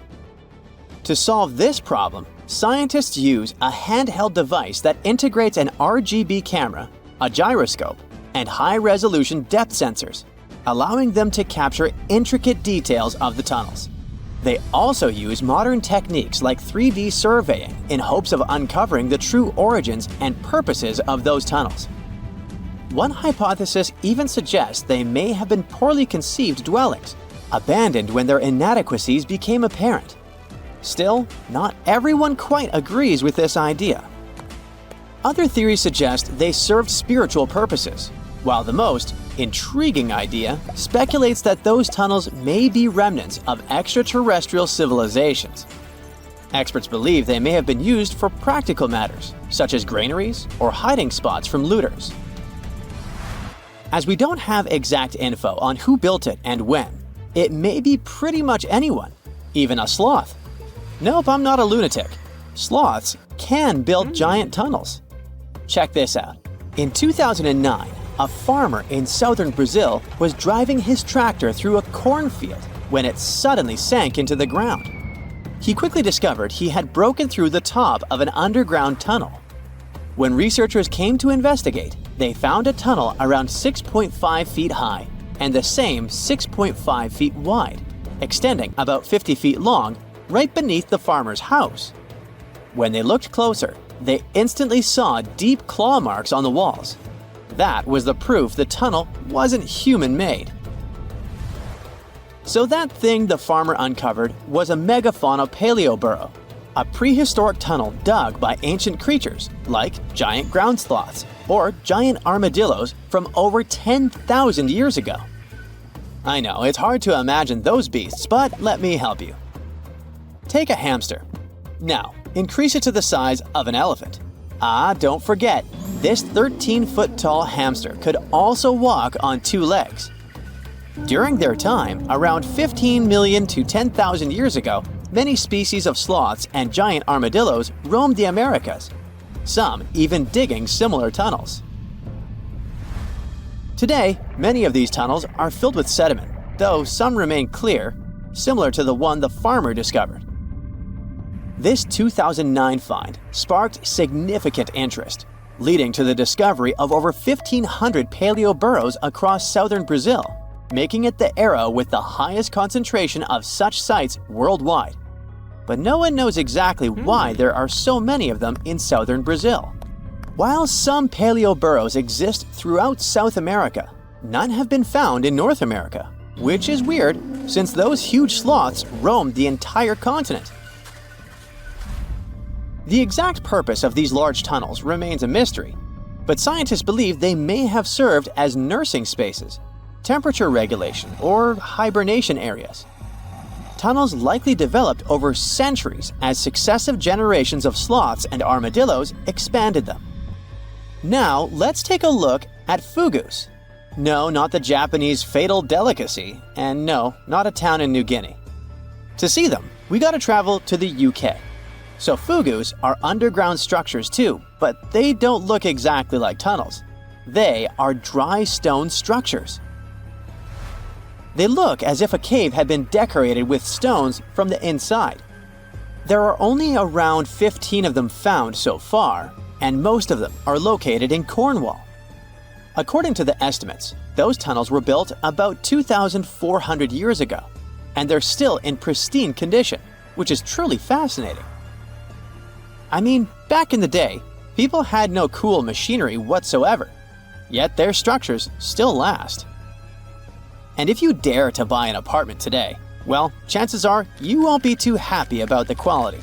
To solve this problem, scientists use a handheld device that integrates an RGB camera, a gyroscope, and high-resolution depth sensors, allowing them to capture intricate details of the tunnels. They also use modern techniques like 3D surveying in hopes of uncovering the true origins and purposes of those tunnels. One hypothesis even suggests they may have been poorly conceived dwellings, abandoned when their inadequacies became apparent. Still, not everyone quite agrees with this idea. Other theories suggest they served spiritual purposes, while the most intriguing idea speculates that those tunnels may be remnants of extraterrestrial civilizations. Experts believe they may have been used for practical matters, such as granaries or hiding spots from looters. As we don't have exact info on who built it and when, it may be pretty much anyone, even a sloth. Nope, I'm not a lunatic. Sloths can build giant tunnels. Check this out. In 2009, a farmer in southern Brazil was driving his tractor through a cornfield when it suddenly sank into the ground. He quickly discovered he had broken through the top of an underground tunnel. When researchers came to investigate, they found a tunnel around 6.5 feet high and the same 6.5 feet wide, extending about 50 feet long right beneath the farmer's house. When they looked closer, they instantly saw deep claw marks on the walls. That was the proof the tunnel wasn't human-made. So that thing the farmer uncovered was a megafauna paleoburrow, a prehistoric tunnel dug by ancient creatures like giant ground sloths or giant armadillos from over 10,000 years ago. I know, it's hard to imagine those beasts, but let me help you. Take a hamster. Now, increase it to the size of an elephant. Don't forget, this 13-foot-tall hamster could also walk on 2 legs. During their time, around 15 million to 10,000 years ago, many species of sloths and giant armadillos roamed the Americas, some even digging similar tunnels. Today, many of these tunnels are filled with sediment, though some remain clear, similar to the one the farmer discovered. This 2009 find sparked significant interest, leading to the discovery of over 1,500 paleo burrows across southern Brazil, making it the area with the highest concentration of such sites worldwide. But no one knows exactly why there are so many of them in southern Brazil. While some paleo burrows exist throughout South America, none have been found in North America, which is weird since those huge sloths roamed the entire continent. The exact purpose of these large tunnels remains a mystery, but scientists believe they may have served as nursing spaces, temperature regulation, or hibernation areas. Tunnels likely developed over centuries as successive generations of sloths and armadillos expanded them. Now, let's take a look at fugus. No, not the Japanese fatal delicacy, and no, not a town in New Guinea. To see them, we gotta travel to the UK. So fugus are underground structures too, but they don't look exactly like tunnels. They are dry stone structures. They look as if a cave had been decorated with stones from the inside. There are only around 15 of them found so far, and most of them are located in Cornwall. According to the estimates, those tunnels were built about 2,400 years ago, and they're still in pristine condition, which is truly fascinating. I mean, back in the day, people had no cool machinery whatsoever, yet their structures still last. And if you dare to buy an apartment today, well, chances are you won't be too happy about the quality.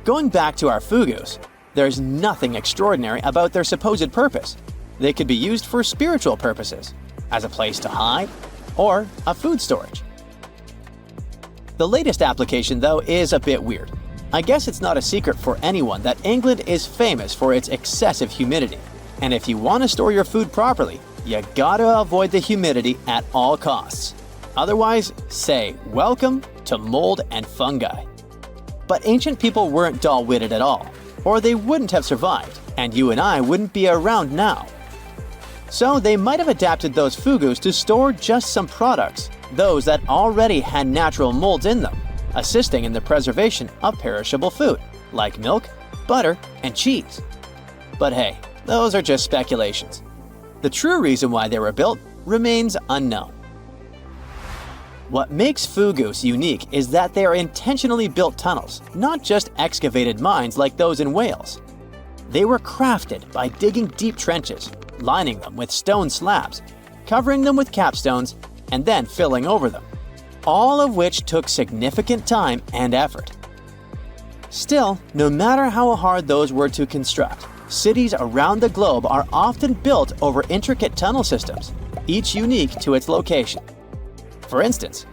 Going back to our fugus, there's nothing extraordinary about their supposed purpose. They could be used for spiritual purposes, as a place to hide, or a food storage. The latest application, though, is a bit weird. I guess it's not a secret for anyone that England is famous for its excessive humidity. And if you want to store your food properly, you gotta avoid the humidity at all costs. Otherwise, say welcome to mold and fungi. But ancient people weren't dull-witted at all, or they wouldn't have survived, and you and I wouldn't be around now. So they might have adapted those fugus to store just some products, those that already had natural molds in them, assisting in the preservation of perishable food, like milk, butter, and cheese. But hey, those are just speculations. The true reason why they were built remains unknown. What makes fugus unique is that they are intentionally built tunnels, not just excavated mines like those in Wales. They were crafted by digging deep trenches, lining them with stone slabs, covering them with capstones, and then filling over them, all of which took significant time and effort. Still, no matter how hard those were to construct, cities around the globe are often built over intricate tunnel systems, each unique to its location. For instance,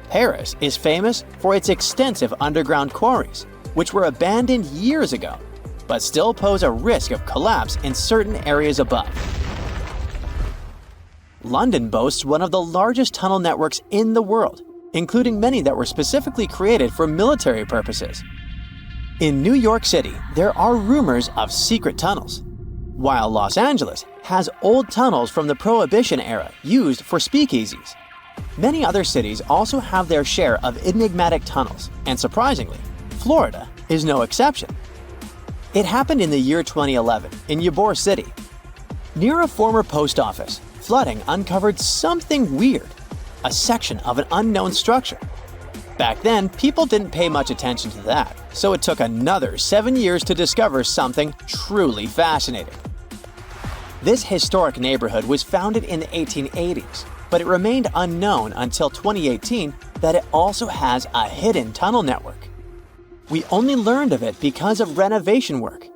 Paris is famous for its extensive underground quarries, which were abandoned years ago, but still pose a risk of collapse in certain areas above. London boasts one of the largest tunnel networks in the world, including many that were specifically created for military purposes. In New York City, there are rumors of secret tunnels, while Los Angeles has old tunnels from the Prohibition era used for speakeasies. Many other cities also have their share of enigmatic tunnels, and surprisingly, Florida is no exception. It happened in the year 2011 in Ybor City. Near a former post office, flooding uncovered something weird, a section of an unknown structure. Back then, people didn't pay much attention to that, so it took another 7 years to discover something truly fascinating. This historic neighborhood was founded in the 1880s, but it remained unknown until 2018 that it also has a hidden tunnel network. We only learned of it because of renovation work.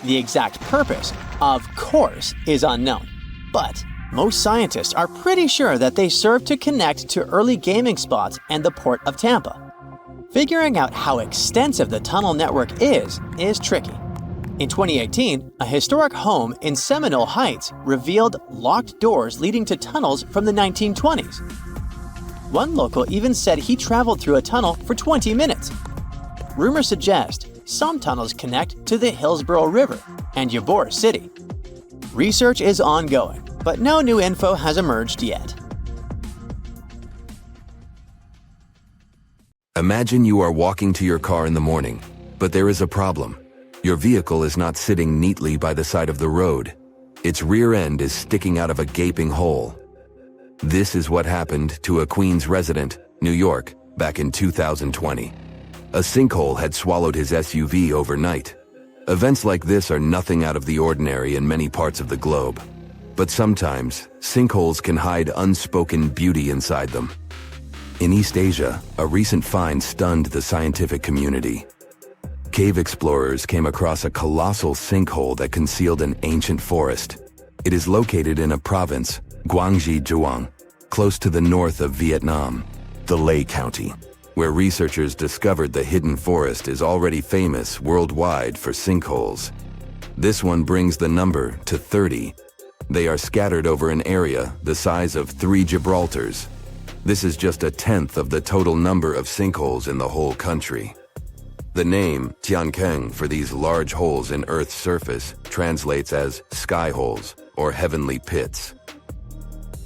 The exact purpose, of course, is unknown, but most scientists are pretty sure that they serve to connect to early gaming spots and the port of Tampa. Figuring out how extensive the tunnel network is tricky. In 2018, a historic home in Seminole Heights revealed locked doors leading to tunnels from the 1920s. One local even said he traveled through a tunnel for 20 minutes. Rumors suggest some tunnels connect to the Hillsborough River and Ybor City. Research is ongoing, but no new info has emerged yet. Imagine you are walking to your car in the morning, but there is a problem. Your vehicle is not sitting neatly by the side of the road. Its rear end is sticking out of a gaping hole. This is what happened to a Queens resident, New York, back in 2020. A sinkhole had swallowed his SUV overnight. Events like this are nothing out of the ordinary in many parts of the globe. But sometimes, sinkholes can hide unspoken beauty inside them. In East Asia, a recent find stunned the scientific community. Cave explorers came across a colossal sinkhole that concealed an ancient forest. It is located in a province, Guangxi Zhuang, close to the north of Vietnam, the Lê County, where researchers discovered the hidden forest is already famous worldwide for sinkholes. This one brings the number to 30. They are scattered over an area the size of 3 Gibraltars. This is just a tenth of the total number of sinkholes in the whole country. The name Tiankeng for these large holes in Earth's surface translates as sky holes or heavenly pits.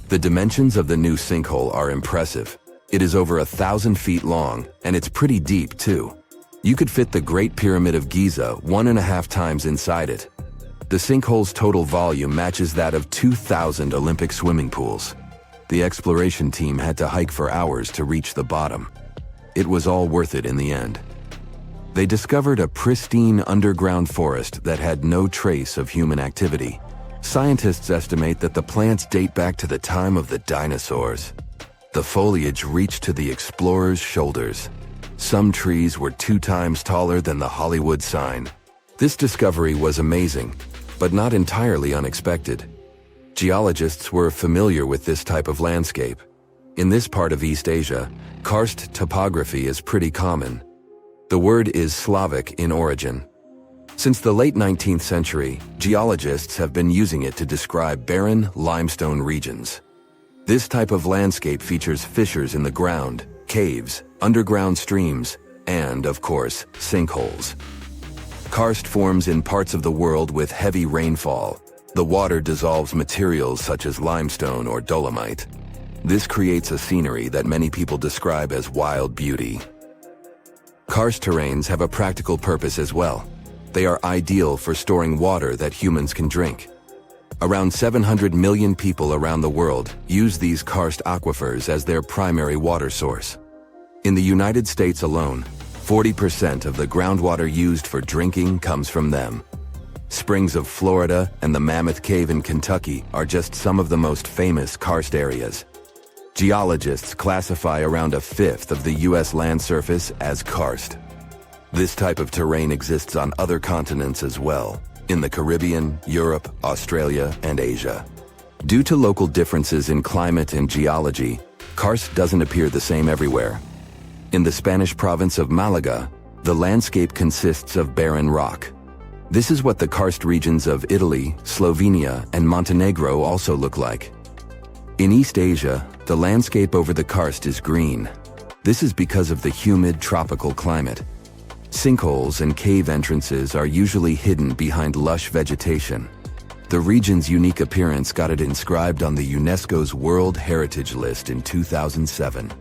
The dimensions of the new sinkhole are impressive. It is over 1,000 feet long, and it's pretty deep too. You could fit the Great Pyramid of Giza 1.5 times inside it. The sinkhole's total volume matches that of 2,000 Olympic swimming pools. The exploration team had to hike for hours to reach the bottom. It was all worth it in the end. They discovered a pristine underground forest that had no trace of human activity. Scientists estimate that the plants date back to the time of the dinosaurs. The foliage reached to the explorers' shoulders. Some trees were 2 times taller than the Hollywood sign. This discovery was amazing, but not entirely unexpected. Geologists were familiar with this type of landscape. In this part of East Asia, karst topography is pretty common. The word is Slavic in origin. Since the late 19th century, geologists have been using it to describe barren limestone regions. This type of landscape features fissures in the ground, caves, underground streams, and, of course, sinkholes. Karst forms in parts of the world with heavy rainfall. The water dissolves materials such as limestone or dolomite. This creates a scenery that many people describe as wild beauty. Karst terrains have a practical purpose as well. They are ideal for storing water that humans can drink. Around 700 million people around the world use these karst aquifers as their primary water source. In the United States alone, 40% of the groundwater used for drinking comes from them. Springs of Florida and the Mammoth Cave in Kentucky are just some of the most famous karst areas. Geologists classify around 1/5 of the U.S. land surface as karst. This type of terrain exists on other continents as well, in the Caribbean, Europe, Australia, and Asia. Due to local differences in climate and geology, karst doesn't appear the same everywhere. In the Spanish province of Malaga, the landscape consists of barren rock. This is what the karst regions of Italy, Slovenia, and Montenegro also look like. In East Asia, the landscape over the karst is green. This is because of the humid tropical climate. Sinkholes and cave entrances are usually hidden behind lush vegetation. The region's unique appearance got it inscribed on the UNESCO's World Heritage List in 2007.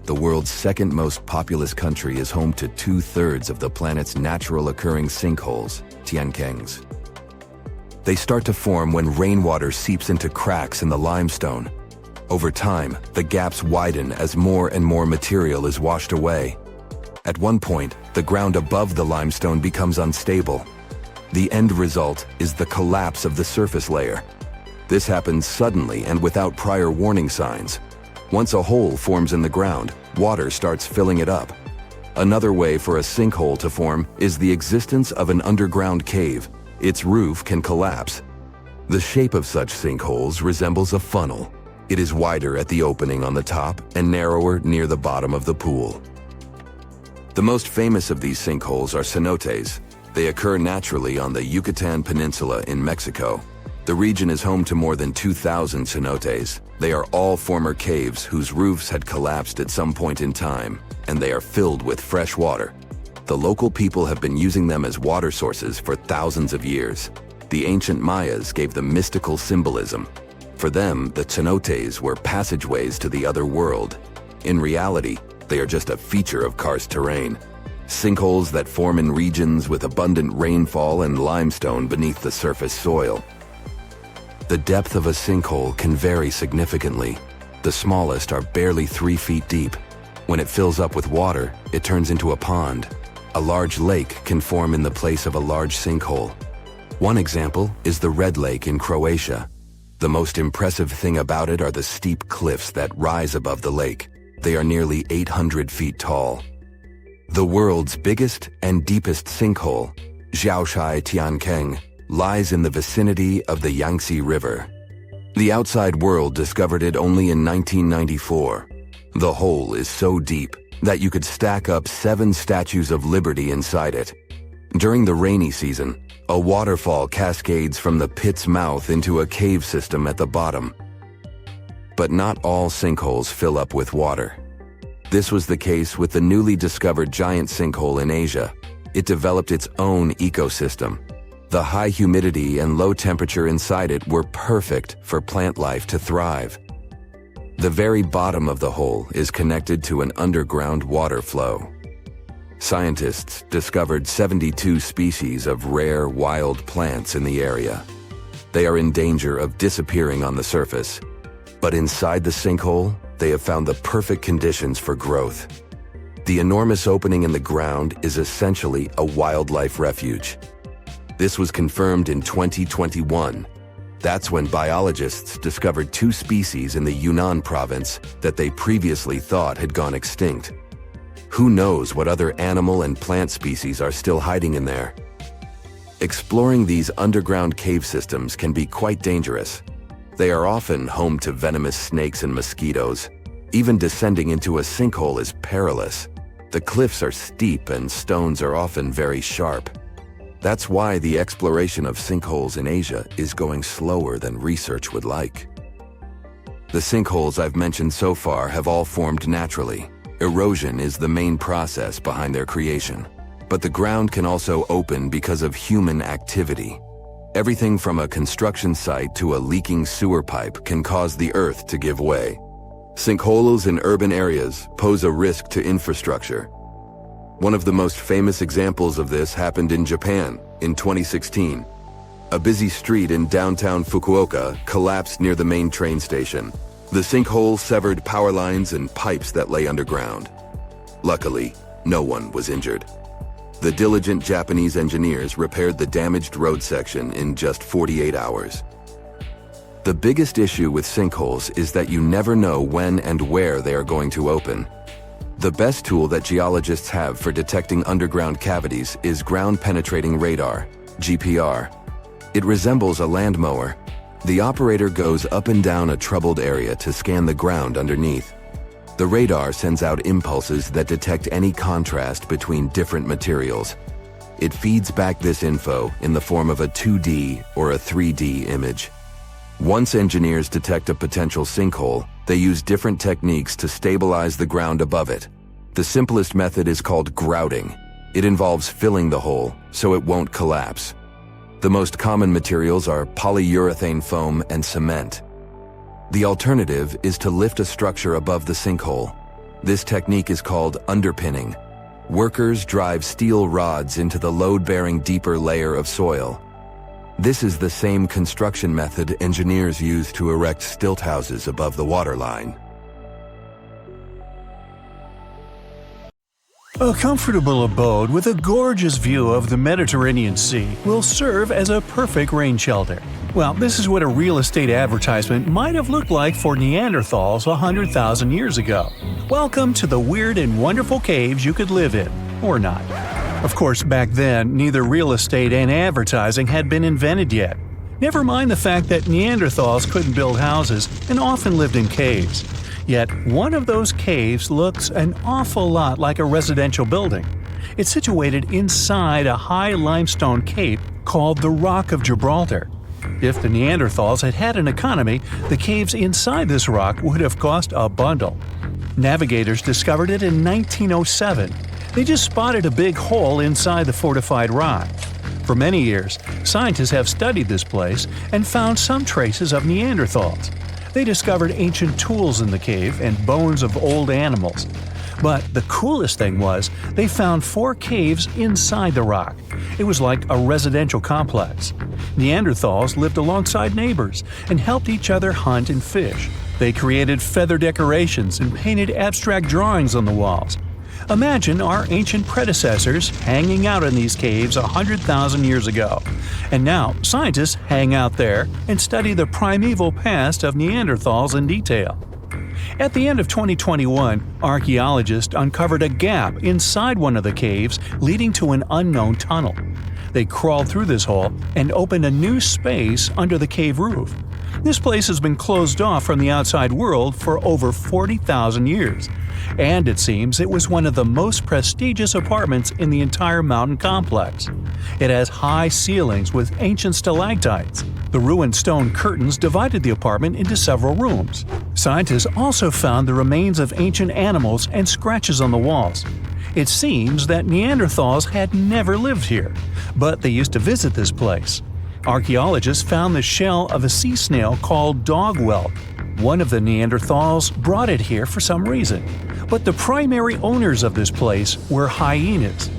The world's second most populous country is home to 2/3 of the planet's natural occurring sinkholes, tiankengs. They start to form when rainwater seeps into cracks in the limestone. Over time, the gaps widen as more and more material is washed away. At one point, the ground above the limestone becomes unstable. The end result is the collapse of the surface layer. This happens suddenly and without prior warning signs. Once a hole forms in the ground, water starts filling it up. Another way for a sinkhole to form is the existence of an underground cave. Its roof can collapse. The shape of such sinkholes resembles a funnel. It is wider at the opening on the top and narrower near the bottom of the pool. The most famous of these sinkholes are cenotes. They occur naturally on the Yucatan Peninsula in Mexico. The region is home to more than 2,000 cenotes. They are all former caves whose roofs had collapsed at some point in time, and they are filled with fresh water. The local people have been using them as water sources for thousands of years. The ancient Mayas gave them mystical symbolism. For them, the cenotes were passageways to the other world. In reality, they are just a feature of karst terrain. Sinkholes that form in regions with abundant rainfall and limestone beneath the surface soil. The depth of a sinkhole can vary significantly. The smallest are barely 3 feet deep. When it fills up with water, it turns into a pond. A large lake can form in the place of a large sinkhole. One example is the Red Lake in Croatia. The most impressive thing about it are the steep cliffs that rise above the lake. They are nearly 800 feet tall. The world's biggest and deepest sinkhole, Xiaoshai Tiankeng, lies in the vicinity of the Yangtze River. The outside world discovered it only in 1994. The hole is so deep that you could stack up 7 statues of liberty inside it. During the rainy season, a waterfall cascades from the pit's mouth into a cave system at the bottom. But not all sinkholes fill up with water. This was the case with the newly discovered giant sinkhole in Asia. It developed its own ecosystem. The high humidity and low temperature inside it were perfect for plant life to thrive. The very bottom of the hole is connected to an underground water flow. Scientists discovered 72 species of rare wild plants in the area. They are in danger of disappearing on the surface, but inside the sinkhole, they have found the perfect conditions for growth. The enormous opening in the ground is essentially a wildlife refuge. This was confirmed in 2021. That's when biologists discovered 2 species in the Yunnan province that they previously thought had gone extinct. Who knows what other animal and plant species are still hiding in there? Exploring these underground cave systems can be quite dangerous. They are often home to venomous snakes and mosquitoes. Even descending into a sinkhole is perilous. The cliffs are steep and stones are often very sharp. That's why the exploration of sinkholes in Asia is going slower than research would like. The sinkholes I've mentioned so far have all formed naturally. Erosion is the main process behind their creation. But the ground can also open because of human activity. Everything from a construction site to a leaking sewer pipe can cause the earth to give way. Sinkholes in urban areas pose a risk to infrastructure. One of the most famous examples of this happened in Japan in 2016. A busy street in downtown Fukuoka collapsed near the main train station. The sinkhole severed power lines and pipes that lay underground. Luckily, no one was injured. The diligent Japanese engineers repaired the damaged road section in just 48 hours. The biggest issue with sinkholes is that you never know when and where they are going to open. The best tool that geologists have for detecting underground cavities is ground-penetrating radar, GPR. It resembles a land mower. The operator goes up and down a troubled area to scan the ground underneath. The radar sends out impulses that detect any contrast between different materials. It feeds back this info in the form of a 2D or a 3D image. Once engineers detect a potential sinkhole, they use different techniques to stabilize the ground above it. The simplest method is called grouting. It involves filling the hole so it won't collapse. The most common materials are polyurethane foam and cement. The alternative is to lift a structure above the sinkhole. This technique is called underpinning. Workers drive steel rods into the load-bearing deeper layer of soil. This is the same construction method engineers use to erect stilt houses above the waterline. A comfortable abode with a gorgeous view of the Mediterranean Sea will serve as a perfect rain shelter. Well, this is what a real estate advertisement might have looked like for Neanderthals 100,000 years ago. Welcome to the weird and wonderful caves you could live in, or not. Of course, back then, neither real estate and advertising had been invented yet. Never mind the fact that Neanderthals couldn't build houses and often lived in caves. Yet, one of those caves looks an awful lot like a residential building. It's situated inside a high limestone cape called the Rock of Gibraltar. If the Neanderthals had had an economy, the caves inside this rock would have cost a bundle. Navigators discovered it in 1907. They just spotted a big hole inside the fortified rock. For many years, scientists have studied this place and found some traces of Neanderthals. They discovered ancient tools in the cave and bones of old animals. But the coolest thing was, they found 4 caves inside the rock. It was like a residential complex. Neanderthals lived alongside neighbors and helped each other hunt and fish. They created feather decorations and painted abstract drawings on the walls. Imagine our ancient predecessors hanging out in these caves 100,000 years ago. And now, scientists hang out there and study the primeval past of Neanderthals in detail. At the end of 2021, archaeologists uncovered a gap inside one of the caves leading to an unknown tunnel. They crawled through this hole and opened a new space under the cave roof. This place has been closed off from the outside world for over 40,000 years. And it seems it was one of the most prestigious apartments in the entire mountain complex. It has high ceilings with ancient stalactites. The ruined stone curtains divided the apartment into several rooms. Scientists also found the remains of ancient animals and scratches on the walls. It seems that Neanderthals had never lived here, but they used to visit this place. Archaeologists found the shell of a sea snail called dog whelk. One of the Neanderthals brought it here for some reason, but the primary owners of this place were hyenas.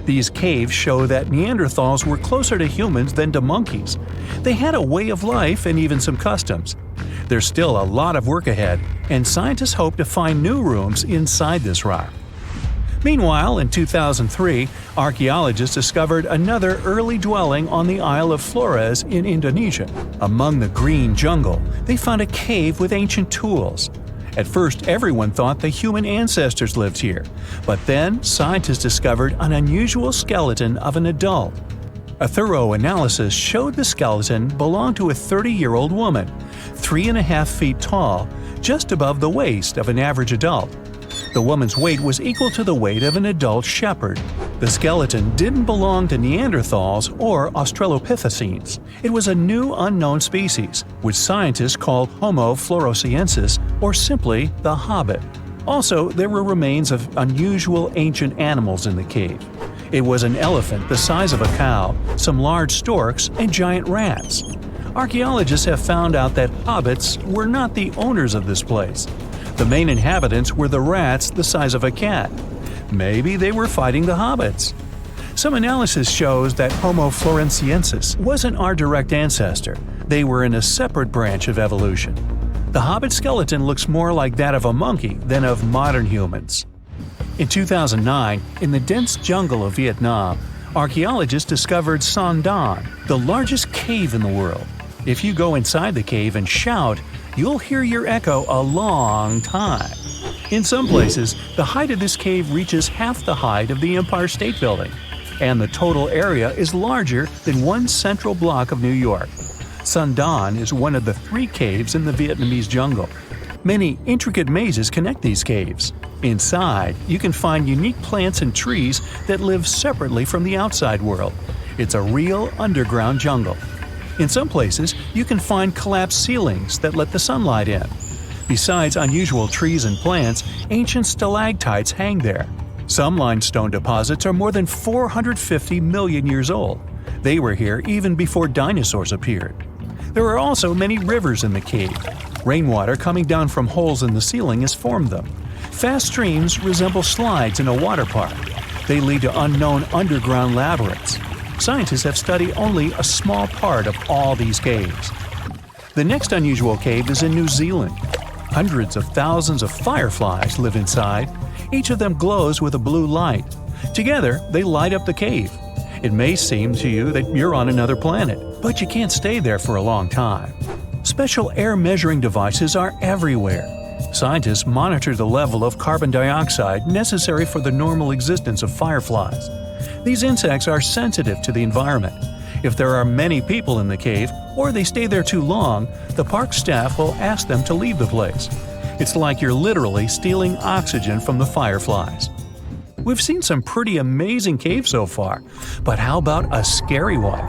These caves show that Neanderthals were closer to humans than to monkeys. They had a way of life and even some customs. There's still a lot of work ahead, and scientists hope to find new rooms inside this rock. Meanwhile, in 2003, archaeologists discovered another early dwelling on the Isle of Flores in Indonesia. Among the green jungle, they found a cave with ancient tools. At first, everyone thought the human ancestors lived here, but then scientists discovered an unusual skeleton of an adult. A thorough analysis showed the skeleton belonged to a 30-year-old woman, 3.5 feet tall, just above the waist of an average adult. The woman's weight was equal to the weight of an adult shepherd. The skeleton didn't belong to Neanderthals or Australopithecines. It was a new unknown species, which scientists called Homo floresiensis, or simply the hobbit. Also, there were remains of unusual ancient animals in the cave. It was an elephant the size of a cow, some large storks, and giant rats. Archaeologists have found out that hobbits were not the owners of this place. The main inhabitants were the rats the size of a cat. Maybe they were fighting the hobbits. Some analysis shows that Homo floresiensis wasn't our direct ancestor. They were in a separate branch of evolution. The hobbit skeleton looks more like that of a monkey than of modern humans. In 2009, in the dense jungle of Vietnam, archaeologists discovered Son Doong, the largest cave in the world. If you go inside the cave and shout, you'll hear your echo a long time. In some places, the height of this cave reaches half the height of the Empire State Building, and the total area is larger than one central block of New York. Son Doong is one of the 3 caves in the Vietnamese jungle. Many intricate mazes connect these caves. Inside, you can find unique plants and trees that live separately from the outside world. It's a real underground jungle. In some places, you can find collapsed ceilings that let the sunlight in. Besides unusual trees and plants, ancient stalactites hang there. Some limestone deposits are more than 450 million years old. They were here even before dinosaurs appeared. There are also many rivers in the cave. Rainwater coming down from holes in the ceiling has formed them. Fast streams resemble slides in a water park. They lead to unknown underground labyrinths. Scientists have studied only a small part of all these caves. The next unusual cave is in New Zealand. Hundreds of thousands of fireflies live inside. Each of them glows with a blue light. Together, they light up the cave. It may seem to you that you're on another planet, but you can't stay there for a long time. Special air measuring devices are everywhere. Scientists monitor the level of carbon dioxide necessary for the normal existence of fireflies. These insects are sensitive to the environment. If there are many people in the cave, or they stay there too long, the park staff will ask them to leave the place. It's like you're literally stealing oxygen from the fireflies. We've seen some pretty amazing caves so far, but how about a scary one?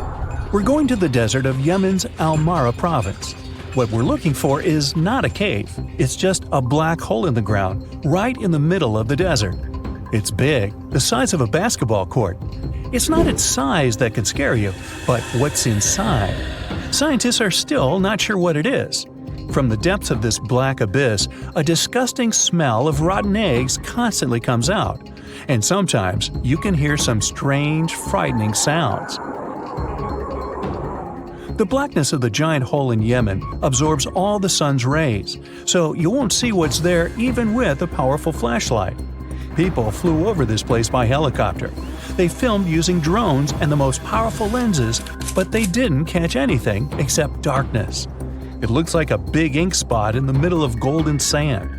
We're going to the desert of Yemen's Al-Mara province. What we're looking for is not a cave, it's just a black hole in the ground, right in the middle of the desert. It's big, the size of a basketball court. It's not its size that could scare you, but what's inside. Scientists are still not sure what it is. From the depths of this black abyss, a disgusting smell of rotten eggs constantly comes out, and sometimes you can hear some strange, frightening sounds. The blackness of the giant hole in Yemen absorbs all the sun's rays, so you won't see what's there even with a powerful flashlight. People flew over this place by helicopter. They filmed using drones and the most powerful lenses, but they didn't catch anything except darkness. It looks like a big ink spot in the middle of golden sand.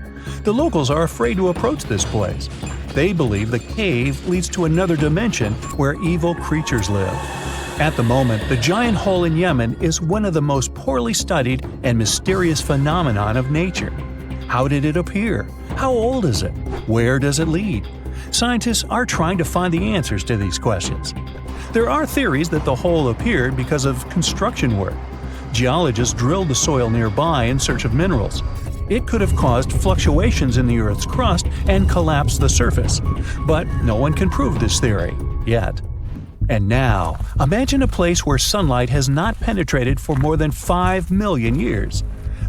The locals are afraid to approach this place. They believe the cave leads to another dimension where evil creatures live. At the moment, the giant hole in Yemen is one of the most poorly studied and mysterious phenomenon of nature. How did it appear? How old is it? Where does it lead? Scientists are trying to find the answers to these questions. There are theories that the hole appeared because of construction work. Geologists drilled the soil nearby in search of minerals. It could have caused fluctuations in the Earth's crust and collapsed the surface. But no one can prove this theory, yet. And now, imagine a place where sunlight has not penetrated for more than 5 million years.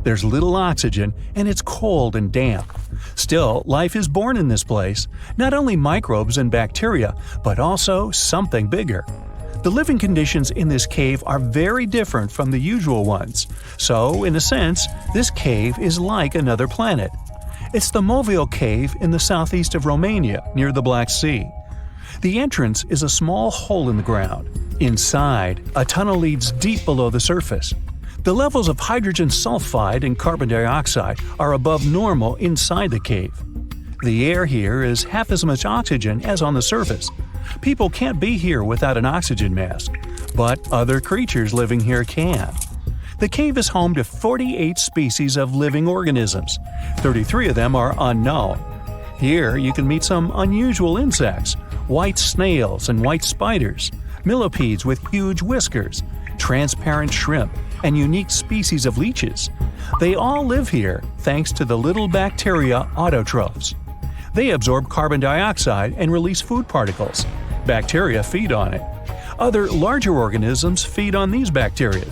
There's little oxygen, and it's cold and damp. Still, life is born in this place, not only microbes and bacteria, but also something bigger. The living conditions in this cave are very different from the usual ones, so, in a sense, this cave is like another planet. It's the Movile Cave in the southeast of Romania, near the Black Sea. The entrance is a small hole in the ground. Inside, a tunnel leads deep below the surface. The levels of hydrogen sulfide and carbon dioxide are above normal inside the cave. The air here is half as much oxygen as on the surface. People can't be here without an oxygen mask, but other creatures living here can. The cave is home to 48 species of living organisms. 33 of them are unknown. Here you can meet some unusual insects, white snails and white spiders, millipedes with huge whiskers, transparent shrimp, and unique species of leeches. They all live here thanks to the little bacteria autotrophs. They absorb carbon dioxide and release food particles. Bacteria feed on it. Other larger organisms feed on these bacteria,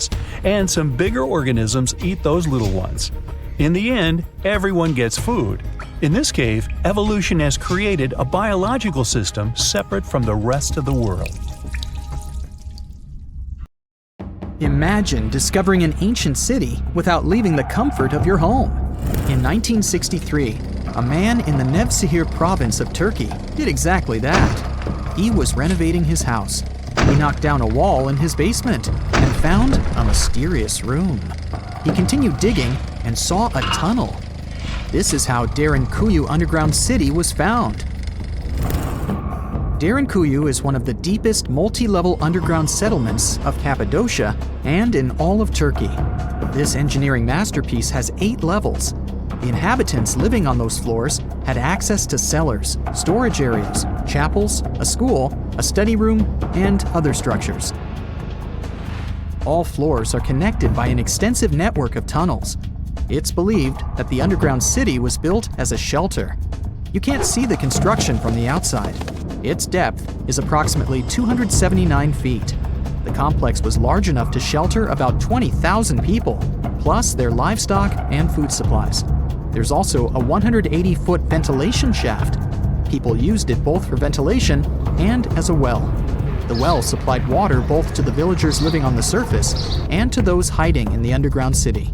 and some bigger organisms eat those little ones. In the end, everyone gets food. In this cave, evolution has created a biological system separate from the rest of the world. Imagine discovering an ancient city without leaving the comfort of your home. In 1963, a man in the Nevşehir province of Turkey did exactly that. He was renovating his house. He knocked down a wall in his basement and found a mysterious room. He continued digging and saw a tunnel. This is how Derinkuyu underground city was found. Derinkuyu is one of the deepest multi-level underground settlements of Cappadocia and in all of Turkey. This engineering masterpiece has 8 levels. The inhabitants living on those floors had access to cellars, storage areas, chapels, a school, a study room, and other structures. All floors are connected by an extensive network of tunnels. It's believed that the underground city was built as a shelter. You can't see the construction from the outside. Its depth is approximately 279 feet. The complex was large enough to shelter about 20,000 people, plus their livestock and food supplies. There's also a 180-foot ventilation shaft. People used it both for ventilation and as a well. The well supplied water both to the villagers living on the surface and to those hiding in the underground city.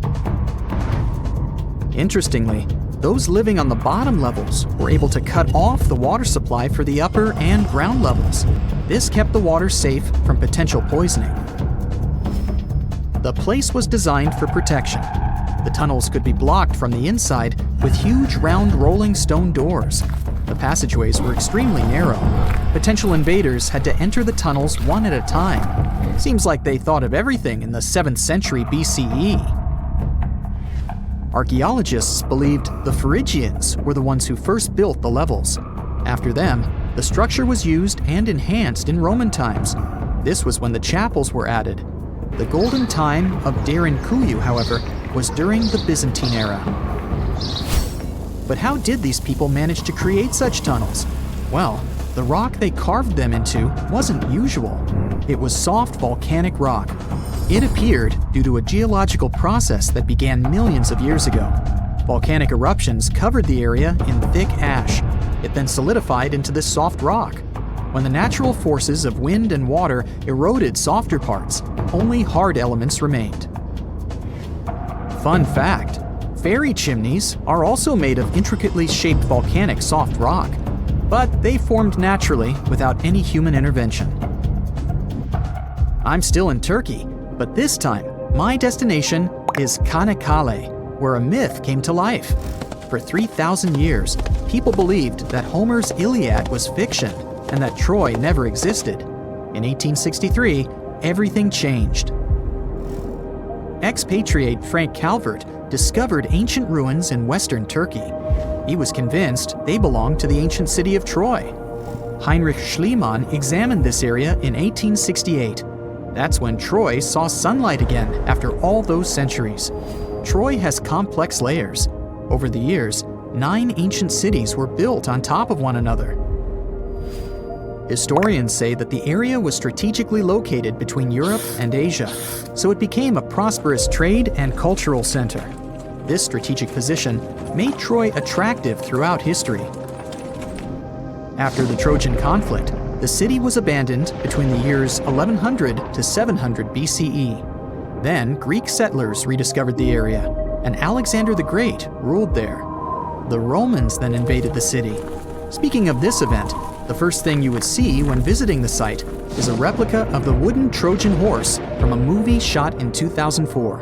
Interestingly, those living on the bottom levels were able to cut off the water supply for the upper and ground levels. This kept the water safe from potential poisoning. The place was designed for protection. The tunnels could be blocked from the inside with huge round rolling stone doors. The passageways were extremely narrow. Potential invaders had to enter the tunnels one at a time. Seems like they thought of everything in the 7th century BCE. Archaeologists believed the Phrygians were the ones who first built the levels. After them, the structure was used and enhanced in Roman times. This was when the chapels were added. The golden time of Derinkuyu, however, was during the Byzantine era. But how did these people manage to create such tunnels? Well, the rock they carved them into wasn't usual. It was soft volcanic rock. It appeared due to a geological process that began millions of years ago. Volcanic eruptions covered the area in thick ash. It then solidified into this soft rock. When the natural forces of wind and water eroded softer parts, only hard elements remained. Fun fact, fairy chimneys are also made of intricately shaped volcanic soft rock, but they formed naturally without any human intervention. I'm still in Turkey, but this time, my destination is Çanakkale, where a myth came to life. For 3,000 years, people believed that Homer's Iliad was fiction and that Troy never existed. In 1863, everything changed. Expatriate Frank Calvert discovered ancient ruins in western Turkey. He was convinced they belonged to the ancient city of Troy. Heinrich Schliemann examined this area in 1868. That's when Troy saw sunlight again after all those centuries. Troy has complex layers. Over the years, 9 ancient cities were built on top of one another. Historians say that the area was strategically located between Europe and Asia, so it became a prosperous trade and cultural center. This strategic position made Troy attractive throughout history. After the Trojan conflict, the city was abandoned between the years 1100 to 700 BCE. Then Greek settlers rediscovered the area, and Alexander the Great ruled there. The Romans then invaded the city. Speaking of this event, the first thing you would see when visiting the site is a replica of the wooden Trojan horse from a movie shot in 2004.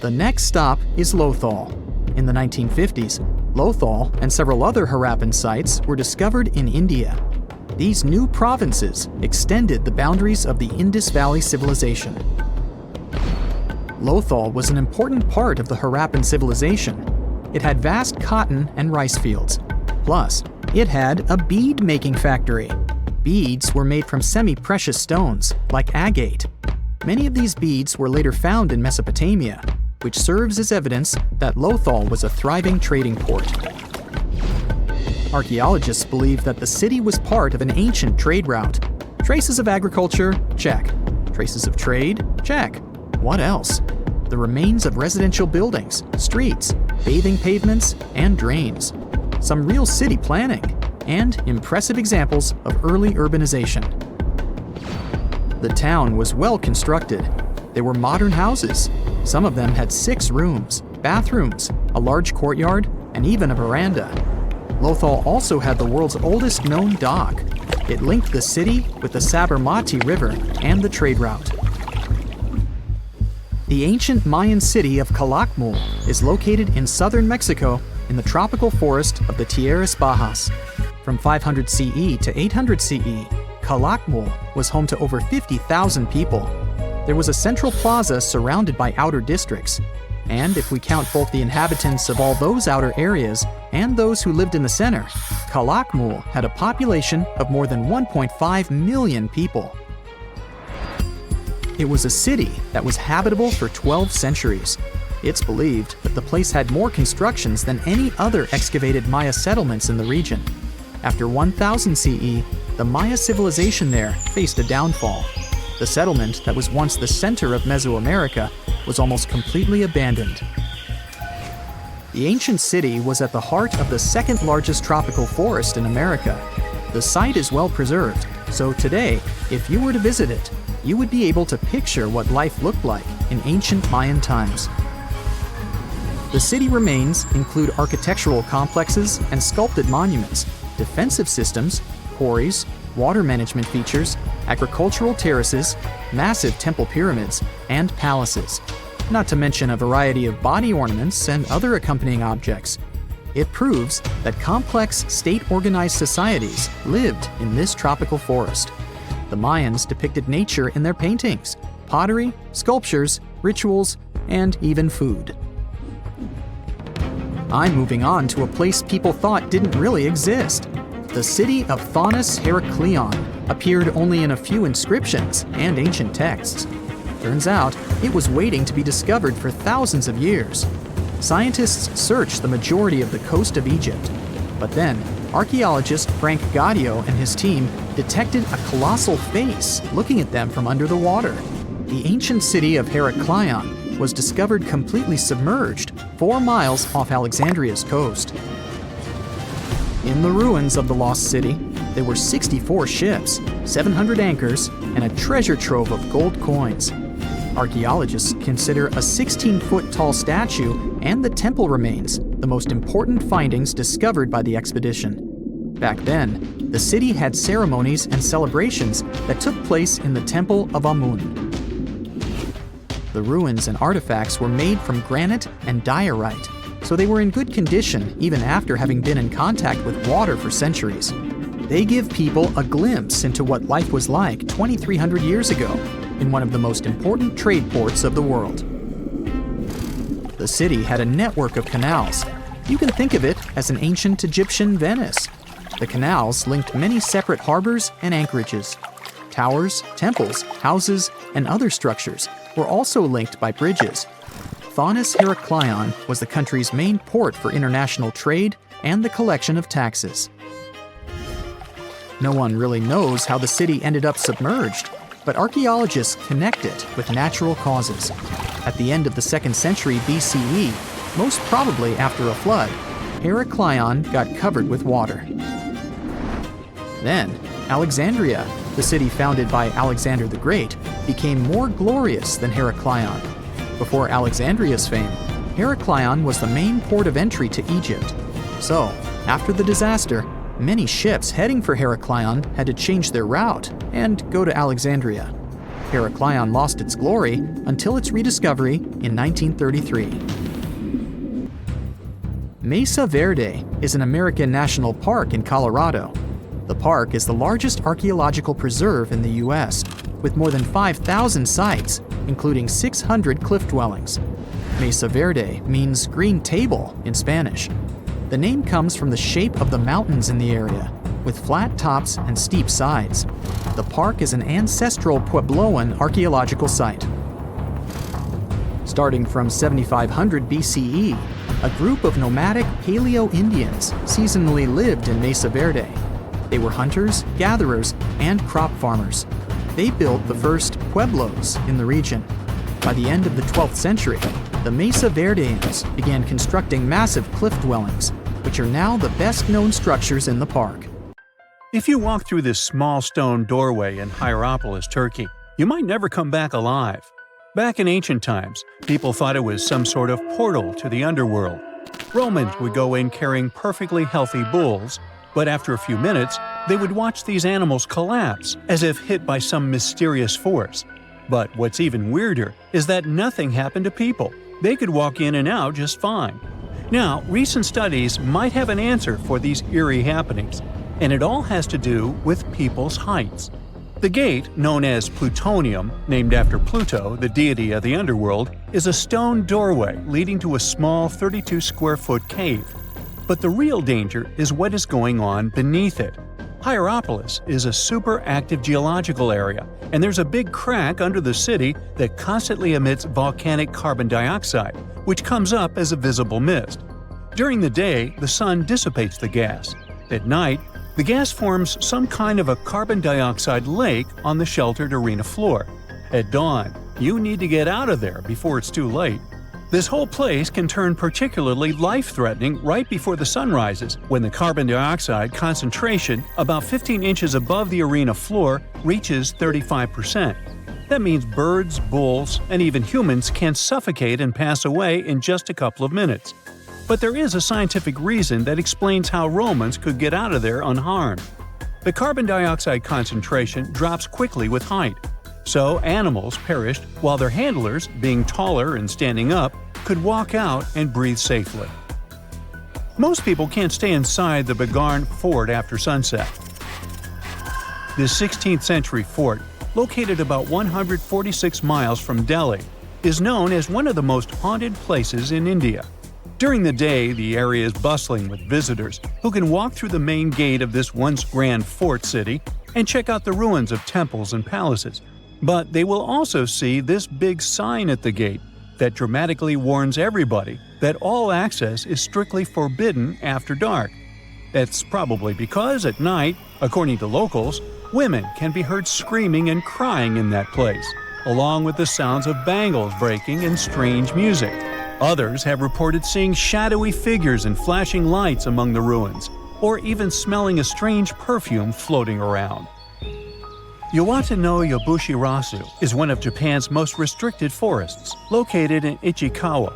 The next stop is Lothal. In the 1950s, Lothal and several other Harappan sites were discovered in India. These new provinces extended the boundaries of the Indus Valley civilization. Lothal was an important part of the Harappan civilization. It had vast cotton and rice fields. Plus, it had a bead-making factory. Beads were made from semi-precious stones, like agate. Many of these beads were later found in Mesopotamia, which serves as evidence that Lothal was a thriving trading port. Archaeologists believe that the city was part of an ancient trade route. Traces of agriculture? Check. Traces of trade? Check. What else? The remains of residential buildings, streets, bathing pavements, and drains. Some real city planning, and impressive examples of early urbanization. The town was well constructed. There were modern houses. Some of them had 6 rooms, bathrooms, a large courtyard, and even a veranda. Lothal also had the world's oldest known dock. It linked the city with the Sabarmati River and the trade route. The ancient Mayan city of Calakmul is located in southern Mexico in the tropical forest of the Tierras Bajas. From 500 CE to 800 CE, Calakmul was home to over 50,000 people. There was a central plaza surrounded by outer districts. And if we count both the inhabitants of all those outer areas and those who lived in the center, Calakmul had a population of more than 1.5 million people. It was a city that was habitable for 12 centuries. It's believed that the place had more constructions than any other excavated Maya settlements in the region. After 1000 CE, the Maya civilization there faced a downfall. The settlement that was once the center of Mesoamerica was almost completely abandoned. The ancient city was at the heart of the second largest tropical forest in America. The site is well preserved, so today, if you were to visit it, you would be able to picture what life looked like in ancient Mayan times. The city remains include architectural complexes and sculpted monuments, defensive systems, quarries, water management features, agricultural terraces, massive temple pyramids, and palaces, not to mention a variety of body ornaments and other accompanying objects. It proves that complex state-organized societies lived in this tropical forest. The Mayans depicted nature in their paintings, pottery, sculptures, rituals, and even food. I'm moving on to a place people thought didn't really exist. The city of Thonis Heracleion appeared only in a few inscriptions and ancient texts. Turns out, it was waiting to be discovered for thousands of years. Scientists searched the majority of the coast of Egypt. But then, archaeologist Frank Gaudio and his team detected a colossal face looking at them from under the water. The ancient city of Heracleion was discovered completely submerged 4 miles off Alexandria's coast. In the ruins of the lost city, there were 64 ships, 700 anchors, and a treasure trove of gold coins. Archaeologists consider a 16-foot tall statue and the temple remains the most important findings discovered by the expedition. Back then, the city had ceremonies and celebrations that took place in the Temple of Amun. The ruins and artifacts were made from granite and diorite, so they were in good condition even after having been in contact with water for centuries. They give people a glimpse into what life was like 2,300 years ago in one of the most important trade ports of the world. The city had a network of canals. You can think of it as an ancient Egyptian Venice. The canals linked many separate harbors and anchorages. Towers, temples, houses, and other structures were also linked by bridges. Thonis Heracleion was the country's main port for international trade and the collection of taxes. No one really knows how the city ended up submerged, but archaeologists connect it with natural causes. At the end of the 2nd century BCE, most probably after a flood, Heracleion got covered with water. Then, Alexandria, the city founded by Alexander the Great, became more glorious than Heracleion. Before Alexandria's fame, Heracleion was the main port of entry to Egypt. So, after the disaster, many ships heading for Heracleion had to change their route and go to Alexandria. Heracleion lost its glory until its rediscovery in 1933. Mesa Verde is an American national park in Colorado. The park is the largest archaeological preserve in the U.S., with more than 5,000 sites, including 600 cliff dwellings. Mesa Verde means green table in Spanish. The name comes from the shape of the mountains in the area, with flat tops and steep sides. The park is an ancestral Puebloan archaeological site. Starting from 7500 BCE, a group of nomadic Paleo-Indians seasonally lived in Mesa Verde. They were hunters, gatherers, and crop farmers. They built the first pueblos in the region. By the end of the 12th century, the Mesa Verdeans began constructing massive cliff dwellings, which are now the best-known structures in the park. If you walk through this small stone doorway in Hierapolis, Turkey, you might never come back alive. Back in ancient times, people thought it was some sort of portal to the underworld. Romans would go in carrying perfectly healthy bulls, but after a few minutes, they would watch these animals collapse as if hit by some mysterious force. But what's even weirder is that nothing happened to people. They could walk in and out just fine. Now, recent studies might have an answer for these eerie happenings, and it all has to do with people's heights. The gate, known as Plutonium, named after Pluto, the deity of the underworld, is a stone doorway leading to a small 32-square-foot cave. But the real danger is what is going on beneath it. Hierapolis is a super active geological area, and there's a big crack under the city that constantly emits volcanic carbon dioxide, which comes up as a visible mist. During the day, the sun dissipates the gas. At night, the gas forms some kind of a carbon dioxide lake on the sheltered arena floor. At dawn, you need to get out of there before it's too late. This whole place can turn particularly life-threatening right before the sun rises, when the carbon dioxide concentration, about 15 inches above the arena floor, reaches 35%. That means birds, bulls, and even humans can suffocate and pass away in just a couple of minutes. But there is a scientific reason that explains how Romans could get out of there unharmed. The carbon dioxide concentration drops quickly with height. So animals perished while their handlers, being taller and standing up, could walk out and breathe safely. Most people can't stay inside the Begarn fort after sunset. This 16th century fort, located about 146 miles from Delhi, is known as one of the most haunted places in India. During the day, the area is bustling with visitors who can walk through the main gate of this once grand fort city and check out the ruins of temples and palaces. But they will also see this big sign at the gate that dramatically warns everybody that all access is strictly forbidden after dark. That's probably because at night, according to locals, women can be heard screaming and crying in that place, along with the sounds of bangles breaking and strange music. Others have reported seeing shadowy figures and flashing lights among the ruins, or even smelling a strange perfume floating around. Yawata no Yabushirasu is one of Japan's most restricted forests, located in Ichikawa.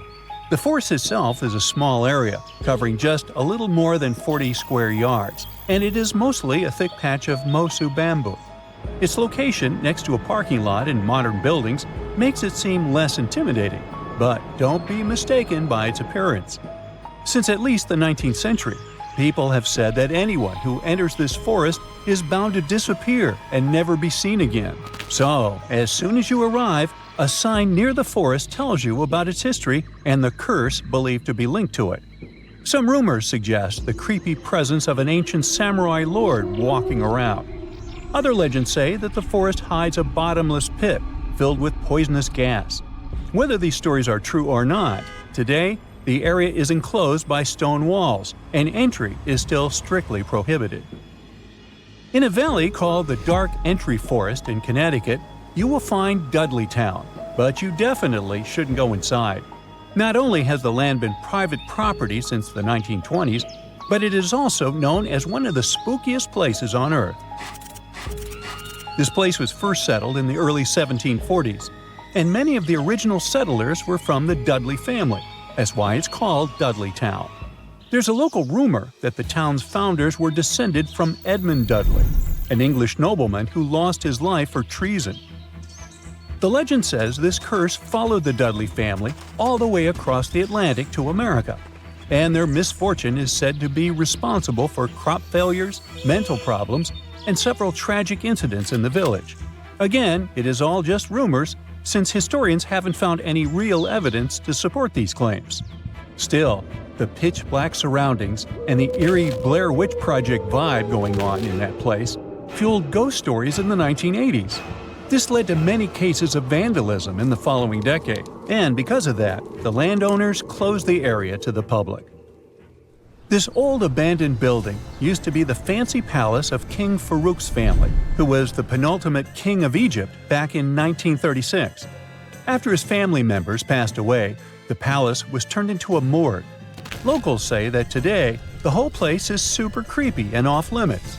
The forest itself is a small area, covering just a little more than 40 square yards, and it is mostly a thick patch of mosu bamboo. Its location next to a parking lot and modern buildings makes it seem less intimidating, but don't be mistaken by its appearance. Since at least the 19th century, people have said that anyone who enters this forest is bound to disappear and never be seen again. So, as soon as you arrive, a sign near the forest tells you about its history and the curse believed to be linked to it. Some rumors suggest the creepy presence of an ancient samurai lord walking around. Other legends say that the forest hides a bottomless pit filled with poisonous gas. Whether these stories are true or not, today the area is enclosed by stone walls, and entry is still strictly prohibited. In a valley called the Dark Entry Forest in Connecticut, you will find Dudley Town, but you definitely shouldn't go inside. Not only has the land been private property since the 1920s, but it is also known as one of the spookiest places on Earth. This place was first settled in the early 1740s, and many of the original settlers were from the Dudley family. That's why it's called Dudley Town. There's a local rumor that the town's founders were descended from Edmund Dudley, an English nobleman who lost his life for treason. The legend says this curse followed the Dudley family all the way across the Atlantic to America, and their misfortune is said to be responsible for crop failures, mental problems, and several tragic incidents in the village. Again, it is all just rumors, since historians haven't found any real evidence to support these claims. Still, the pitch-black surroundings and the eerie Blair Witch Project vibe going on in that place fueled ghost stories in the 1980s. This led to many cases of vandalism in the following decade, and because of that, the landowners closed the area to the public. This old abandoned building used to be the fancy palace of King Farouk's family, who was the penultimate king of Egypt back in 1936. After his family members passed away, the palace was turned into a morgue. Locals say that today, the whole place is super creepy and off-limits.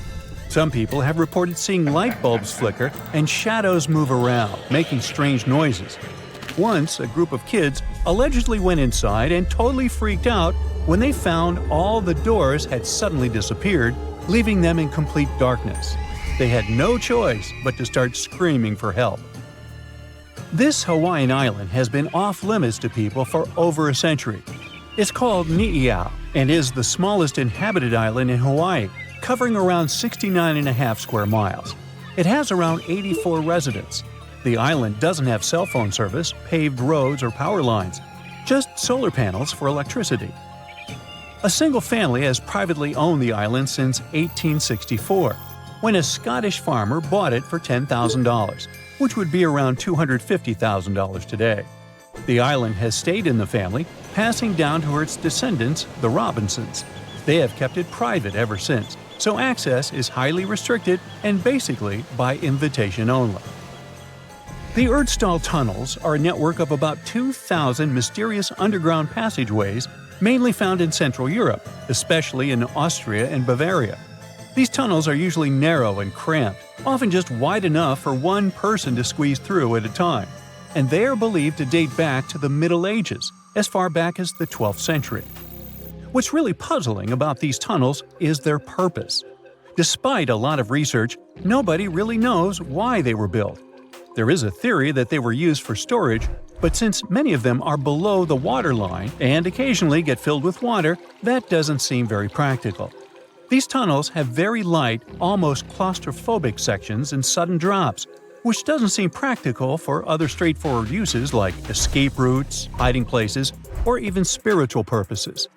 Some people have reported seeing light bulbs flicker and shadows move around, making strange noises. Once, a group of kids allegedly went inside and totally freaked out when they found all the doors had suddenly disappeared, leaving them in complete darkness. They had no choice but to start screaming for help. This Hawaiian island has been off-limits to people for over a century. It's called Ni'iau and is the smallest inhabited island in Hawaii, covering around 69.5 square miles. It has around 84 residents. The island doesn't have cell phone service, paved roads, or power lines, just solar panels for electricity. A single family has privately owned the island since 1864, when a Scottish farmer bought it for $10,000, which would be around $250,000 today. The island has stayed in the family, passing down to its descendants, the Robinsons. They have kept it private ever since, so access is highly restricted and basically by invitation only. The Erdstall tunnels are a network of about 2,000 mysterious underground passageways mainly found in Central Europe, especially in Austria and Bavaria. These tunnels are usually narrow and cramped, often just wide enough for one person to squeeze through at a time, and they are believed to date back to the Middle Ages, as far back as the 12th century. What's really puzzling about these tunnels is their purpose. Despite a lot of research, nobody really knows why they were built. There is a theory that they were used for storage, but since many of them are below the water line and occasionally get filled with water, that doesn't seem very practical. These tunnels have very light, almost claustrophobic sections and sudden drops, which doesn't seem practical for other straightforward uses like escape routes, hiding places, or even spiritual purposes.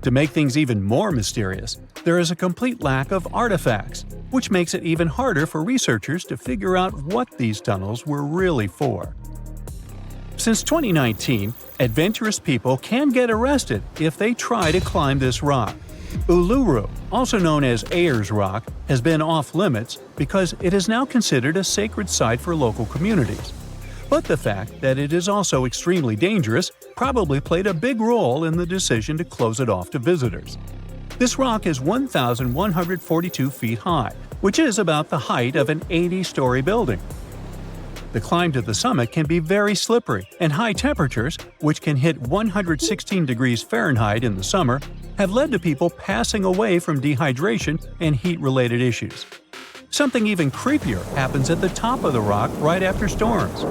To make things even more mysterious, there is a complete lack of artifacts, which makes it even harder for researchers to figure out what these tunnels were really for. Since 2019, adventurous people can get arrested if they try to climb this rock. Uluru, also known as Ayers Rock, has been off-limits because it is now considered a sacred site for local communities. But the fact that it is also extremely dangerous probably played a big role in the decision to close it off to visitors. This rock is 1,142 feet high, which is about the height of an 80-story building. The climb to the summit can be very slippery, and high temperatures, which can hit 116 degrees Fahrenheit in the summer, have led to people passing away from dehydration and heat-related issues. Something even creepier happens at the top of the rock right after storms.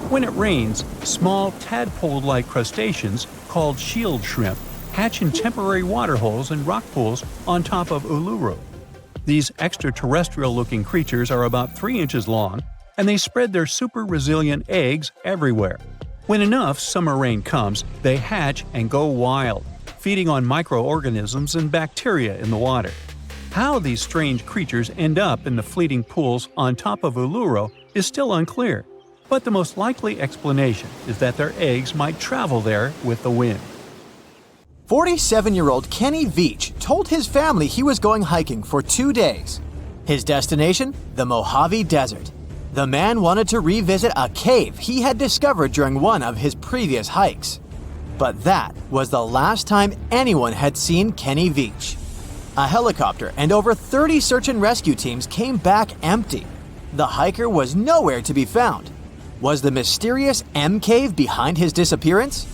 When it rains, small tadpole-like crustaceans called shield shrimp hatch in temporary waterholes and rock pools on top of Uluru. These extraterrestrial-looking creatures are about 3 inches long, and they spread their super-resilient eggs everywhere. When enough summer rain comes, they hatch and go wild, feeding on microorganisms and bacteria in the water. How these strange creatures end up in the fleeting pools on top of Uluru is still unclear, but the most likely explanation is that their eggs might travel there with the wind. 47-year-old Kenny Veach told his family he was going hiking for 2 days. His destination? The Mojave Desert. The man wanted to revisit a cave he had discovered during one of his previous hikes. But that was the last time anyone had seen Kenny Veach. A helicopter and over 30 search and rescue teams came back empty. The hiker was nowhere to be found. Was the mysterious M Cave behind his disappearance?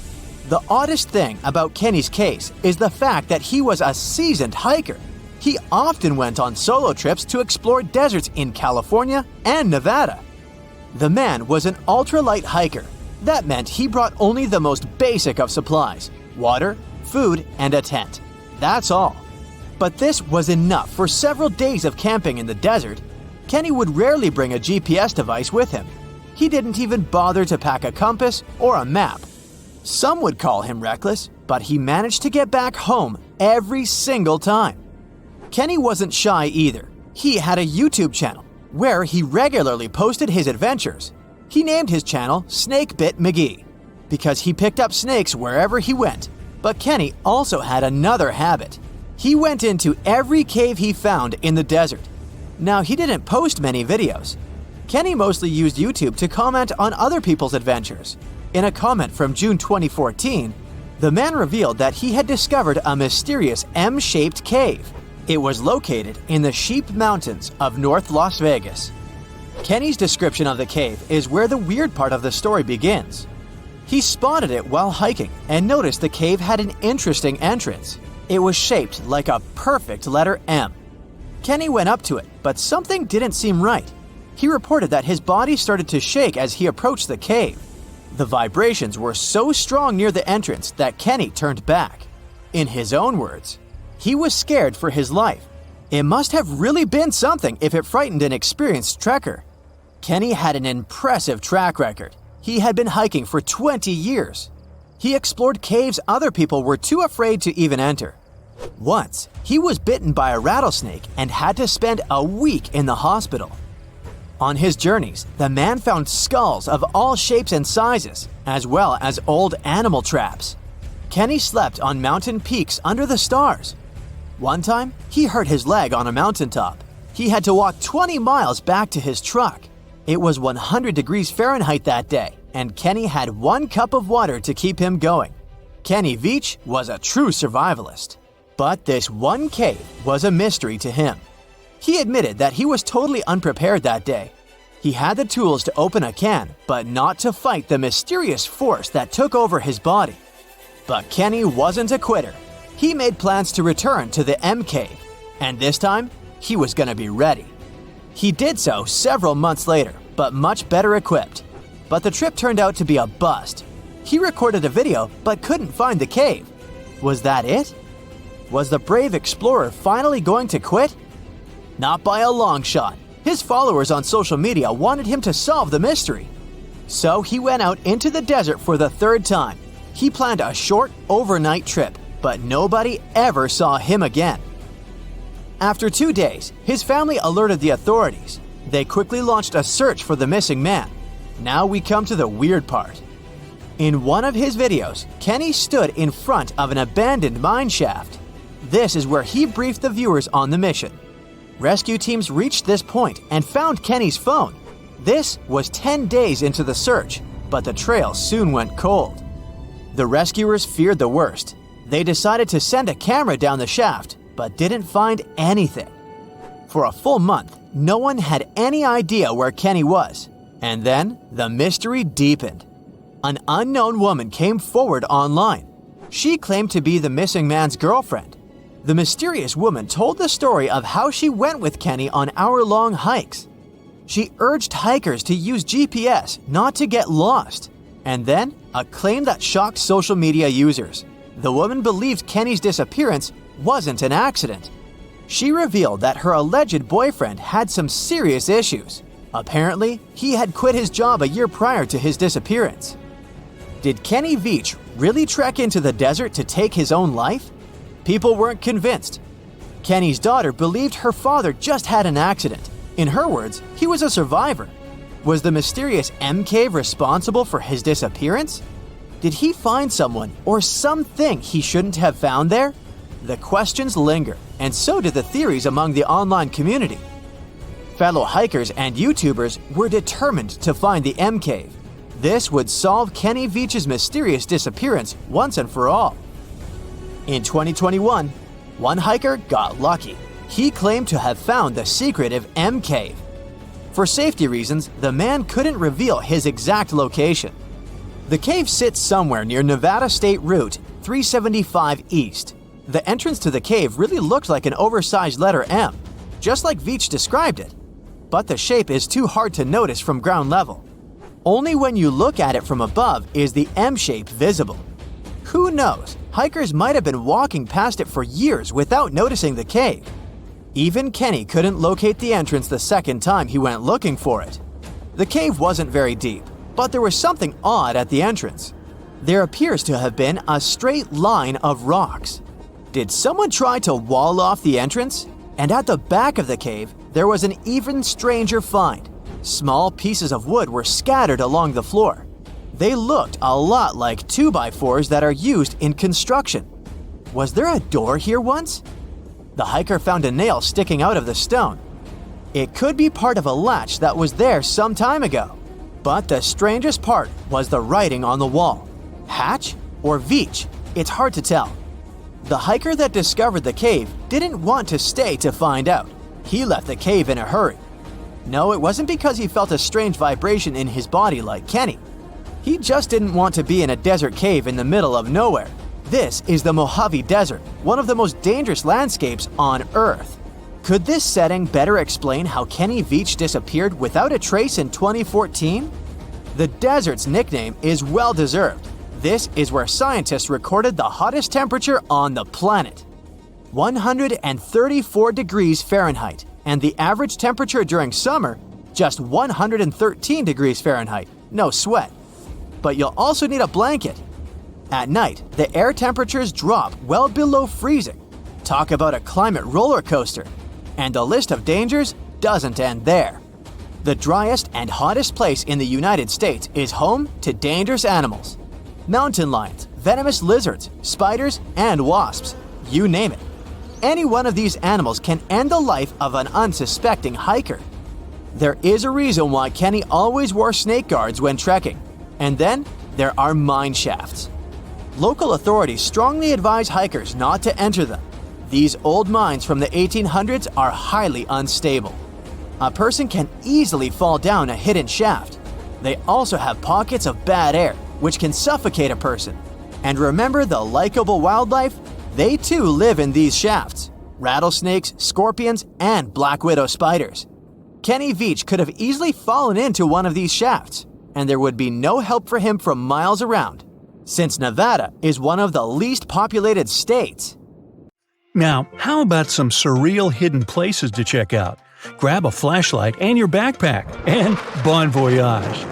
The oddest thing about Kenny's case is the fact that he was a seasoned hiker. He often went on solo trips to explore deserts in California and Nevada. The man was an ultralight hiker. That meant he brought only the most basic of supplies: water, food, and a tent. That's all. But this was enough for several days of camping in the desert. Kenny would rarely bring a GPS device with him. He didn't even bother to pack a compass or a map. Some would call him reckless, but he managed to get back home every single time. Kenny wasn't shy either. He had a YouTube channel where he regularly posted his adventures. He named his channel Snakebit McGee because he picked up snakes wherever he went. But Kenny also had another habit. He went into every cave he found in the desert. Now, he didn't post many videos. Kenny mostly used YouTube to comment on other people's adventures. In a comment from June 2014, the man revealed that he had discovered a mysterious M-shaped cave. It was located in the Sheep Mountains of North Las Vegas. Kenny's description of the cave is where the weird part of the story begins. He spotted it while hiking and noticed the cave had an interesting entrance. It was shaped like a perfect letter M. Kenny went up to it, but something didn't seem right. He reported that his body started to shake as he approached the cave. The vibrations were so strong near the entrance that Kenny turned back. In his own words, he was scared for his life. It must have really been something if it frightened an experienced trekker. Kenny had an impressive track record. He had been hiking for 20 years. He explored caves other people were too afraid to even enter. Once, he was bitten by a rattlesnake and had to spend a week in the hospital. On his journeys, the man found skulls of all shapes and sizes, as well as old animal traps. Kenny slept on mountain peaks under the stars. One time, he hurt his leg on a mountaintop. He had to walk 20 miles back to his truck. It was 100 degrees Fahrenheit that day, and Kenny had 1 cup of water to keep him going. Kenny Veach was a true survivalist. But this one cave was a mystery to him. He admitted that he was totally unprepared that day. He had the tools to open a can, but not to fight the mysterious force that took over his body. But Kenny wasn't a quitter. He made plans to return to the M Cave, and this time, he was going to be ready. He did so several months later, but much better equipped. But the trip turned out to be a bust. He recorded a video, but couldn't find the cave. Was that it? Was the brave explorer finally going to quit? Not by a long shot. His followers on social media wanted him to solve the mystery. So he went out into the desert for the 3rd time. he planned a short, overnight trip, but nobody ever saw him again. After 2 days, his family alerted the authorities. They quickly launched a search for the missing man. Now we come to the weird part. In one of his videos, Kenny stood in front of an abandoned mine shaft. This is where he briefed the viewers on the mission. Rescue teams reached this point and found Kenny's phone. This was 10 days into the search, but the trail soon went cold. The rescuers feared the worst. They decided to send a camera down the shaft, but didn't find anything. For a full month, no one had any idea where Kenny was. And then, the mystery deepened. An unknown woman came forward online. She claimed to be the missing man's girlfriend. The mysterious woman told the story of how she went with Kenny on hour-long hikes. She urged hikers to use GPS not to get lost. And then, a claim that shocked social media users. The woman believed Kenny's disappearance wasn't an accident. She revealed that her alleged boyfriend had some serious issues. Apparently, he had quit his job a year prior to his disappearance. Did Kenny Veach really trek into the desert to take his own life? People weren't convinced. Kenny's daughter believed her father just had an accident. In her words, he was a survivor. Was the mysterious M Cave responsible for his disappearance? Did he find someone or something he shouldn't have found there? The questions linger, and so did the theories among the online community. Fellow hikers and YouTubers were determined to find the M Cave. This would solve Kenny Veach's mysterious disappearance once and for all. In 2021, one hiker got lucky. He claimed to have found the secretive M Cave. For safety reasons, the man couldn't reveal his exact location. The cave sits somewhere near Nevada State Route 375 East. The entrance to the cave really looked like an oversized letter M, just like Veach described it. But the shape is too hard to notice from ground level. Only when you look at it from above is the M shape visible. Who knows, hikers might have been walking past it for years without noticing the cave. Even Kenny couldn't locate the entrance the second time he went looking for it. The cave wasn't very deep, but there was something odd at the entrance. There appears to have been a straight line of rocks. Did someone try to wall off the entrance? And at the back of the cave, there was an even stranger find. Small pieces of wood were scattered along the floor. They looked a lot like 2x4s that are used in construction. Was there a door here once? The hiker found a nail sticking out of the stone. It could be part of a latch that was there some time ago. But the strangest part was the writing on the wall. Hatch or Veach? It's hard to tell. The hiker that discovered the cave didn't want to stay to find out. He left the cave in a hurry. No, it wasn't because he felt a strange vibration in his body like Kenny. He just didn't want to be in a desert cave in the middle of nowhere. This is the Mojave Desert, one of the most dangerous landscapes on Earth. Could this setting better explain how Kenny Veach disappeared without a trace in 2014? The desert's nickname is well-deserved. This is where scientists recorded the hottest temperature on the planet. 134 degrees Fahrenheit, and the average temperature during summer, just 113 degrees Fahrenheit. No sweat. But you'll also need a blanket. At night, the air temperatures drop well below freezing. Talk about a climate roller coaster. And the list of dangers doesn't end there. The driest and hottest place in the United States is home to dangerous animals. Mountain lions, venomous lizards, spiders, and wasps. You name it. Any one of these animals can end the life of an unsuspecting hiker. There is a reason why Kenny always wore snake guards when trekking. And then, there are mine shafts. Local authorities strongly advise hikers not to enter them. These old mines from the 1800s are highly unstable. A person can easily fall down a hidden shaft. They also have pockets of bad air, which can suffocate a person. And remember the likable wildlife? They too live in these shafts. Rattlesnakes, scorpions, and black widow spiders. Kenny Veach could have easily fallen into one of these shafts, and there would be no help for him from miles around, since Nevada is one of the least populated states. Now, how about some surreal hidden places to check out? Grab a flashlight and your backpack, and bon voyage!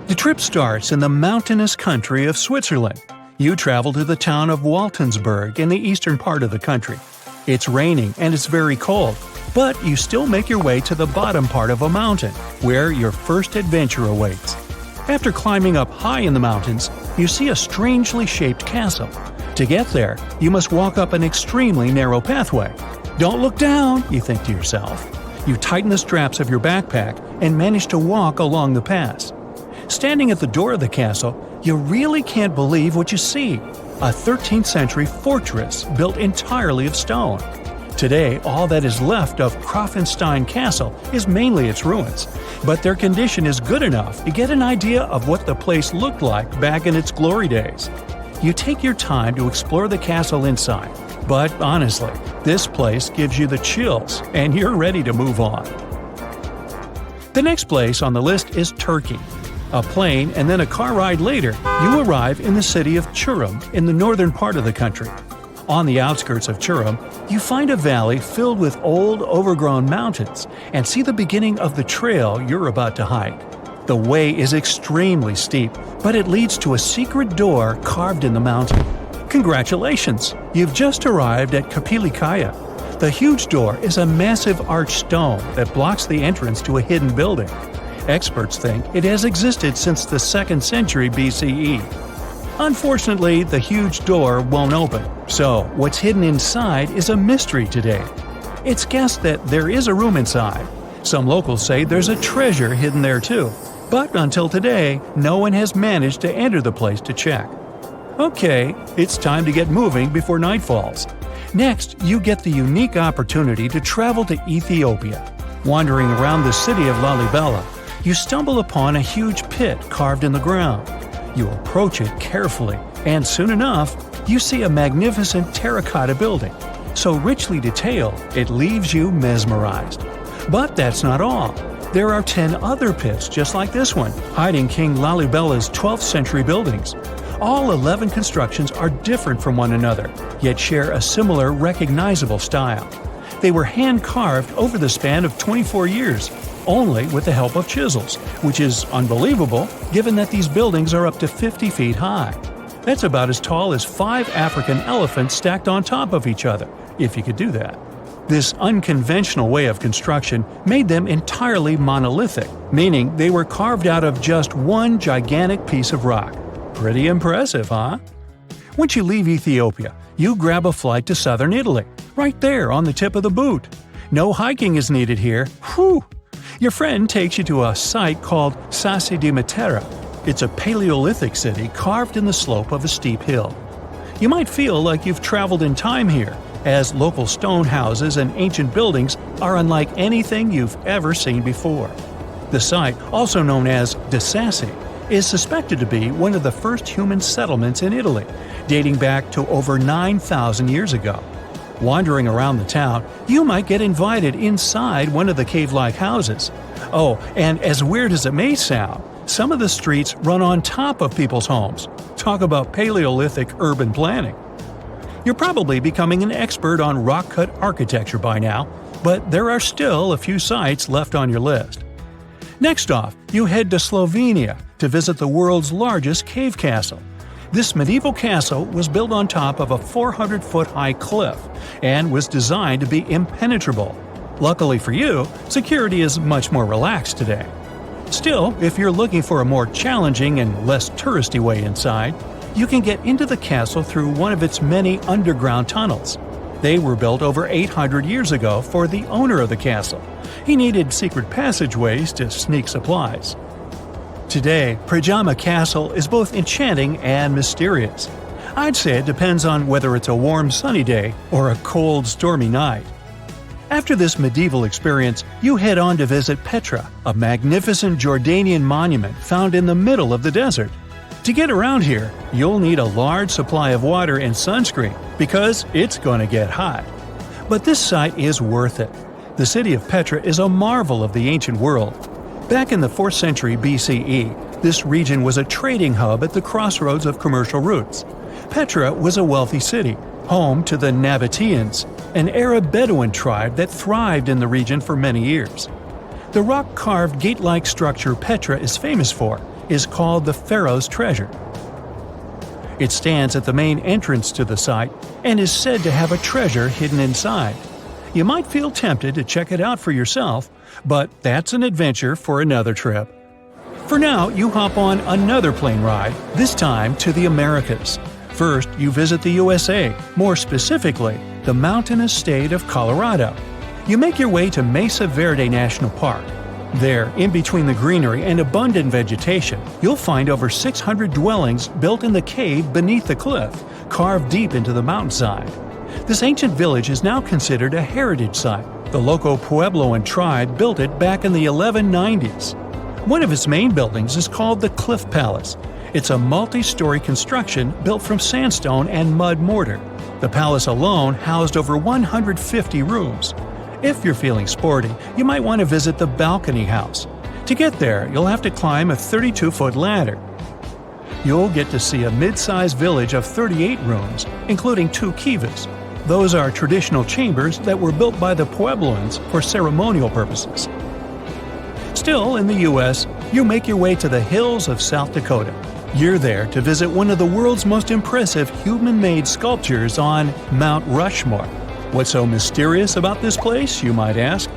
The trip starts in the mountainous country of Switzerland. You travel to the town of Waltensburg in the eastern part of the country. It's raining and it's very cold, but you still make your way to the bottom part of a mountain, where your first adventure awaits. After climbing up high in the mountains, you see a strangely shaped castle. To get there, you must walk up an extremely narrow pathway. Don't look down, you think to yourself. You tighten the straps of your backpack and manage to walk along the pass. Standing at the door of the castle, you really can't believe what you see. A 13th century fortress built entirely of stone. Today, all that is left of Krafenstein Castle is mainly its ruins, but their condition is good enough to get an idea of what the place looked like back in its glory days. You take your time to explore the castle inside, but honestly, this place gives you the chills and you're ready to move on. The next place on the list is Turkey. A plane and then a car ride later, you arrive in the city of Çorum in the northern part of the country. On the outskirts of Çorum, you find a valley filled with old, overgrown mountains and see the beginning of the trail you're about to hike. The way is extremely steep, but it leads to a secret door carved in the mountain. Congratulations! You've just arrived at Kapilikaya. The huge door is a massive arched stone that blocks the entrance to a hidden building. Experts think it has existed since the 2nd century BCE. Unfortunately, the huge door won't open, so what's hidden inside is a mystery today. It's guessed that there is a room inside. Some locals say there's a treasure hidden there too, but until today, no one has managed to enter the place to check. Okay, it's time to get moving before night falls. Next, you get the unique opportunity to travel to Ethiopia. Wandering around the city of Lalibela, you stumble upon a huge pit carved in the ground. You approach it carefully, and soon enough, you see a magnificent terracotta building. So richly detailed, it leaves you mesmerized. But that's not all. There are 10 other pits just like this one, hiding King Lalibela's 12th century buildings. All 11 constructions are different from one another, yet share a similar recognizable style. They were hand-carved over the span of 24 years, only with the help of chisels, which is unbelievable given that these buildings are up to 50 feet high. That's about as tall as 5 African elephants stacked on top of each other, if you could do that. This unconventional way of construction made them entirely monolithic, meaning they were carved out of just one gigantic piece of rock. Pretty impressive, huh? Once you leave Ethiopia, you grab a flight to southern Italy, right there on the tip of the boot. No hiking is needed here. Whew! Your friend takes you to a site called Sassi di Matera. It's a Paleolithic city carved in the slope of a steep hill. You might feel like you've traveled in time here, as local stone houses and ancient buildings are unlike anything you've ever seen before. The site, also known as De Sassi, is suspected to be one of the first human settlements in Italy, dating back to over 9,000 years ago. Wandering around the town, you might get invited inside one of the cave-like houses. Oh, and as weird as it may sound, some of the streets run on top of people's homes. Talk about Paleolithic urban planning. You're probably becoming an expert on rock-cut architecture by now, but there are still a few sites left on your list. Next off, you head to Slovenia to visit the world's largest cave castle. This medieval castle was built on top of a 400-foot-high cliff and was designed to be impenetrable. Luckily for you, security is much more relaxed today. Still, if you're looking for a more challenging and less touristy way inside, you can get into the castle through one of its many underground tunnels. They were built over 800 years ago for the owner of the castle. He needed secret passageways to sneak supplies. Today, Pajama Castle is both enchanting and mysterious. I'd say it depends on whether it's a warm sunny day or a cold stormy night. After this medieval experience, you head on to visit Petra, a magnificent Jordanian monument found in the middle of the desert. To get around here, you'll need a large supply of water and sunscreen because it's going to get hot. But this site is worth it. The city of Petra is a marvel of the ancient world. Back in the 4th century BCE, this region was a trading hub at the crossroads of commercial routes. Petra was a wealthy city, home to the Nabateans, an Arab Bedouin tribe that thrived in the region for many years. The rock-carved gate-like structure Petra is famous for is called the Pharaoh's Treasure. It stands at the main entrance to the site and is said to have a treasure hidden inside. You might feel tempted to check it out for yourself, but that's an adventure for another trip. For now, you hop on another plane ride, this time to the Americas. First, you visit the USA, more specifically, the mountainous state of Colorado. You make your way to Mesa Verde National Park. There, in between the greenery and abundant vegetation, you'll find over 600 dwellings built in the cave beneath the cliff, carved deep into the mountainside. This ancient village is now considered a heritage site. The local Puebloan tribe built it back in the 1190s. One of its main buildings is called the Cliff Palace. It's a multi-story construction built from sandstone and mud mortar. The palace alone housed over 150 rooms. If you're feeling sporty, you might want to visit the balcony house. To get there, you'll have to climb a 32-foot ladder. You'll get to see a mid-sized village of 38 rooms, including 2 kivas. Those are traditional chambers that were built by the Puebloans for ceremonial purposes. Still in the U.S., you make your way to the hills of South Dakota. You're there to visit one of the world's most impressive human-made sculptures on Mount Rushmore. What's so mysterious about this place, you might ask?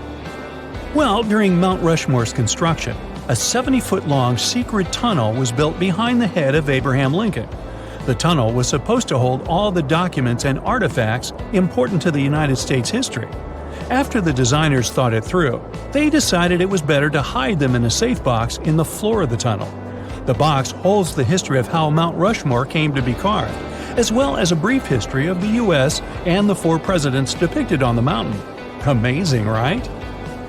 Well, during Mount Rushmore's construction, a 70-foot-long secret tunnel was built behind the head of Abraham Lincoln. The tunnel was supposed to hold all the documents and artifacts important to the United States history. After the designers thought it through, they decided it was better to hide them in a safe box in the floor of the tunnel. The box holds the history of how Mount Rushmore came to be carved, as well as a brief history of the U.S. and the 4 presidents depicted on the mountain. Amazing, right?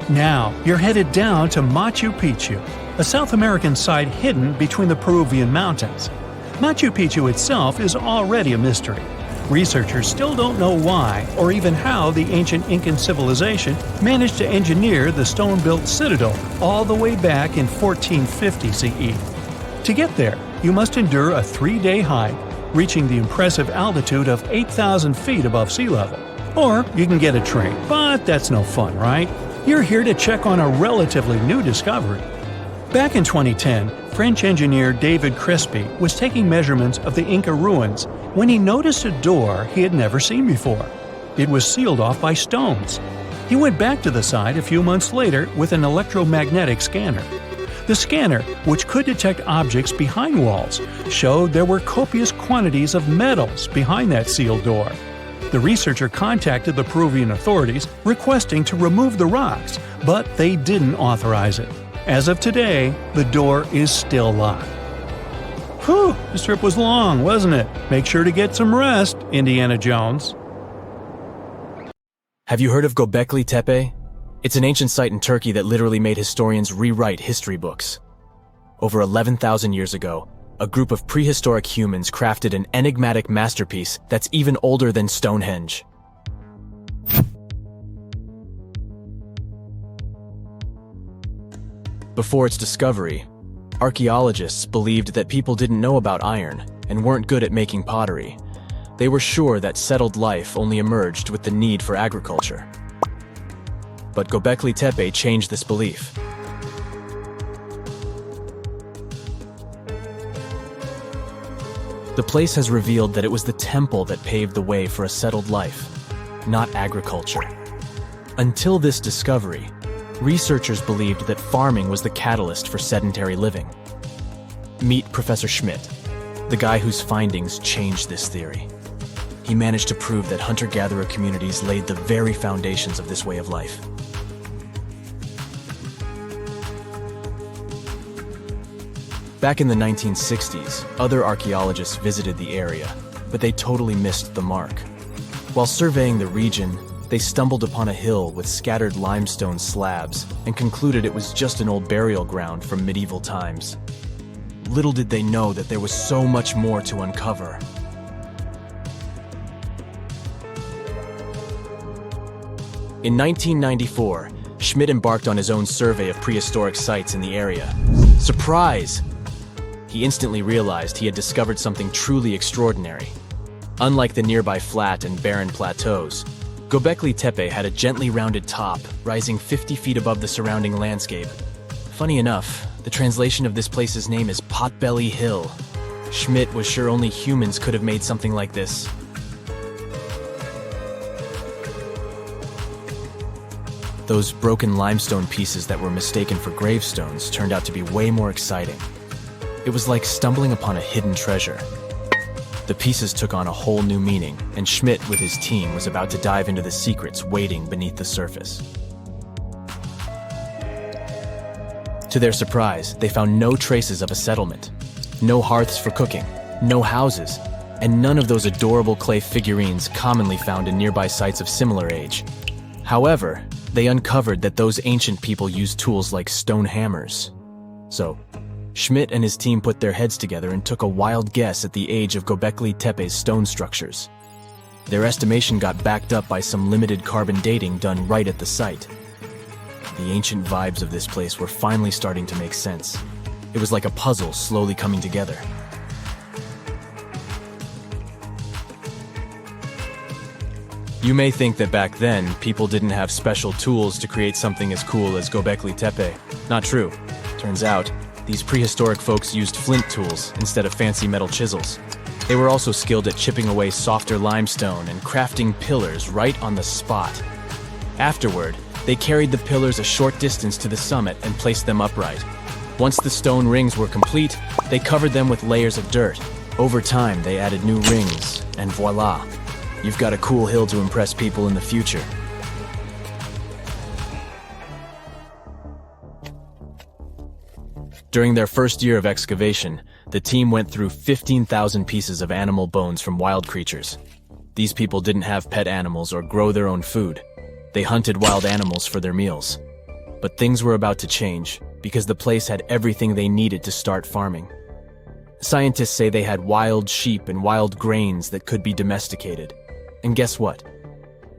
Now, you're headed down to Machu Picchu, a South American site hidden between the Peruvian mountains. Machu Picchu itself is already a mystery. Researchers still don't know why or even how the ancient Incan civilization managed to engineer the stone-built citadel all the way back in 1450 CE. To get there, you must endure a 3-day hike, reaching the impressive altitude of 8,000 feet above sea level. Or you can get a train, but that's no fun, right? You're here to check on a relatively new discovery. Back in 2010, French engineer David Crespi was taking measurements of the Inca ruins when he noticed a door he had never seen before. It was sealed off by stones. He went back to the site a few months later with an electromagnetic scanner. The scanner, which could detect objects behind walls, showed there were copious quantities of metals behind that sealed door. The researcher contacted the Peruvian authorities requesting to remove the rocks, but they didn't authorize it. As of today, the door is still locked. Whew, this trip was long, wasn't it? Make sure to get some rest, Indiana Jones. Have you heard of Göbekli Tepe? It's an ancient site in Turkey that literally made historians rewrite history books. Over 11,000 years ago, a group of prehistoric humans crafted an enigmatic masterpiece that's even older than Stonehenge. Before its discovery, archaeologists believed that people didn't know about iron and weren't good at making pottery. They were sure that settled life only emerged with the need for agriculture. But Göbekli Tepe changed this belief. The place has revealed that it was the temple that paved the way for a settled life, not agriculture. Until this discovery, researchers believed that farming was the catalyst for sedentary living. Meet Professor Schmidt, the guy whose findings changed this theory. He managed to prove that hunter-gatherer communities laid the very foundations of this way of life. Back in the 1960s, other archaeologists visited the area, but they totally missed the mark. While surveying the region, they stumbled upon a hill with scattered limestone slabs and concluded it was just an old burial ground from medieval times. Little did they know that there was so much more to uncover. In 1994, Schmidt embarked on his own survey of prehistoric sites in the area. Surprise! He instantly realized he had discovered something truly extraordinary. Unlike the nearby flat and barren plateaus, Göbekli Tepe had a gently rounded top, rising 50 feet above the surrounding landscape. Funny enough, the translation of this place's name is Potbelly Hill. Schmidt was sure only humans could have made something like this. Those broken limestone pieces that were mistaken for gravestones turned out to be way more exciting. It was like stumbling upon a hidden treasure. The pieces took on a whole new meaning, and Schmidt with his team was about to dive into the secrets waiting beneath the surface. To their surprise, they found no traces of a settlement. No hearths for cooking, no houses, and none of those adorable clay figurines commonly found in nearby sites of similar age. However, they uncovered that those ancient people used tools like stone hammers. So, Schmidt and his team put their heads together and took a wild guess at the age of Göbekli Tepe's stone structures. Their estimation got backed up by some limited carbon dating done right at the site. The ancient vibes of this place were finally starting to make sense. It was like a puzzle slowly coming together. You may think that back then, people didn't have special tools to create something as cool as Göbekli Tepe. Not true. Turns out, these prehistoric folks used flint tools instead of fancy metal chisels. They were also skilled at chipping away softer limestone and crafting pillars right on the spot. Afterward, they carried the pillars a short distance to the summit and placed them upright. Once the stone rings were complete, they covered them with layers of dirt. Over time, they added new rings, and voila! You've got a cool hill to impress people in the future. During their first year of excavation, the team went through 15,000 pieces of animal bones from wild creatures. These people didn't have pet animals or grow their own food. They hunted wild animals for their meals. But things were about to change, because the place had everything they needed to start farming. Scientists say they had wild sheep and wild grains that could be domesticated. And guess what?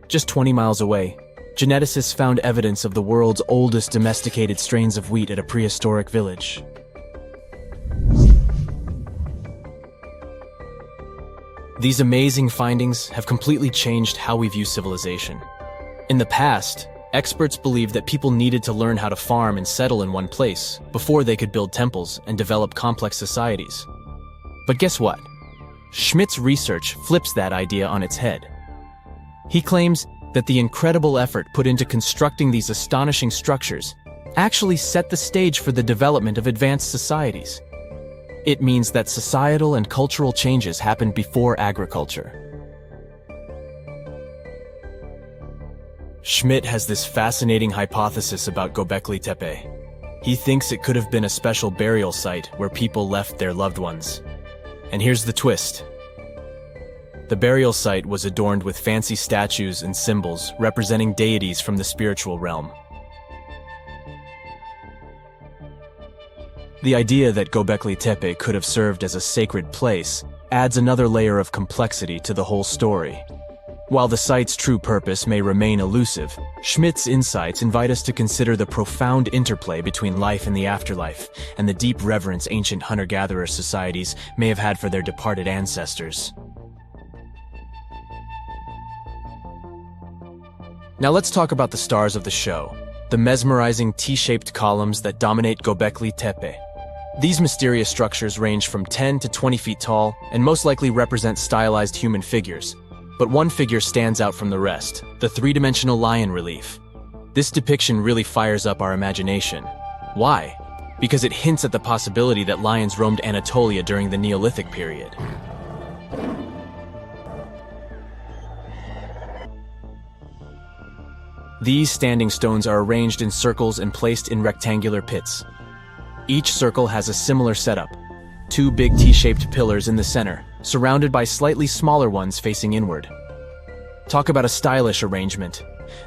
Just 20 miles away, geneticists found evidence of the world's oldest domesticated strains of wheat at a prehistoric village. These amazing findings have completely changed how we view civilization. In the past, experts believed that people needed to learn how to farm and settle in one place before they could build temples and develop complex societies. But guess what? Schmidt's research flips that idea on its head. He claims that the incredible effort put into constructing these astonishing structures actually set the stage for the development of advanced societies. It means that societal and cultural changes happened before agriculture. Schmidt has this fascinating hypothesis about Göbekli Tepe. He thinks it could have been a special burial site where people left their loved ones. And here's the twist. The burial site was adorned with fancy statues and symbols representing deities from the spiritual realm. The idea that Göbekli Tepe could have served as a sacred place adds another layer of complexity to the whole story. While the site's true purpose may remain elusive, Schmidt's insights invite us to consider the profound interplay between life and the afterlife, and the deep reverence ancient hunter-gatherer societies may have had for their departed ancestors. Now let's talk about the stars of the show, the mesmerizing T-shaped columns that dominate Göbekli Tepe. These mysterious structures range from 10 to 20 feet tall and most likely represent stylized human figures. But one figure stands out from the rest, the three-dimensional lion relief. This depiction really fires up our imagination. Why? Because it hints at the possibility that lions roamed Anatolia during the Neolithic period. These standing stones are arranged in circles and placed in rectangular pits. Each circle has a similar setup. Two big T-shaped pillars in the center, surrounded by slightly smaller ones facing inward. Talk about a stylish arrangement.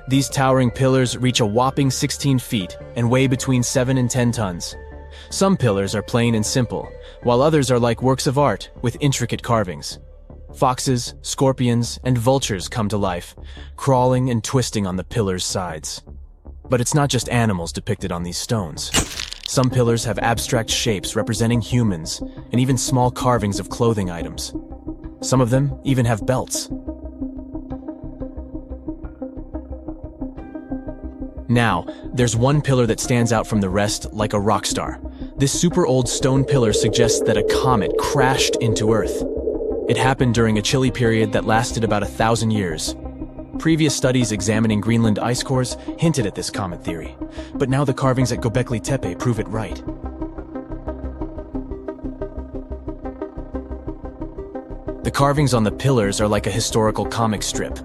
These towering pillars reach a whopping 16 feet and weigh between 7 and 10 tons. Some pillars are plain and simple, while others are like works of art with intricate carvings. Foxes, scorpions, and vultures come to life, crawling and twisting on the pillars' sides. But it's not just animals depicted on these stones. Some pillars have abstract shapes representing humans, and even small carvings of clothing items. Some of them even have belts. Now, there's one pillar that stands out from the rest like a rock star. This super old stone pillar suggests that a comet crashed into Earth. It happened during a chilly period that lasted about 1,000 years. Previous studies examining Greenland ice cores hinted at this comet theory, but now the carvings at Göbekli Tepe prove it right. The carvings on the pillars are like a historical comic strip.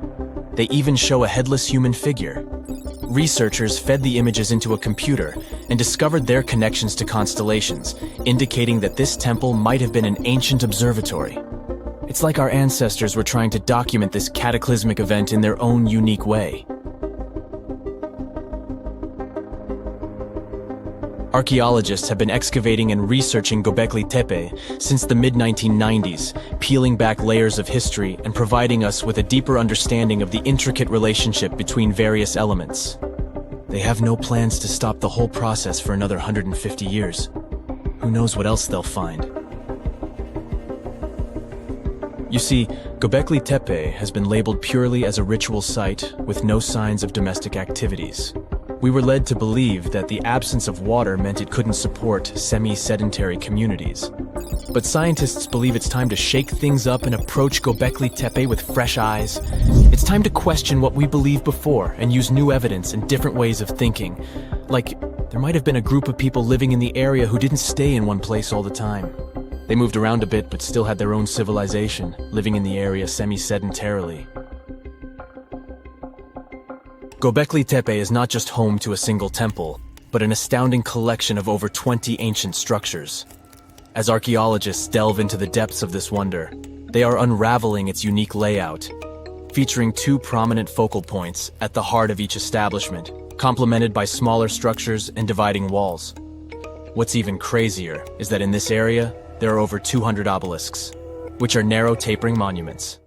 They even show a headless human figure. Researchers fed the images into a computer and discovered their connections to constellations, indicating that this temple might have been an ancient observatory. It's like our ancestors were trying to document this cataclysmic event in their own unique way. Archaeologists have been excavating and researching Göbekli Tepe since the mid-1990s, peeling back layers of history and providing us with a deeper understanding of the intricate relationship between various elements. They have no plans to stop the whole process for another 150 years. Who knows what else they'll find? You see, Göbekli Tepe has been labeled purely as a ritual site with no signs of domestic activities. We were led to believe that the absence of water meant it couldn't support semi-sedentary communities. But scientists believe it's time to shake things up and approach Göbekli Tepe with fresh eyes. It's time to question what we believed before and use new evidence and different ways of thinking. Like, there might have been a group of people living in the area who didn't stay in one place all the time. They moved around a bit but still had their own civilization, living in the area semi-sedentarily. Göbekli Tepe is not just home to a single temple, but an astounding collection of over 20 ancient structures. As archaeologists delve into the depths of this wonder, they are unraveling its unique layout, featuring two prominent focal points at the heart of each establishment, complemented by smaller structures and dividing walls. What's even crazier is that in this area, there are over 200 obelisks, which are narrow tapering monuments.